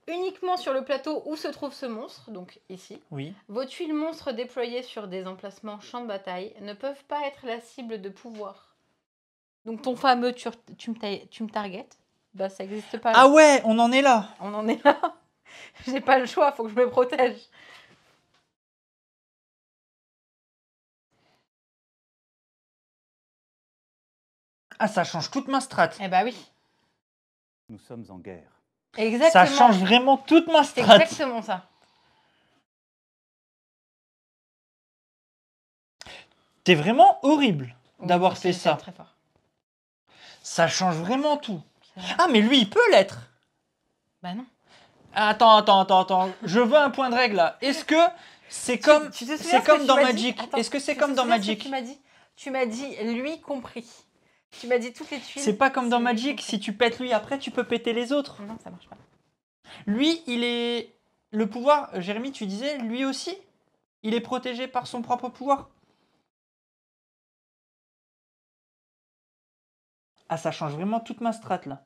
Uniquement sur le plateau où se trouve ce monstre, donc ici, Oui. vos tuiles monstres déployées sur des emplacements champs de bataille ne peuvent pas être la cible de pouvoir. Donc ton fameux tu me target, bah ça n'existe pas là. Ah ouais, on en est là. On en est là. J'ai pas le choix, faut que je me protège. Ah, ça change toute ma strat. Eh bah oui. Nous sommes en guerre. Exactement. Ça change vraiment toute ma C'est strat. exactement ça. T'es vraiment horrible Oui, d'avoir moi, fait j'étais ça. Très fort. Ça change vraiment tout. C'est vrai. Ah, mais lui, il peut l'être. Bah non. Attends. Je veux un point de règle là. Est-ce que c'est comme, Tu te souviens c'est ce que comme tu dans m'as Magic? dit Attends, Est-ce que c'est tu comme te dans souviens ce que Magic? Tu m'as dit lui compris. Tu m'as dit toutes les tuiles. C'est pas comme dans lui Magic. compris. Si tu pètes lui après, tu peux péter les autres. Non, ça marche pas. Lui, il est. Le pouvoir, Jérémy, tu disais, lui aussi, il est protégé par son propre pouvoir. Ah, ça change vraiment toute ma strat là.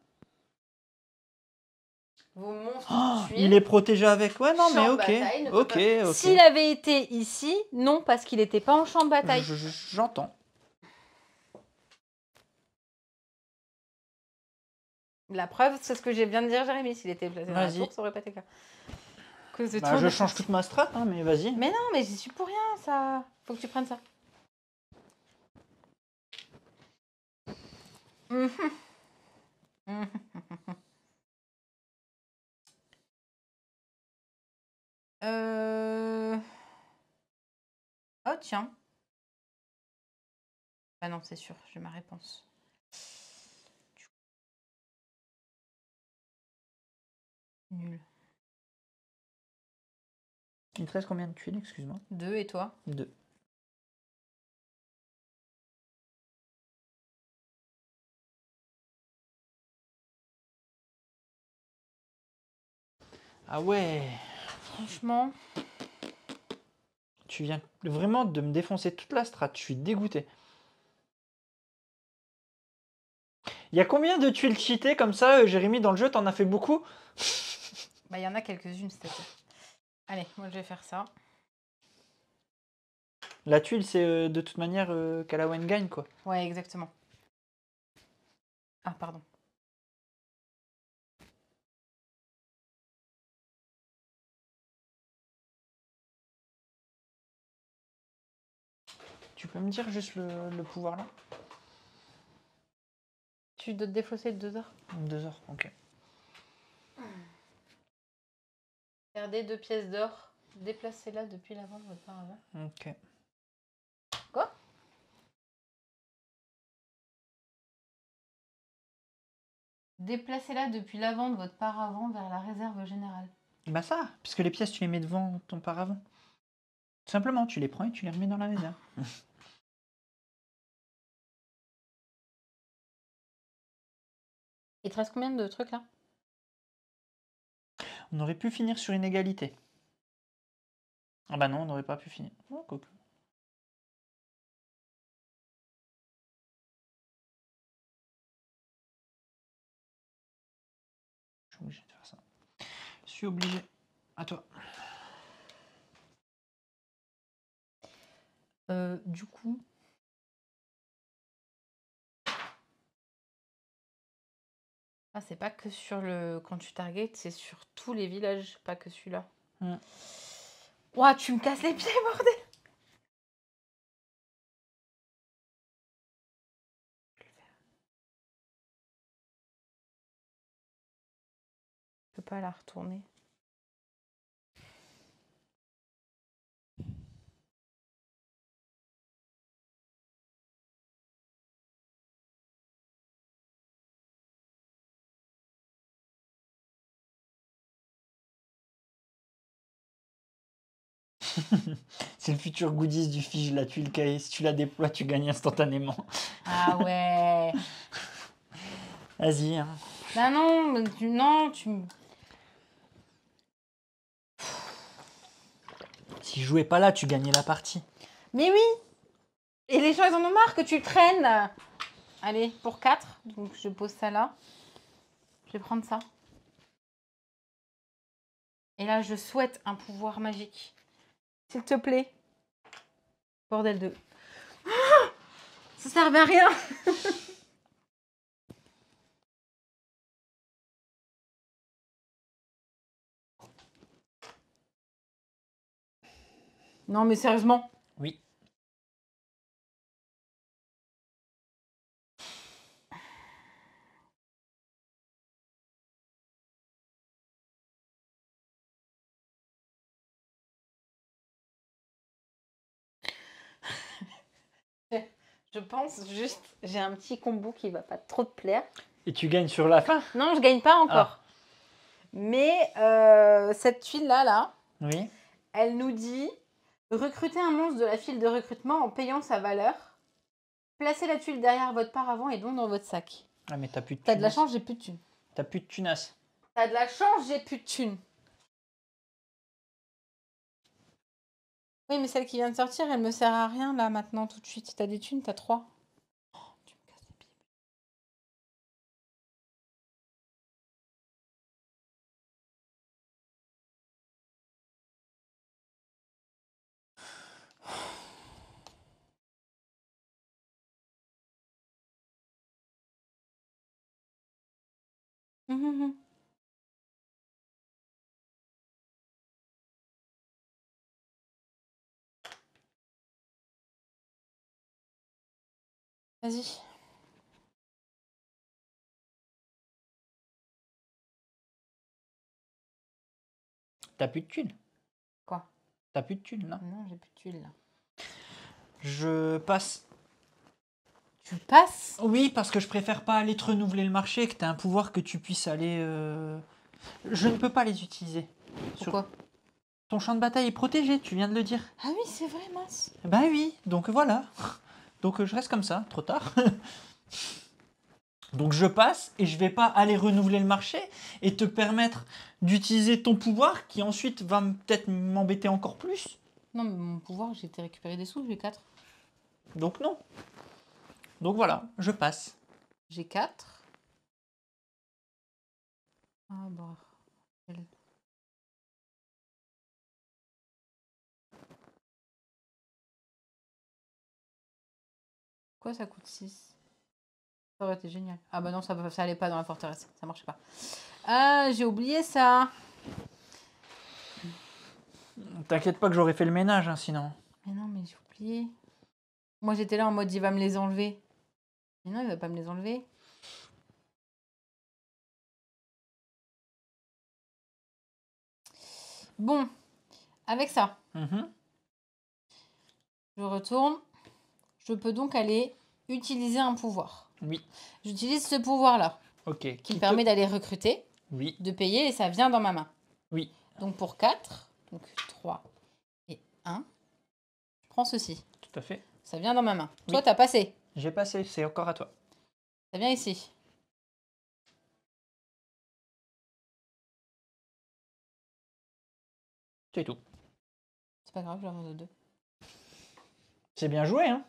Vos monstres Oh, tuiles. il est protégé avec. Ouais, non, mais champ de ok. bataille ne peut Ok, pas- ok. S'il avait été ici, non, parce qu'il n'était pas en champ de bataille. J'entends. La preuve, c'est ce que je viens de dire, Jérémy. S'il était placé dans la Vas-y. tour, ça aurait pas été le cas. Que c'est Bah, trop je de change chance. toute ma strat, hein, mais vas-y. Mais non, mais j'y suis pour rien, ça. Faut que tu prennes ça. Oh, tiens. Ah non, c'est sûr, j'ai ma réponse. Nul. Il te reste combien de tuiles, excuse-moi? 2 et toi? 2. Ah ouais. Franchement. Tu viens vraiment de me défoncer toute la strat. Je suis dégoûté. Il y a combien de tuiles cheatées comme ça, Jérémy, dans le jeu? T'en as fait beaucoup? Bah, il y en a quelques-unes, c'est-à-dire. Allez, moi, je vais faire ça. La tuile, c'est de toute manière Calawen gagne, quoi. Ouais, exactement. Ah, pardon. Tu peux me dire juste le pouvoir là? Tu dois te défausser de 2 heures. 2 heures, ok. Perdez 2 pièces d'or. Déplacez-la depuis l'avant de votre paravent. Ok. Quoi? Déplacez-la depuis l'avant de votre paravent vers la réserve générale. Bah ça, puisque les pièces, tu les mets devant ton paravent. Tout simplement, tu les prends et tu les remets dans la réserve. Il te reste combien de trucs là? On aurait pu finir sur une égalité. Ah bah non, on n'aurait pas pu finir. Oh, quoique. Je suis obligé de faire ça. Je suis obligé. À toi. Du coup... Ah, c'est pas que sur le... Quand tu target, c'est sur tous les villages, pas que celui-là. Ouah, tu me casses les pieds, bordel! Je peux pas la retourner. C'est le futur goodies du Fige, la tuile cahier. Si tu la déploies, tu gagnes instantanément. Ah ouais! Vas-y. Hein. Bah non, tu... Si je jouais pas là, tu gagnais la partie. Mais oui! Et les gens, ils en ont marre que tu traînes. Allez, pour 4. Donc, je pose ça là. Je vais prendre ça. Et là, je souhaite un pouvoir magique. S'il te plaît. Bordel de... Ça servait à rien. Non, mais sérieusement. Oui. Je pense juste, j'ai un petit combo qui va pas trop te plaire. Et tu gagnes sur la fin? Non, je gagne pas encore. Ah. Mais cette tuile-là, là, Oui. elle nous dit recruter un monstre de la file de recrutement en payant sa valeur. Placez la tuile derrière votre paravent et donc dans votre sac. Ah, mais t'as plus de T'as de la thunes. chance, j'ai plus de thunes. T'as plus de tunas. T'as de la chance, j'ai plus de thunes. Oui, mais celle qui vient de sortir, elle me sert à rien là maintenant tout de suite. T'as des thunes, t'as 3. Oh, tu me casses les pieds. Vas-y. T'as plus de thunes. Quoi? T'as plus de thunes, là. Non, j'ai plus de tuiles là. Je passe. Tu passes? Oui, parce que je préfère pas aller te renouveler le marché, que t'aies un pouvoir que tu puisses aller... Je ne peux pas les utiliser. Pourquoi? Ton champ de bataille est protégé, tu viens de le dire. Ah oui, c'est vrai, mince. Bah oui, donc voilà. Donc je reste comme ça, trop tard. Donc je passe et je vais pas aller renouveler le marché et te permettre d'utiliser ton pouvoir qui ensuite va peut-être m'embêter encore plus. Non, mais mon pouvoir, j'ai été récupérer des sous, j'ai 4. Donc non. Donc voilà, je passe. J'ai 4. Ah bah. Quoi, ça coûte 6? Ça aurait été génial. Ah bah non, ça allait pas dans la forteresse. Ça marchait pas. Ah, j'ai oublié ça. T'inquiète pas que j'aurais fait le ménage, hein, sinon. Mais non, mais j'ai oublié. Moi, j'étais là en mode, il va me les enlever. Mais non, il va pas me les enlever. Bon, avec ça, Mhm. je retourne. Je peux donc aller utiliser un pouvoir. Oui. J'utilise ce pouvoir-là, Ok. qui me permet d'aller recruter, Oui. de payer, et ça vient dans ma main. Oui. Donc pour 4, donc 3 et 1, je prends ceci. Tout à fait. Ça vient dans ma main. Oui. Toi, t'as passé. J'ai passé, c'est encore à toi. Ça vient ici. C'est tout. C'est pas grave, j'avance de 2. C'est bien joué, hein.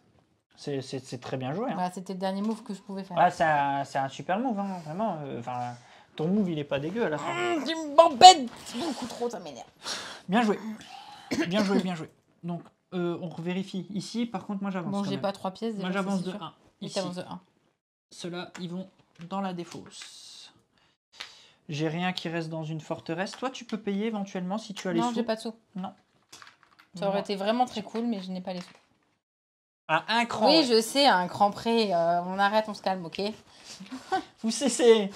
C'est très bien joué. Hein. Bah, c'était le dernier move que je pouvais faire. Ah, c'est un super move, hein, vraiment. Enfin, ton move, il est pas dégueu à la fin. Tu m'embêtes beaucoup trop, ça m'énerve. Bien joué. Bien joué, bien joué. Donc, on vérifie ici. Par contre, moi, j'avance. Bon, quand j'ai même. pas 3 pièces déjà. Moi, j'avance c'est de sûr. 1. Et Ici. t'avances de 1. Ceux-là, ils vont dans la défausse. J'ai rien qui reste dans une forteresse. Toi, tu peux payer éventuellement si tu as les Non, sous. j'ai pas de sous. Non. Ça aurait été vraiment très cool, mais je n'ai pas les sous. À un cran. Oui, ouais. je sais, à un cran près. On arrête, on se calme, ok? Vous cessez.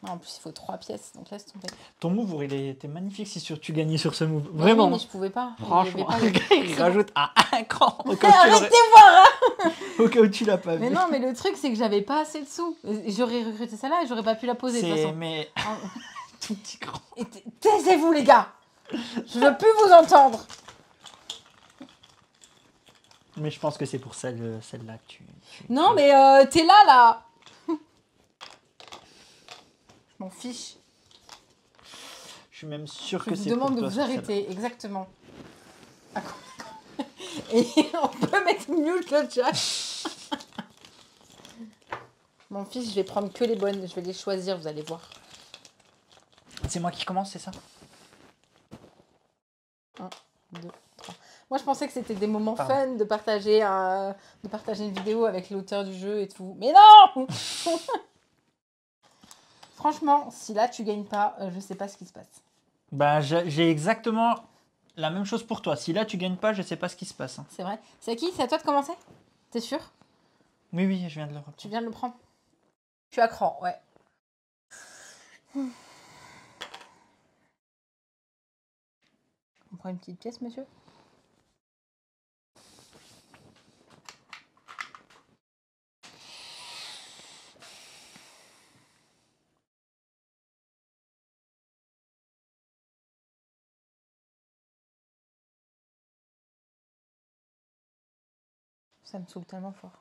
Non, en plus, il faut 3 pièces, donc laisse tomber. Ton move, il était magnifique si tu gagnais sur ce move. Mais Vraiment. oui, mais je pouvais pas. Franchement, Il y avait pas les- il C'est rajoute à un cran. Au bon. cas où tu Arrêtez l'aurais- de voir, hein. au cas où tu l'as pas vu. Mais non, mais le truc, c'est que j'avais pas assez de sous. J'aurais recruté celle-là et j'aurais pas pu la poser, de toute C'est façon. mais Hein. tout petit cran. Et taisez-vous, les gars. Je veux plus vous entendre. Mais je pense que c'est pour celle-là que tu... Non, mais t'es là. Je m'en fiche. Je suis même sûr Je que vous c'est demande pour de toi vous sur celle-là. arrêter, exactement. Et on peut mettre mute le chat. Mon fils, je vais prendre que les bonnes. Je vais les choisir, vous allez voir. C'est moi qui commence, c'est ça? 1, 2, 3. Moi, je pensais que c'était des moments Pardon. fun de partager une vidéo avec l'auteur du jeu et tout. Mais non. Franchement, si là, tu gagnes pas, je sais pas ce qui se passe. Bah, j'ai exactement la même chose pour toi. Si là, tu gagnes pas, je sais pas ce qui se passe. Hein. C'est vrai. C'est à qui? C'est à toi de commencer? T'es sûr? Oui, oui, je viens de le reprendre. Tu viens de le prendre? Tu as cran, ouais. On prend une petite pièce, monsieur? Ça me saoule tellement fort.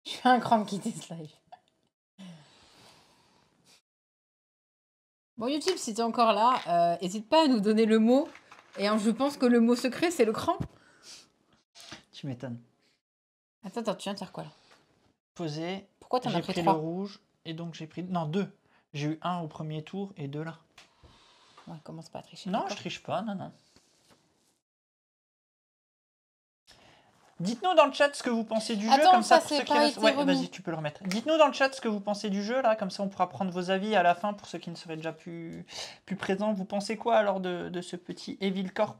Je suis un cran de quitter ce live. Bon, YouTube, si t'es encore là, n'hésite pas à nous donner le mot. Et je pense que le mot secret, c'est le cran. Tu m'étonnes. Attends, tu viens de faire quoi là? Poser. Pourquoi t'en as J'ai pris pris 3? le rouge et donc j'ai pris. Non, 2. J'ai eu 1 au premier tour et 2 là. Ouais, commence pas à tricher. Non, d'accord. je triche pas, non, non. Dites-nous dans le chat ce que vous pensez du jeu, Attends, comme ça ça, pour c'est ceux qui pas restent. été Ouais, remis. vas-y, tu peux le remettre. Dites-nous dans le chat ce que vous pensez du jeu, là, comme ça on pourra prendre vos avis à la fin pour ceux qui ne seraient déjà plus présents. Vous pensez quoi alors de ce petit Evil Corp?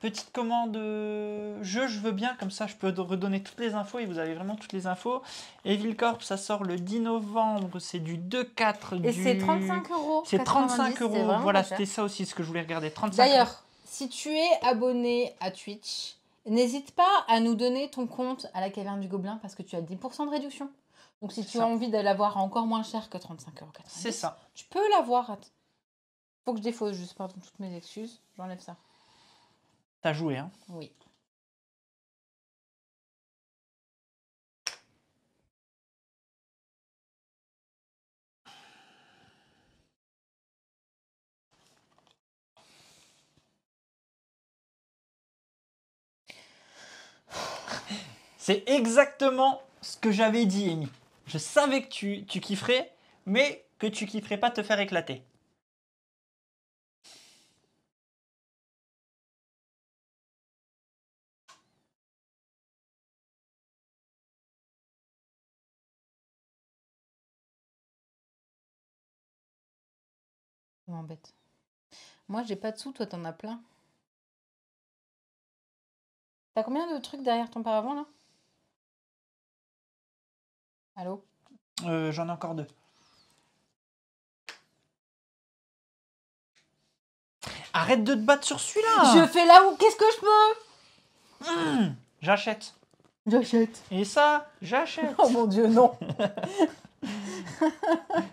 Petite commande jeu, je veux bien, comme ça je peux redonner toutes les infos et vous avez vraiment toutes les infos. Evil Corp, ça sort le 10 novembre, c'est du 2-4. Et c'est 35 euros. C'est 35 c'est euros, vraiment voilà, pas cher. c'était ça aussi ce que je voulais regarder. 35 D'ailleurs, si tu es abonné à Twitch, n'hésite pas à nous donner ton compte à la Caverne du Gobelin parce que tu as 10% de réduction. Donc si C'est tu ça. as envie de l'avoir encore moins cher que 35,90 €, c'est ça. tu peux l'avoir. Faut que je défausse juste, pardon, toutes mes excuses. J'enlève ça. T'as joué, hein? Oui. C'est exactement ce que j'avais dit, Amy. Je savais que tu kifferais, mais que tu kifferais pas te faire éclater. Ça m'embête. Moi, j'ai pas de sous, toi, t'en as plein. T'as combien de trucs derrière ton paravent, là? Allô? J'en ai encore 2. Arrête de te battre sur celui-là. Je fais là où? Qu'est-ce que je peux? J'achète. J'achète. Et ça, j'achète. Oh mon Dieu, non.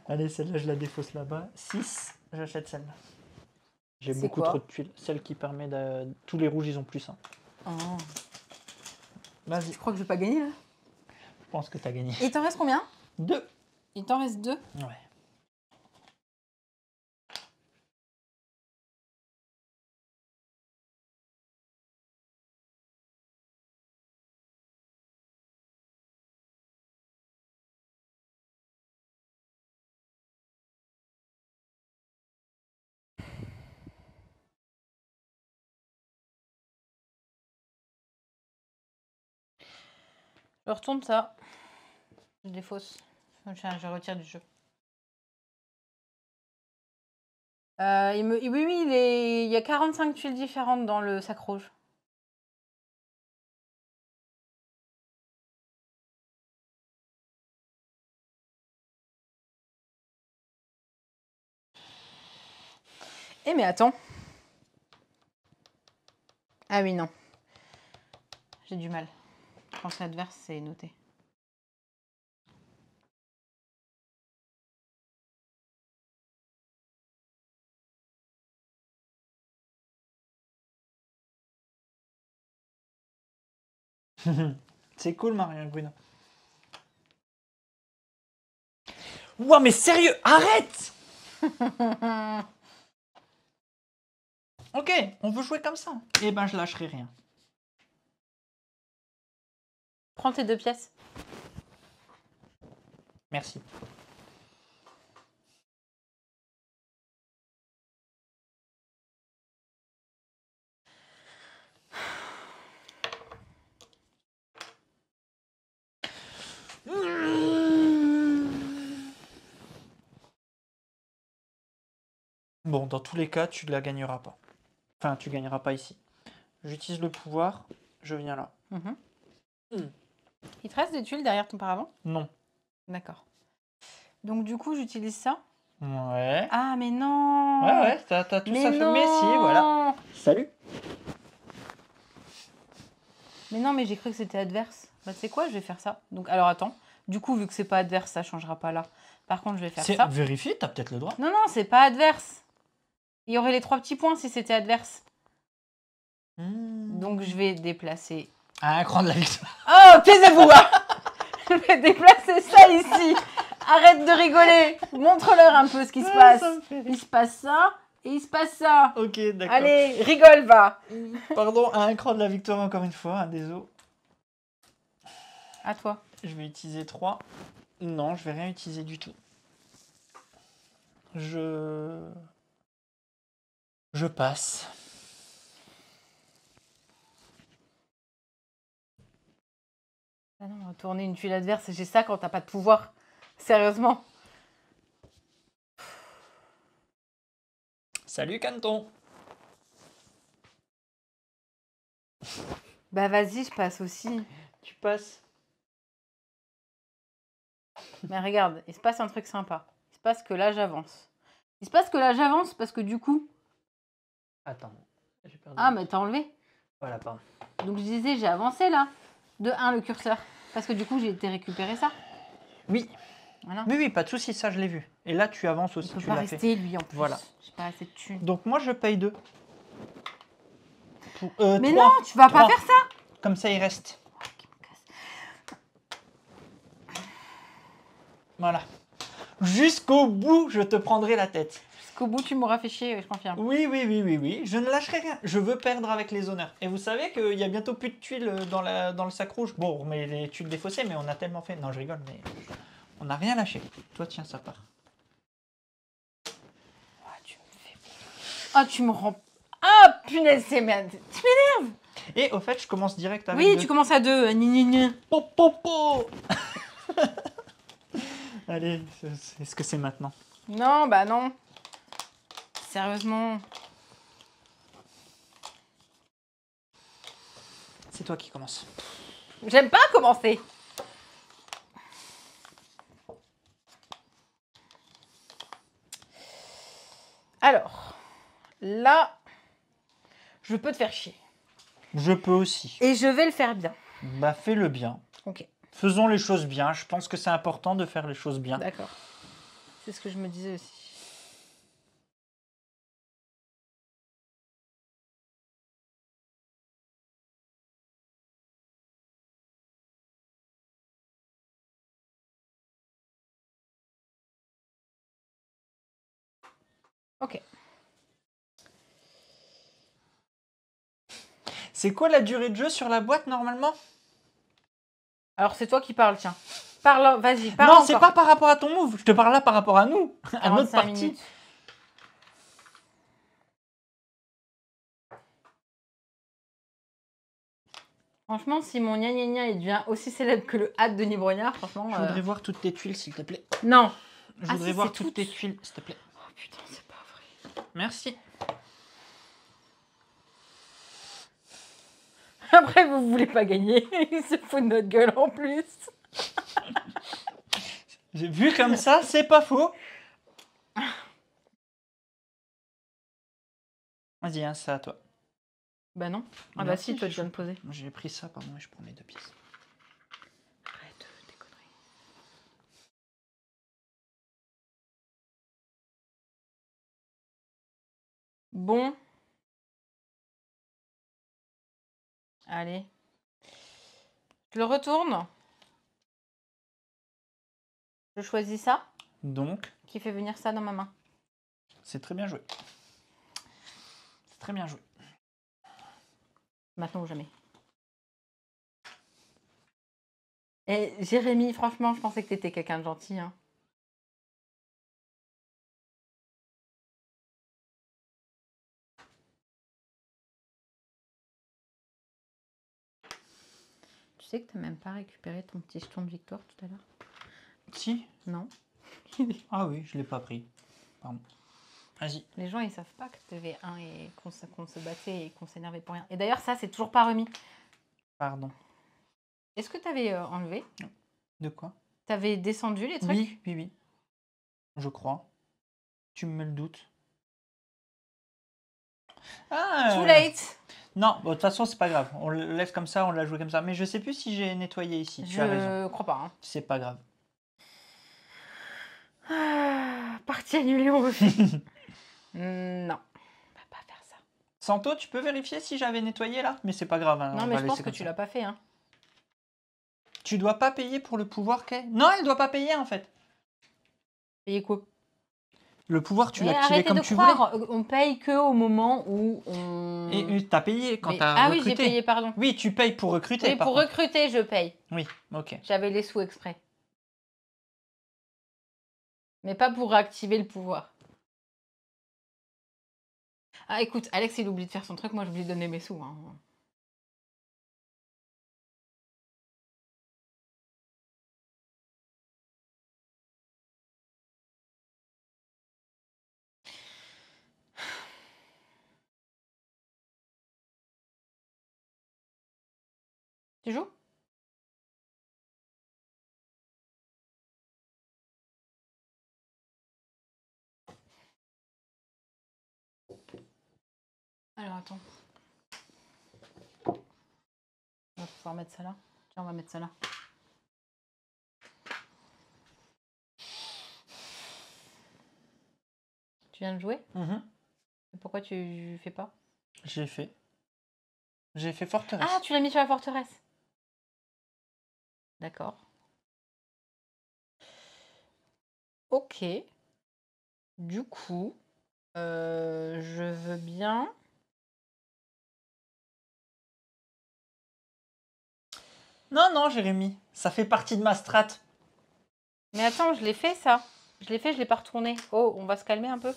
Allez, celle-là, je la défausse là-bas. 6, j'achète celle-là. J'ai C'est beaucoup quoi trop de tuiles. Celle qui permet de... Tous les rouges, ils ont plus 1. Oh. Vas-y, Je crois que je vais pas gagner, là. je pense que t'as gagné. Et il t'en reste combien? 2. Il t'en reste 2. Ouais. Je retourne ça. Je défausse. Je retire du jeu. Oui, il y a 45 tuiles différentes dans le sac rouge. Eh mais attends. Ah oui, non. J'ai du mal. Quand c'est adverse, c'est noté. C'est cool, Marion Bruno. Ouah, mais sérieux, arrête. Ok, on veut jouer comme ça. Eh ben, je lâcherai rien. Prends tes 2 pièces. Merci. Bon, dans tous les cas, tu ne la gagneras pas. Enfin, tu gagneras pas ici. J'utilise le pouvoir, je viens là. Il te reste des tuiles derrière ton paravent? Non. D'accord. Donc du coup, j'utilise ça. Ouais. Ah, mais non! Ouais, t'as tout Mais ça fait. non! Mais si, voilà. Salut. Mais non, mais j'ai cru que c'était adverse. Bah, tu sais quoi, je vais faire ça. Donc, alors attends. Du coup, vu que c'est pas adverse, ça changera pas là. Par contre, je vais faire ça. Vérifie, t'as peut-être le droit. Non, non, c'est pas adverse. Il y aurait les 3 petits points si c'était adverse. Donc, je vais déplacer. Un cran de la victoire. Oh, taisez-vous! Hein. Je vais déplacer ça ici. Arrête de rigoler. Montre-leur un peu ce qui se passe. Il se passe ça et il se passe ça. Ok, d'accord. Allez, rigole, va. Pardon, un cran de la victoire encore une fois, un désolé. À toi. Je vais utiliser 3. Non, je vais rien utiliser du tout. Je passe. Ah non, tourner une tuile adverse, j'ai ça quand t'as pas de pouvoir. Sérieusement. Salut Canton. Bah vas-y, je passe aussi. Tu passes. Mais regarde, il se passe un truc sympa. Il se passe que là, j'avance. Il se passe que là, j'avance parce que du coup... Attends, j'ai perdu. Ah, mais t'as enlevé. Voilà, pardon. Donc je disais, j'ai avancé là. De 1, le curseur. Parce que du coup, j'ai été récupérer ça. Oui. Voilà. Oui, pas de souci, ça je l'ai vu. Et là, tu avances aussi. Il peut Tu pas l'as rester, fait. lui, en plus. Voilà. J'ai pas assez de thunes. Donc moi, je paye 2. Mais 3. non, tu vas pas 3. faire ça. Comme ça, il reste. Voilà. Jusqu'au bout, je te prendrai la tête. Jusqu'au bout, tu m'auras fait chier, je confirme. Oui. Je ne lâcherai rien. Je veux perdre avec les honneurs. Et vous savez qu'il y a bientôt plus de tuiles dans le sac rouge. Bon, on remet les tuiles défaussées, mais on a tellement fait. Non, je rigole, mais on n'a rien lâché. Toi, tiens, ça part. Oh, tu me fais... Oh, tu me rends... Ah, punaise, c'est merde. Tu m'énerves. Et au fait, je commence direct avec Oui, 2. tu commences à 2. Po. Allez, est-ce que c'est maintenant? Non, bah non. Sérieusement. C'est toi qui commence. J'aime pas commencer. Alors, là, je peux te faire chier. Je peux aussi. Et je vais le faire bien. Bah, fais-le bien. Ok, Faisons les choses bien. Je pense que c'est important de faire les choses bien. d'accord. C'est ce que je me disais aussi. Ok. C'est quoi la durée de jeu sur la boîte normalement? Alors, c'est toi qui parles, tiens. Parle, vas-y, parle Non, encore. c'est pas par rapport à ton move. Je te parle là par rapport à nous. À notre 45 partie. minutes. Franchement, si mon gna gna gna il devient aussi célèbre que le hâte de Denis Brognard, franchement... Je voudrais voir toutes tes tuiles, s'il te plaît. Non. Je Ah, voudrais si, voir c'est toutes toutes. tes tuiles, s'il te plaît. Oh putain, c'est pas vrai. Merci. Après, vous voulez pas gagner. Il se fout de notre gueule en plus. J'ai vu comme ça, c'est pas faux. Vas-y, hein, c'est à toi. Bah non. Ah bah Merci, si, toi tu je- viens de poser. J'ai pris ça, pardon, et je prends les 2 pièces. Arrête tes conneries. Bon. Allez. Je le retourne. Je choisis ça. Donc, Qui fait venir ça dans ma main? c'est très bien joué. C'est très bien joué. Maintenant ou jamais. Et Jérémy, franchement, je pensais que t'étais quelqu'un de gentil. Hein. Tu sais que t'as même pas récupéré ton petit jeton de victoire tout à l'heure? Si. Non. Ah oui, je l'ai pas pris. Pardon. Vas-y. Les gens, ils savent pas que t'avais un et qu'on se battait et qu'on s'énervait pour rien. Et d'ailleurs, ça, c'est toujours pas remis. Pardon. Est-ce que t'avais enlevé? De quoi? T'avais descendu les trucs? Oui, oui, oui. Je crois. Tu me le doutes. Ah, Too late. non, bon, de toute façon, c'est pas grave. On le laisse comme ça, on l'a joué comme ça. Mais je sais plus si j'ai nettoyé ici. Tu as raison. Je crois pas. Hein. C'est pas grave. Ah, partie annulée, on refait. Non, on va pas faire ça. Santo, tu peux vérifier si j'avais nettoyé là? Mais c'est pas grave. Hein, Non, on mais va je pense laisser que comme tu ça. l'as pas fait. Hein. Tu dois pas payer pour le pouvoir qu'est. Non, elle doit pas payer en fait. Payez quoi? Le pouvoir, tu Mais l'as activé arrêtez comme de tu croire, on paye que au moment où on... voulais. Et t'as payé quand Mais- t'as Ah oui, recruté. j'ai payé, pardon. Oui, tu payes pour recruter. Oui, par pour contre. recruter, je paye. Oui, ok. J'avais les sous exprès. Mais pas pour activer le pouvoir. Ah, écoute, Alex, il oublie de faire son truc, moi, j'oublie de donner mes sous. Hein. Tu joues? Alors, attends. On va pouvoir mettre ça là. Tiens, on va mettre ça là. Tu viens de jouer? Mhm. Pourquoi tu fais pas? J'ai fait. J'ai fait forteresse. Ah, tu l'as mis sur la forteresse. D'accord. Ok. Du coup, je veux bien... Non, non, Jérémy. Ça fait partie de ma strat. Mais attends, je l'ai fait ça. Je l'ai fait, je l'ai pas retourné. Oh, on va se calmer un peu.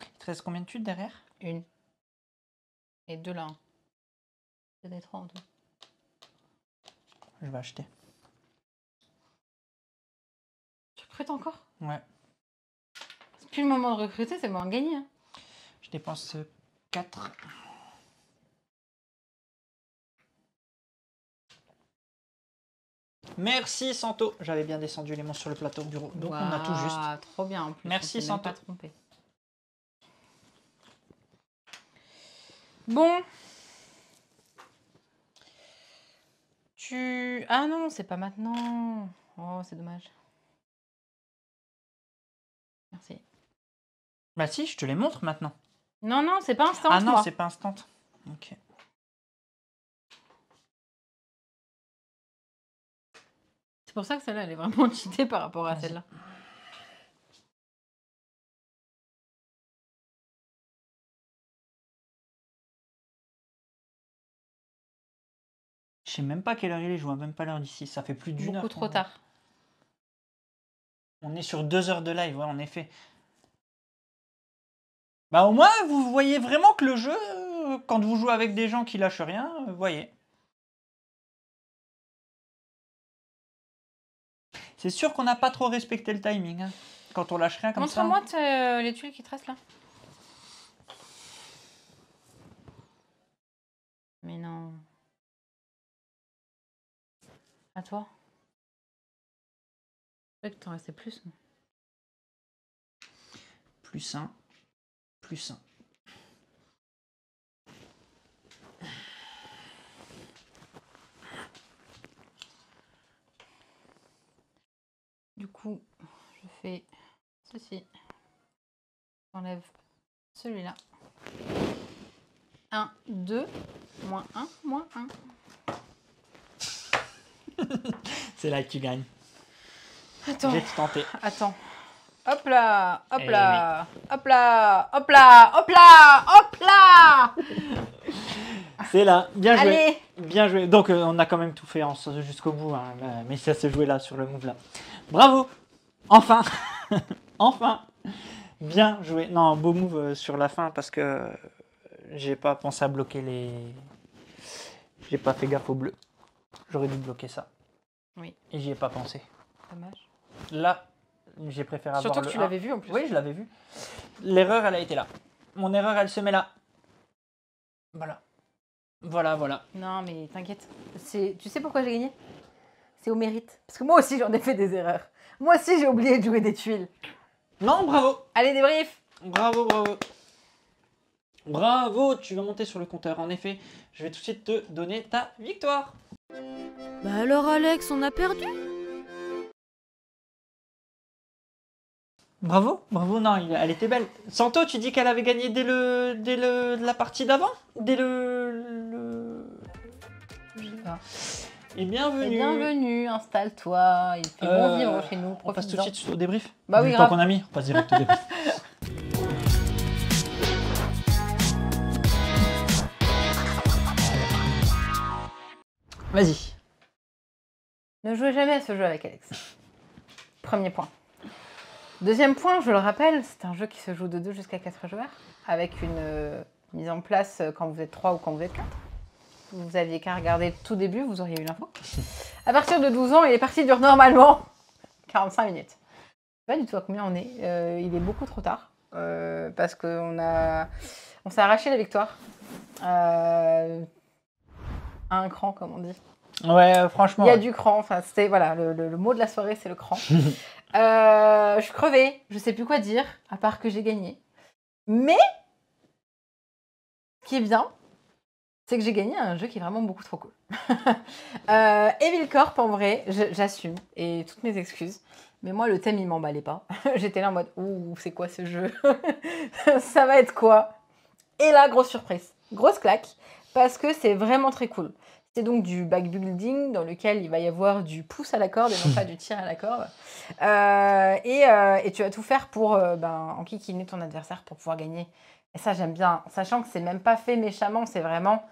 Il te reste combien de tuiles derrière? Une. Et deux là. Hein. C'est des trois en tout. Je vais acheter. Tu recrutes encore? Ouais. C'est plus le moment de recruter, c'est le moment de gagner. Hein. Je dépense 4. Merci Santo. J'avais bien descendu les monstres sur le plateau du bureau. Donc on a tout juste. Waouh, trop bien en plus. Merci, on s'est même Santo. pas trompé. Bon. Ah non, c'est pas maintenant. Oh, c'est dommage. Merci. Bah si, je te les montre maintenant. Non, non, c'est pas instant. Ah non, moi. c'est pas instant. Ok. C'est pour ça que celle-là, elle est vraiment cheatée par rapport à Vas-y. celle-là. Je sais même pas quelle heure il est, je vois même pas l'heure d'ici. Ça fait plus d'une heure. Beaucoup trop tard. On est sur 2 heures de live, ouais, en effet. Bah au moins, vous voyez vraiment que le jeu, quand vous jouez avec des gens qui lâchent rien, vous voyez. C'est sûr qu'on n'a pas trop respecté le timing. Hein. Quand on lâche rien comme ça. Montre-moi les tuiles qui te restent là. Mais non. À toi. C'est vrai que t'en restais plus. Plus 1, plus 1. Du coup, je fais ceci. J'enlève celui-là. 1, 2, moins 1, moins 1. C'est là que tu gagnes. Attends. J'ai tout tenté. Attends. Hop là, hop Eh là, hop là, hop là, hop là, hop là. C'est là. Bien joué. Allez. Bien joué. Donc, on a quand même tout fait jusqu'au bout. Hein, mais ça s'est joué là, sur le move là. Bravo. Enfin. Enfin. Bien joué. Non, beau move sur la fin parce que j'ai pas pensé à bloquer les... J'ai pas fait gaffe au bleu. J'aurais dû bloquer ça. Oui. Et j'y ai pas pensé. Dommage. Là, j'ai préféré avoir Surtout le que tu 1. l'avais vu en plus. Oui, je l'avais vu. L'erreur, elle a été là. Mon erreur, elle se met là. Voilà. Voilà, voilà. Non, mais t'inquiète. Tu sais pourquoi j'ai gagné? C'est au mérite. Parce que moi aussi, j'en ai fait des erreurs. Moi aussi, j'ai oublié de jouer des tuiles. Non, bravo. Allez, débrief. Bravo, bravo. Bravo, tu vas monter sur le compteur. En effet, je vais tout de suite te donner ta victoire. Bah alors Alex, on a perdu? Bravo, bravo, non, elle était belle. Santo, tu dis qu'elle avait gagné dès la partie d'avant? Dès Et bienvenue. Et bienvenue, installe-toi. Il fait bon vivre chez nous. On passe tout de Profite-en. suite au débrief. Bah oui, Vu le grave. temps qu'on a mis, on passe direct au débrief. Vas-y. Ne jouez jamais à ce jeu avec Alex. Premier point. Deuxième point, je le rappelle, c'est un jeu qui se joue de 2 jusqu'à 4 joueurs, avec une mise en place quand vous êtes 3 ou quand vous êtes 4. Vous aviez qu'à regarder le tout début, vous auriez eu l'info. À partir de 12 ans, et les parties durent normalement 45 minutes. Je sais pas du tout à combien on est. Il est beaucoup trop tard, parce qu'on s'est arraché la victoire. À un cran, comme on dit. Ouais, franchement. Il y a du cran, enfin, c'était, voilà, le mot de la soirée, c'est le cran. Je suis crevée, je sais plus quoi dire, à part que j'ai gagné. Mais, ce qui est bien, c'est que j'ai gagné un jeu qui est vraiment beaucoup trop cool. Evil Corp, en vrai, j'assume, et toutes mes excuses. Mais moi, le thème, il m'emballait pas. J'étais là en mode, ouh, c'est quoi ce jeu? Ça va être quoi? Et là, grosse surprise, grosse claque, parce que c'est vraiment très cool. C'est donc du backbuilding dans lequel il va y avoir du pouce à la corde et non pas du tir à la corde. Et tu vas tout faire pour enquiquiner ton adversaire pour pouvoir gagner. Et ça, j'aime bien. Sachant que c'est même pas fait méchamment, c'est vraiment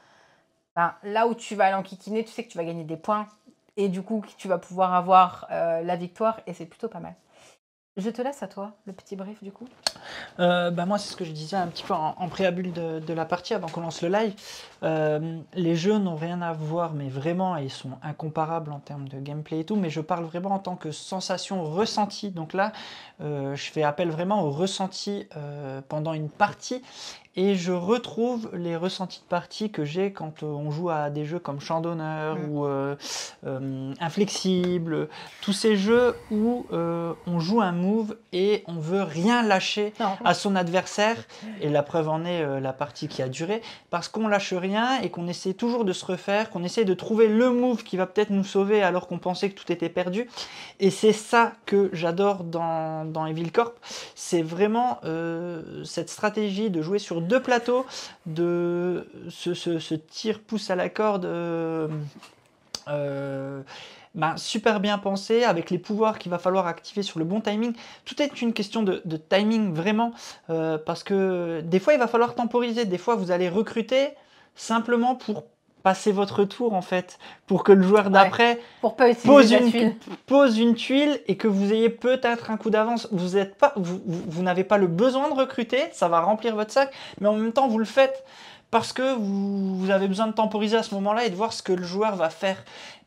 là où tu vas l'enquiquiner, tu sais que tu vas gagner des points. Et du coup, tu vas pouvoir avoir la victoire. Et c'est plutôt pas mal. Je te laisse à toi, le petit brief du coup. Moi, c'est ce que je disais un petit peu en préambule de la partie avant qu'on lance le live. Les jeux n'ont rien à voir, mais vraiment, ils sont incomparables en termes de gameplay et tout. Mais je parle vraiment en tant que sensation ressentie. Donc là, je fais appel vraiment au ressenti pendant une partie. Et je retrouve les ressentis de partie que j'ai quand on joue à des jeux comme Champ d'honneur ou Inflexible. Tous ces jeux où on joue un move et on veut rien lâcher à son adversaire. Et la preuve en est la partie qui a duré. Parce qu'on lâche rien et qu'on essaie toujours de se refaire, qu'on essaie de trouver le move qui va peut-être nous sauver alors qu'on pensait que tout était perdu. Et c'est ça que j'adore dans Evil Corp. C'est vraiment cette stratégie de jouer sur 2 plateaux, de ce tir pouce à la corde super bien pensé, avec les pouvoirs qu'il va falloir activer sur le bon timing. Tout est une question de timing vraiment, parce que des fois il va falloir temporiser, des fois vous allez recruter simplement pour passer votre tour en fait, pour que le joueur d'après pose une tuile et que vous ayez peut-être un coup d'avance. Vous n'avez pas le besoin de recruter, ça va remplir votre sac, mais en même temps vous le faites parce que vous avez besoin de temporiser à ce moment-là et de voir ce que le joueur va faire.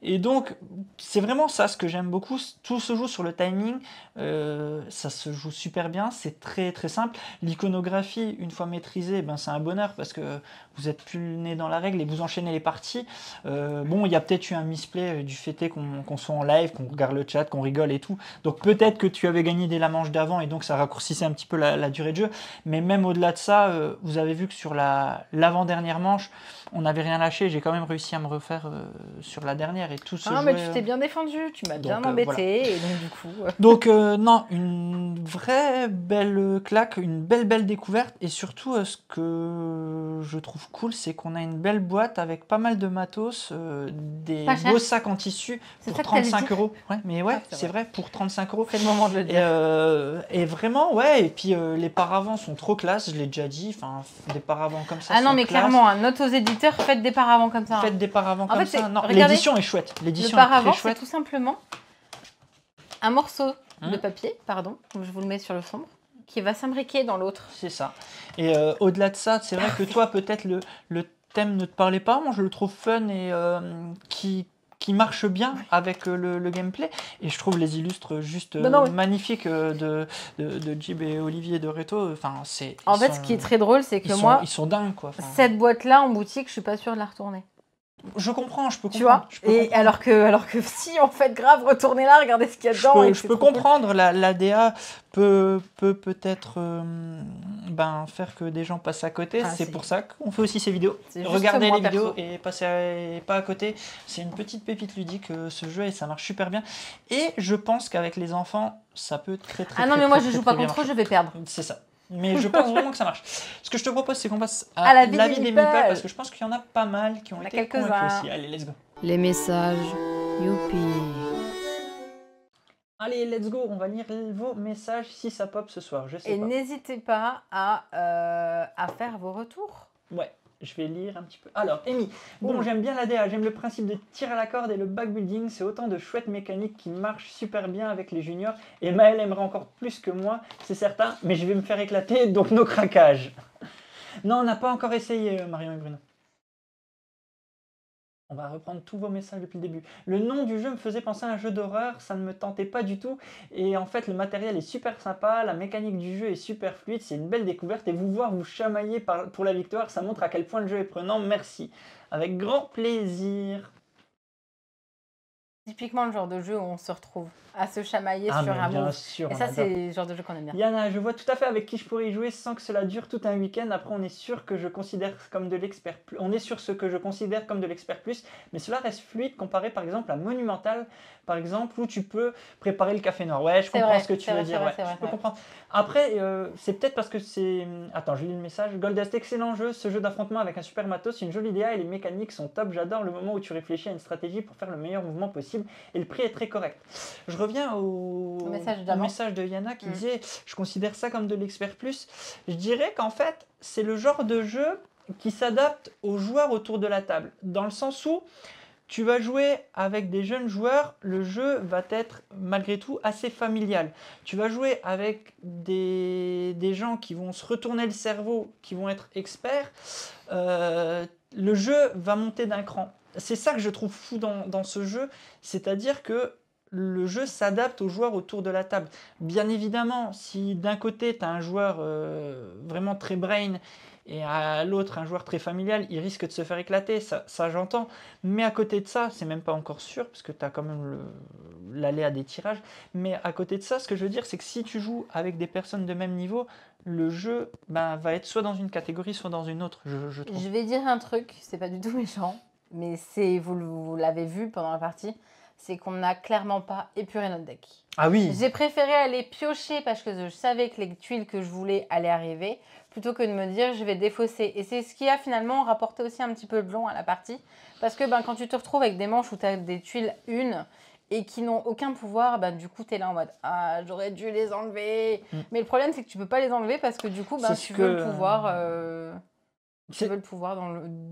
Et donc, c'est vraiment ça ce que j'aime beaucoup. Tout se joue sur le timing. Ça se joue super bien. C'est très très simple. L'iconographie, une fois maîtrisée, ben, c'est un bonheur parce que vous êtes plus le nez dans la règle et vous enchaînez les parties. Bon, il y a peut-être eu un misplay du fait qu'on soit en live, qu'on regarde le chat, qu'on rigole et tout. Donc peut-être que tu avais gagné dès la manche d'avant et donc ça raccourcissait un petit peu la durée de jeu. Mais même au-delà de ça, vous avez vu que sur l'avant-dernière manche, on n'avait rien lâché. J'ai quand même réussi à me refaire sur la dernière et tout se Ah, mais jouait, tu t'es bien défendu, tu m'as bien donc, embêté, voilà. et donc du coup... Donc non, une vraie belle claque, une belle découverte et surtout ce que je trouve cool, c'est qu'on a une belle boîte avec pas mal de matos, des Pas cher. beaux sacs en tissu C'est pour ça que t'allais 35 dire. €. Ouais, mais ouais, Ah, c'est c'est vrai, pour 35 €. C'est le moment de le dire. Et vraiment, ouais, et puis les paravents sont trop classe, je l'ai déjà dit, enfin, des paravents comme ça Ah non, sont mais classe. clairement, hein, note aux éditeurs, faites des paravents comme ça. Hein. Faites des paravents En comme fait, ça. c'est- Non, regardez, l'édition est chouette, Le l'édition est très paravent, c'est chouette. tout simplement un morceau de Hein papier, pardon, je vous le mets sur le sombre, qui va s'imbriquer dans l'autre. C'est ça. Et au-delà de ça, c'est vrai que toi, peut-être le thème ne te parlait pas. Moi, je le trouve fun et qui marche bien avec le gameplay. Et je trouve les illustres juste Bah non, oui. magnifiques de Jib et Olivier de Reto. Enfin, En fait, ce qui est très drôle, c'est que moi, ils sont dingues, quoi. Enfin, cette boîte-là en boutique, je suis pas sûre de la retourner. je comprends, je peux Tu comprendre. vois je peux Et comprendre. alors que si, en fait, grave, retournez là, regardez ce qu'il y a dedans. et Je c'est peux trop cool. comprendre, la DA peut-être faire que des gens passent à côté. Ah, c'est c'est- pour ça qu'on fait aussi ces vidéos. C'est juste Regardez moi, les vidéos perso. et passez pas à côté. C'est une petite pépite ludique ce jeu et ça marche super bien. Et je pense qu'avec les enfants, ça peut très très Ah non, très, mais moi, très, je très, joue pas très bien contre eux, marcher. je vais perdre. C'est ça. Mais je pense vraiment que ça marche. Ce que je te propose, c'est qu'on passe À à la vie la des vie des meeples. meeples parce que je pense qu'il y en a pas mal qui ont Il y en a été convaincus quelques-uns. aussi. Allez, let's go. Les messages. Youpi. Allez, let's go. On va lire vos messages si ça pop ce soir. Je sais Et pas. n'hésitez pas à faire vos retours. Ouais, je vais lire un petit peu. Alors, Amy, bon, Ouh. j'aime bien la DA, j'aime le principe de tir à la corde et le backbuilding, c'est autant de chouettes mécaniques qui marchent super bien avec les juniors. Et Maëlle aimerait encore plus que moi, c'est certain, mais je vais me faire éclater, donc nos craquages. Non, on n'a pas encore essayé, Marion et Bruno. On va reprendre tous vos messages depuis le début. Le nom du jeu me faisait penser à un jeu d'horreur, ça ne me tentait pas du tout. Et en fait, le matériel est super sympa, la mécanique du jeu est super fluide, c'est une belle découverte. Et vous voir vous chamailler pour la victoire, ça montre à quel point le jeu est prenant. Merci. Avec grand plaisir. Typiquement le genre de jeu où on se retrouve à se chamailler Ah, sur mais un bien move. sûr. Et on ça, adore. c'est le genre de jeu qu'on aime bien. Yana, je vois tout à fait avec qui je pourrais y jouer sans que cela dure tout un week-end. Après, on est sûr que je considère comme de l'expert plus. On est sur ce que je considère comme de l'expert plus, mais cela reste fluide comparé par exemple à Monumental, par exemple, où tu peux préparer le café noir. Ouais, je C'est comprends vrai, ce que tu c'est veux vrai, dire. c'est vrai, Ouais, c'est vrai, je peux ouais. comprendre. Après, c'est peut-être parce que c'est. Attends, je lis le message. Goldust, excellent jeu. Ce jeu d'affrontement avec un super matos, une jolie DA et les mécaniques sont top. J'adore le moment où tu réfléchis à une stratégie pour faire le meilleur mouvement possible et le prix est très correct. Je reviens au message de Yana qui disait je considère ça comme de l'expert plus. Je dirais qu'en fait, c'est le genre de jeu qui s'adapte aux joueurs autour de la table. Dans le sens où tu vas jouer avec des jeunes joueurs, le jeu va être malgré tout assez familial. Tu vas jouer avec des gens qui vont se retourner le cerveau, qui vont être experts. Le jeu va monter d'un cran. C'est ça que je trouve fou dans ce jeu, c'est-à-dire que le jeu s'adapte aux joueurs autour de la table. Bien évidemment, si d'un côté tu as un joueur vraiment très brain et à l'autre un joueur très familial, il risque de se faire éclater, ça j'entends. Mais à côté de ça, c'est même pas encore sûr, parce que tu as quand même l'aléa des tirages. Mais à côté de ça, ce que je veux dire, c'est que si tu joues avec des personnes de même niveau, le jeu va être soit dans une catégorie, soit dans une autre, je trouve. Je vais dire un truc, c'est pas du tout méchant, mais c'est vous l'avez vu pendant la partie, c'est qu'on n'a clairement pas épuré notre deck. Ah oui. J'ai préféré aller piocher parce que je savais que les tuiles que je voulais allaient arriver, plutôt que de me dire je vais défausser. Et c'est ce qui a finalement rapporté aussi un petit peu de long à la partie. Parce que quand tu te retrouves avec des manches où tu as des tuiles et qui n'ont aucun pouvoir, du coup tu es là en mode ah j'aurais dû les enlever. Mais le problème c'est que tu peux pas les enlever parce que du coup tu veux le pouvoir... Tu veux le pouvoir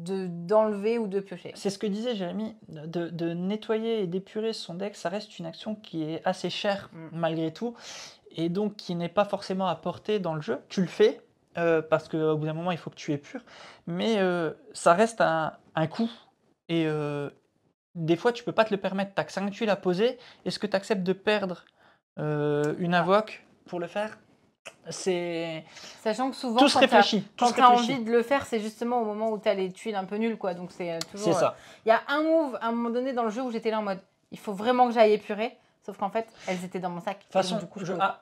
d'enlever ou de piocher. C'est ce que disait Jérémy, de nettoyer et d'épurer son deck, ça reste une action qui est assez chère malgré tout, et donc qui n'est pas forcément à porter dans le jeu. Tu le fais, parce qu'au bout d'un moment, il faut que tu épures, mais ça reste un coût, et des fois, tu peux pas te le permettre. Tu as que 5 tuiles à poser. Est-ce que tu acceptes de perdre une invoque pour le faire? C'est Sachant que souvent, tout se réfléchit. quand tu as envie de le faire, c'est justement au moment où tu as les tuiles un peu nulles, quoi. Donc c'est toujours. C'est ça. Il y a un move à un moment donné dans le jeu où j'étais là en mode, il faut vraiment que j'aille épurer. Sauf qu'en fait, elles étaient dans mon sac. De toute façon, du coup,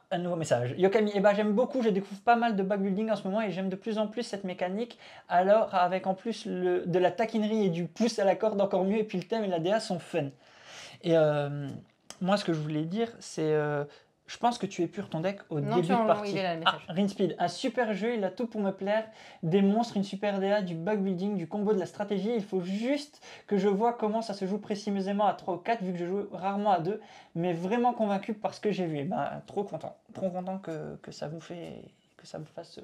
un nouveau message. Yokami, eh ben, j'aime beaucoup, je découvre pas mal de backbuilding en ce moment et j'aime de plus en plus cette mécanique. Alors, avec en plus de la taquinerie et du pouce à la corde encore mieux, et puis le thème et la DA sont fun. Et moi, ce que je voulais dire, c'est. Je pense que tu épures ton deck au début de partie. Il est là, le message. Rinspeed, un super jeu, il a tout pour me plaire. Des monstres, une super DA, du backbuilding, du combo, de la stratégie. Il faut juste que je vois comment ça se joue précisément à 3 ou 4, vu que je joue rarement à 2. Mais vraiment convaincu par ce que j'ai vu. Et ben, trop content. Trop content que ça vous fasse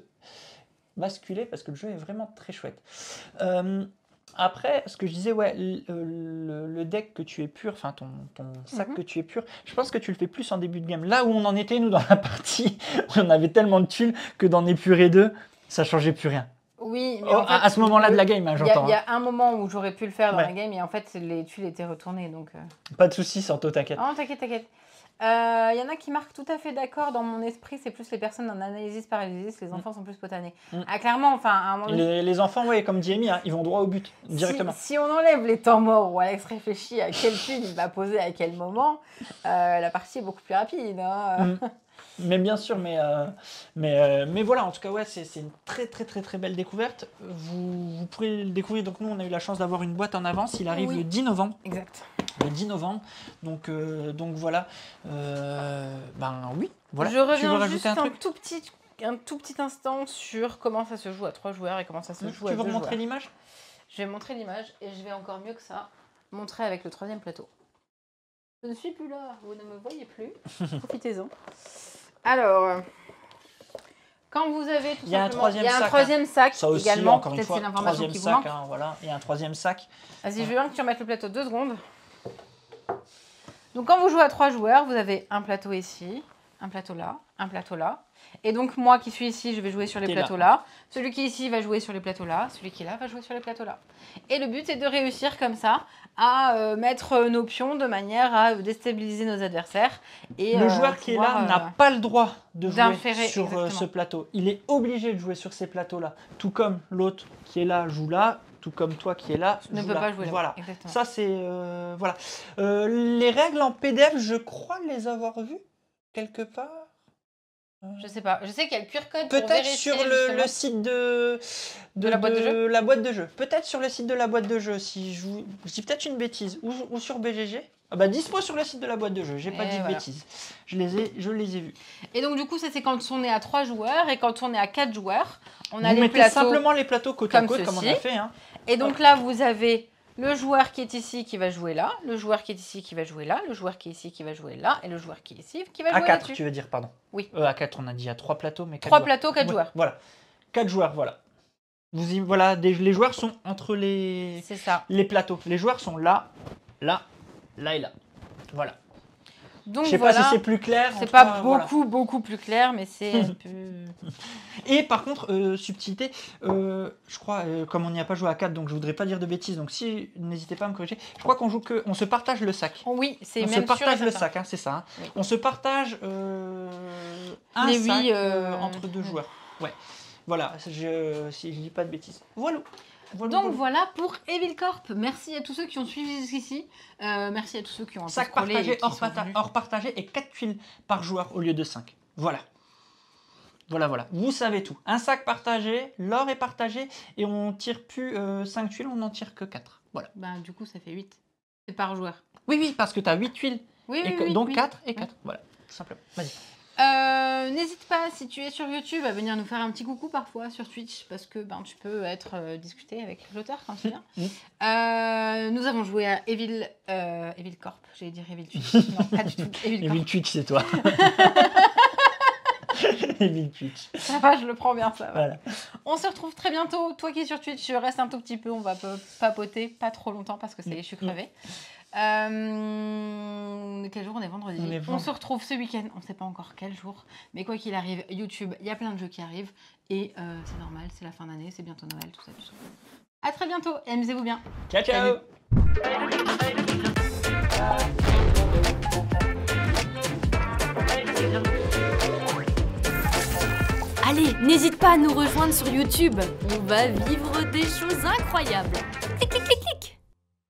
basculer, parce que le jeu est vraiment très chouette. Après, ce que je disais, ouais, le deck que tu épures, enfin ton sac que tu épures, je pense que tu le fais plus en début de game. Là où on en était, nous, dans la partie, on avait tellement de tuiles que d'en épurer 2, ça changeait plus rien. Oui, mais à ce moment-là de la game, hein, j'entends. Il y a un moment où j'aurais pu le faire dans la game et en fait, les tuiles étaient retournées. Donc, Pas de soucis, Santo, t'inquiète. Non, t'inquiète. Il y en a qui marquent tout à fait d'accord. Dans mon esprit, c'est plus les personnes en analysis paralysis, les enfants sont plus potanés. Ah, clairement, enfin, à un moment les enfants, ouais, comme dit Amy, hein, ils vont droit au but, directement. Si on enlève les temps morts où Alex réfléchit à quelle tuile il va poser à quel moment, la partie est beaucoup plus rapide. Hein. Mais bien sûr, mais voilà, en tout cas, ouais, c'est une très belle découverte. Vous pourrez le découvrir. Donc nous, on a eu la chance d'avoir une boîte en avance. Il arrive le 10 novembre. Exact. Le 10 novembre. Donc voilà. Ben oui. Voilà. Je reviens tu veux rajouter juste un truc un tout petit instant sur comment ça se joue à 3 joueurs et comment ça se joue à 2 joueurs. Tu veux montrer l'image? Je vais montrer l'image et je vais encore mieux que ça montrer avec le 3e plateau. Je ne suis plus là, vous ne me voyez plus. Profitez-en. Alors, quand vous avez tout simplement... Il y a un troisième sac ça aussi, également. Encore une fois, c'est l'information qui vous sac, manque. hein, voilà. Il y a un 3e sac. Vas-y, je veux bien que tu remettes le plateau 2 secondes. Donc, quand vous jouez à 3 joueurs, vous avez un plateau ici, un plateau là, un plateau là. Et donc, moi qui suis ici, je vais jouer sur les plateaux là. Celui qui est ici va jouer sur les plateaux là. Celui qui est là va jouer sur les plateaux là. Et le but est de réussir comme ça à mettre nos pions de manière à déstabiliser nos adversaires. Et, le joueur qui est là n'a pas le droit de jouer sur ce plateau. Il est obligé de jouer sur ces plateaux-là. Tout comme l'autre qui est là joue là. Tout comme toi qui est là, ne peut pas jouer là. Voilà. Ça, c'est... voilà. Les règles en PDF, je crois les avoir vues quelque part. Je sais pas. Je sais qu'il y a le QR code. Peut-être sur le site de la boîte de jeu. Peut-être sur le site de la boîte de jeu. Si je dis peut-être une bêtise. Ou sur BGG. Ah bah dispo sur le site de la boîte de jeu. J'ai pas dit de bêtises. Je les ai vus. Et donc du coup, ça c'est quand on est à 3 joueurs et quand on est à 4 joueurs, on a les mettez plateaux simplement les plateaux côte à côte comme on a fait. Hein. Et donc là, vous avez le joueur qui est ici qui va jouer là, le joueur qui est ici qui va jouer là, le joueur qui est ici qui va jouer là, et le joueur qui est ici qui va jouer là. À 4, tu veux dire, pardon. Oui. À 4, on a dit à 3 plateaux, mais 4 3 plateaux, 4 joueurs. Voilà. 4 joueurs, voilà. Voilà, les joueurs sont entre les plateaux. Les joueurs sont là, là, là et là. Voilà. Donc, je sais pas si c'est plus clair. C'est pas beaucoup plus clair, mais c'est un peu... Et par contre, subtilité, je crois, comme on n'y a pas joué à 4, donc je voudrais pas dire de bêtises, donc si, n'hésitez pas à me corriger. Je crois qu'on joue on se partage le sac. Oui, c'est même sûr. On se partage le sac, hein, c'est ça. Hein. Oui. On se partage un sac entre 2 joueurs. Ouais. Voilà, si je dis pas de bêtises. Voilà. Donc voilà pour Evil Corp. Merci à tous ceux qui ont suivi jusqu'ici. Merci à tous ceux qui ont un sac partagé, hors partagé et 4 tuiles par joueur au lieu de 5. Voilà. Voilà. Vous savez tout. Un sac partagé, l'or est partagé et on tire plus 5 tuiles, on n'en tire que 4. Voilà. Bah, du coup, ça fait 8. C'est par joueur. Oui, parce que tu as 8 tuiles. Oui, donc 4 et 4. Voilà, tout simplement. Vas-y. N'hésite pas, si tu es sur YouTube, à venir nous faire un petit coucou parfois sur Twitch, parce que tu peux discuter avec l'auteur quand tu viens. Nous avons joué à Evil Corp, j'allais dire Evil Twitch. Non, pas du tout. Evil Twitch, c'est toi. Evil Twitch. Ça va, je le prends bien, ça va. Voilà. On se retrouve très bientôt. Toi qui es sur Twitch, je reste un tout petit peu, on va papoter, pas trop longtemps parce que ça y est, je suis crevée. Quel jour on est vendredi? On se retrouve ce week-end, on ne sait pas encore quel jour, mais quoi qu'il arrive, YouTube, il y a plein de jeux qui arrivent et c'est normal, c'est la fin d'année, c'est bientôt Noël, tout ça. À très bientôt et amusez-vous bien. Ciao. Salut. Allez, n'hésite pas à nous rejoindre sur YouTube. On va vivre des choses incroyables.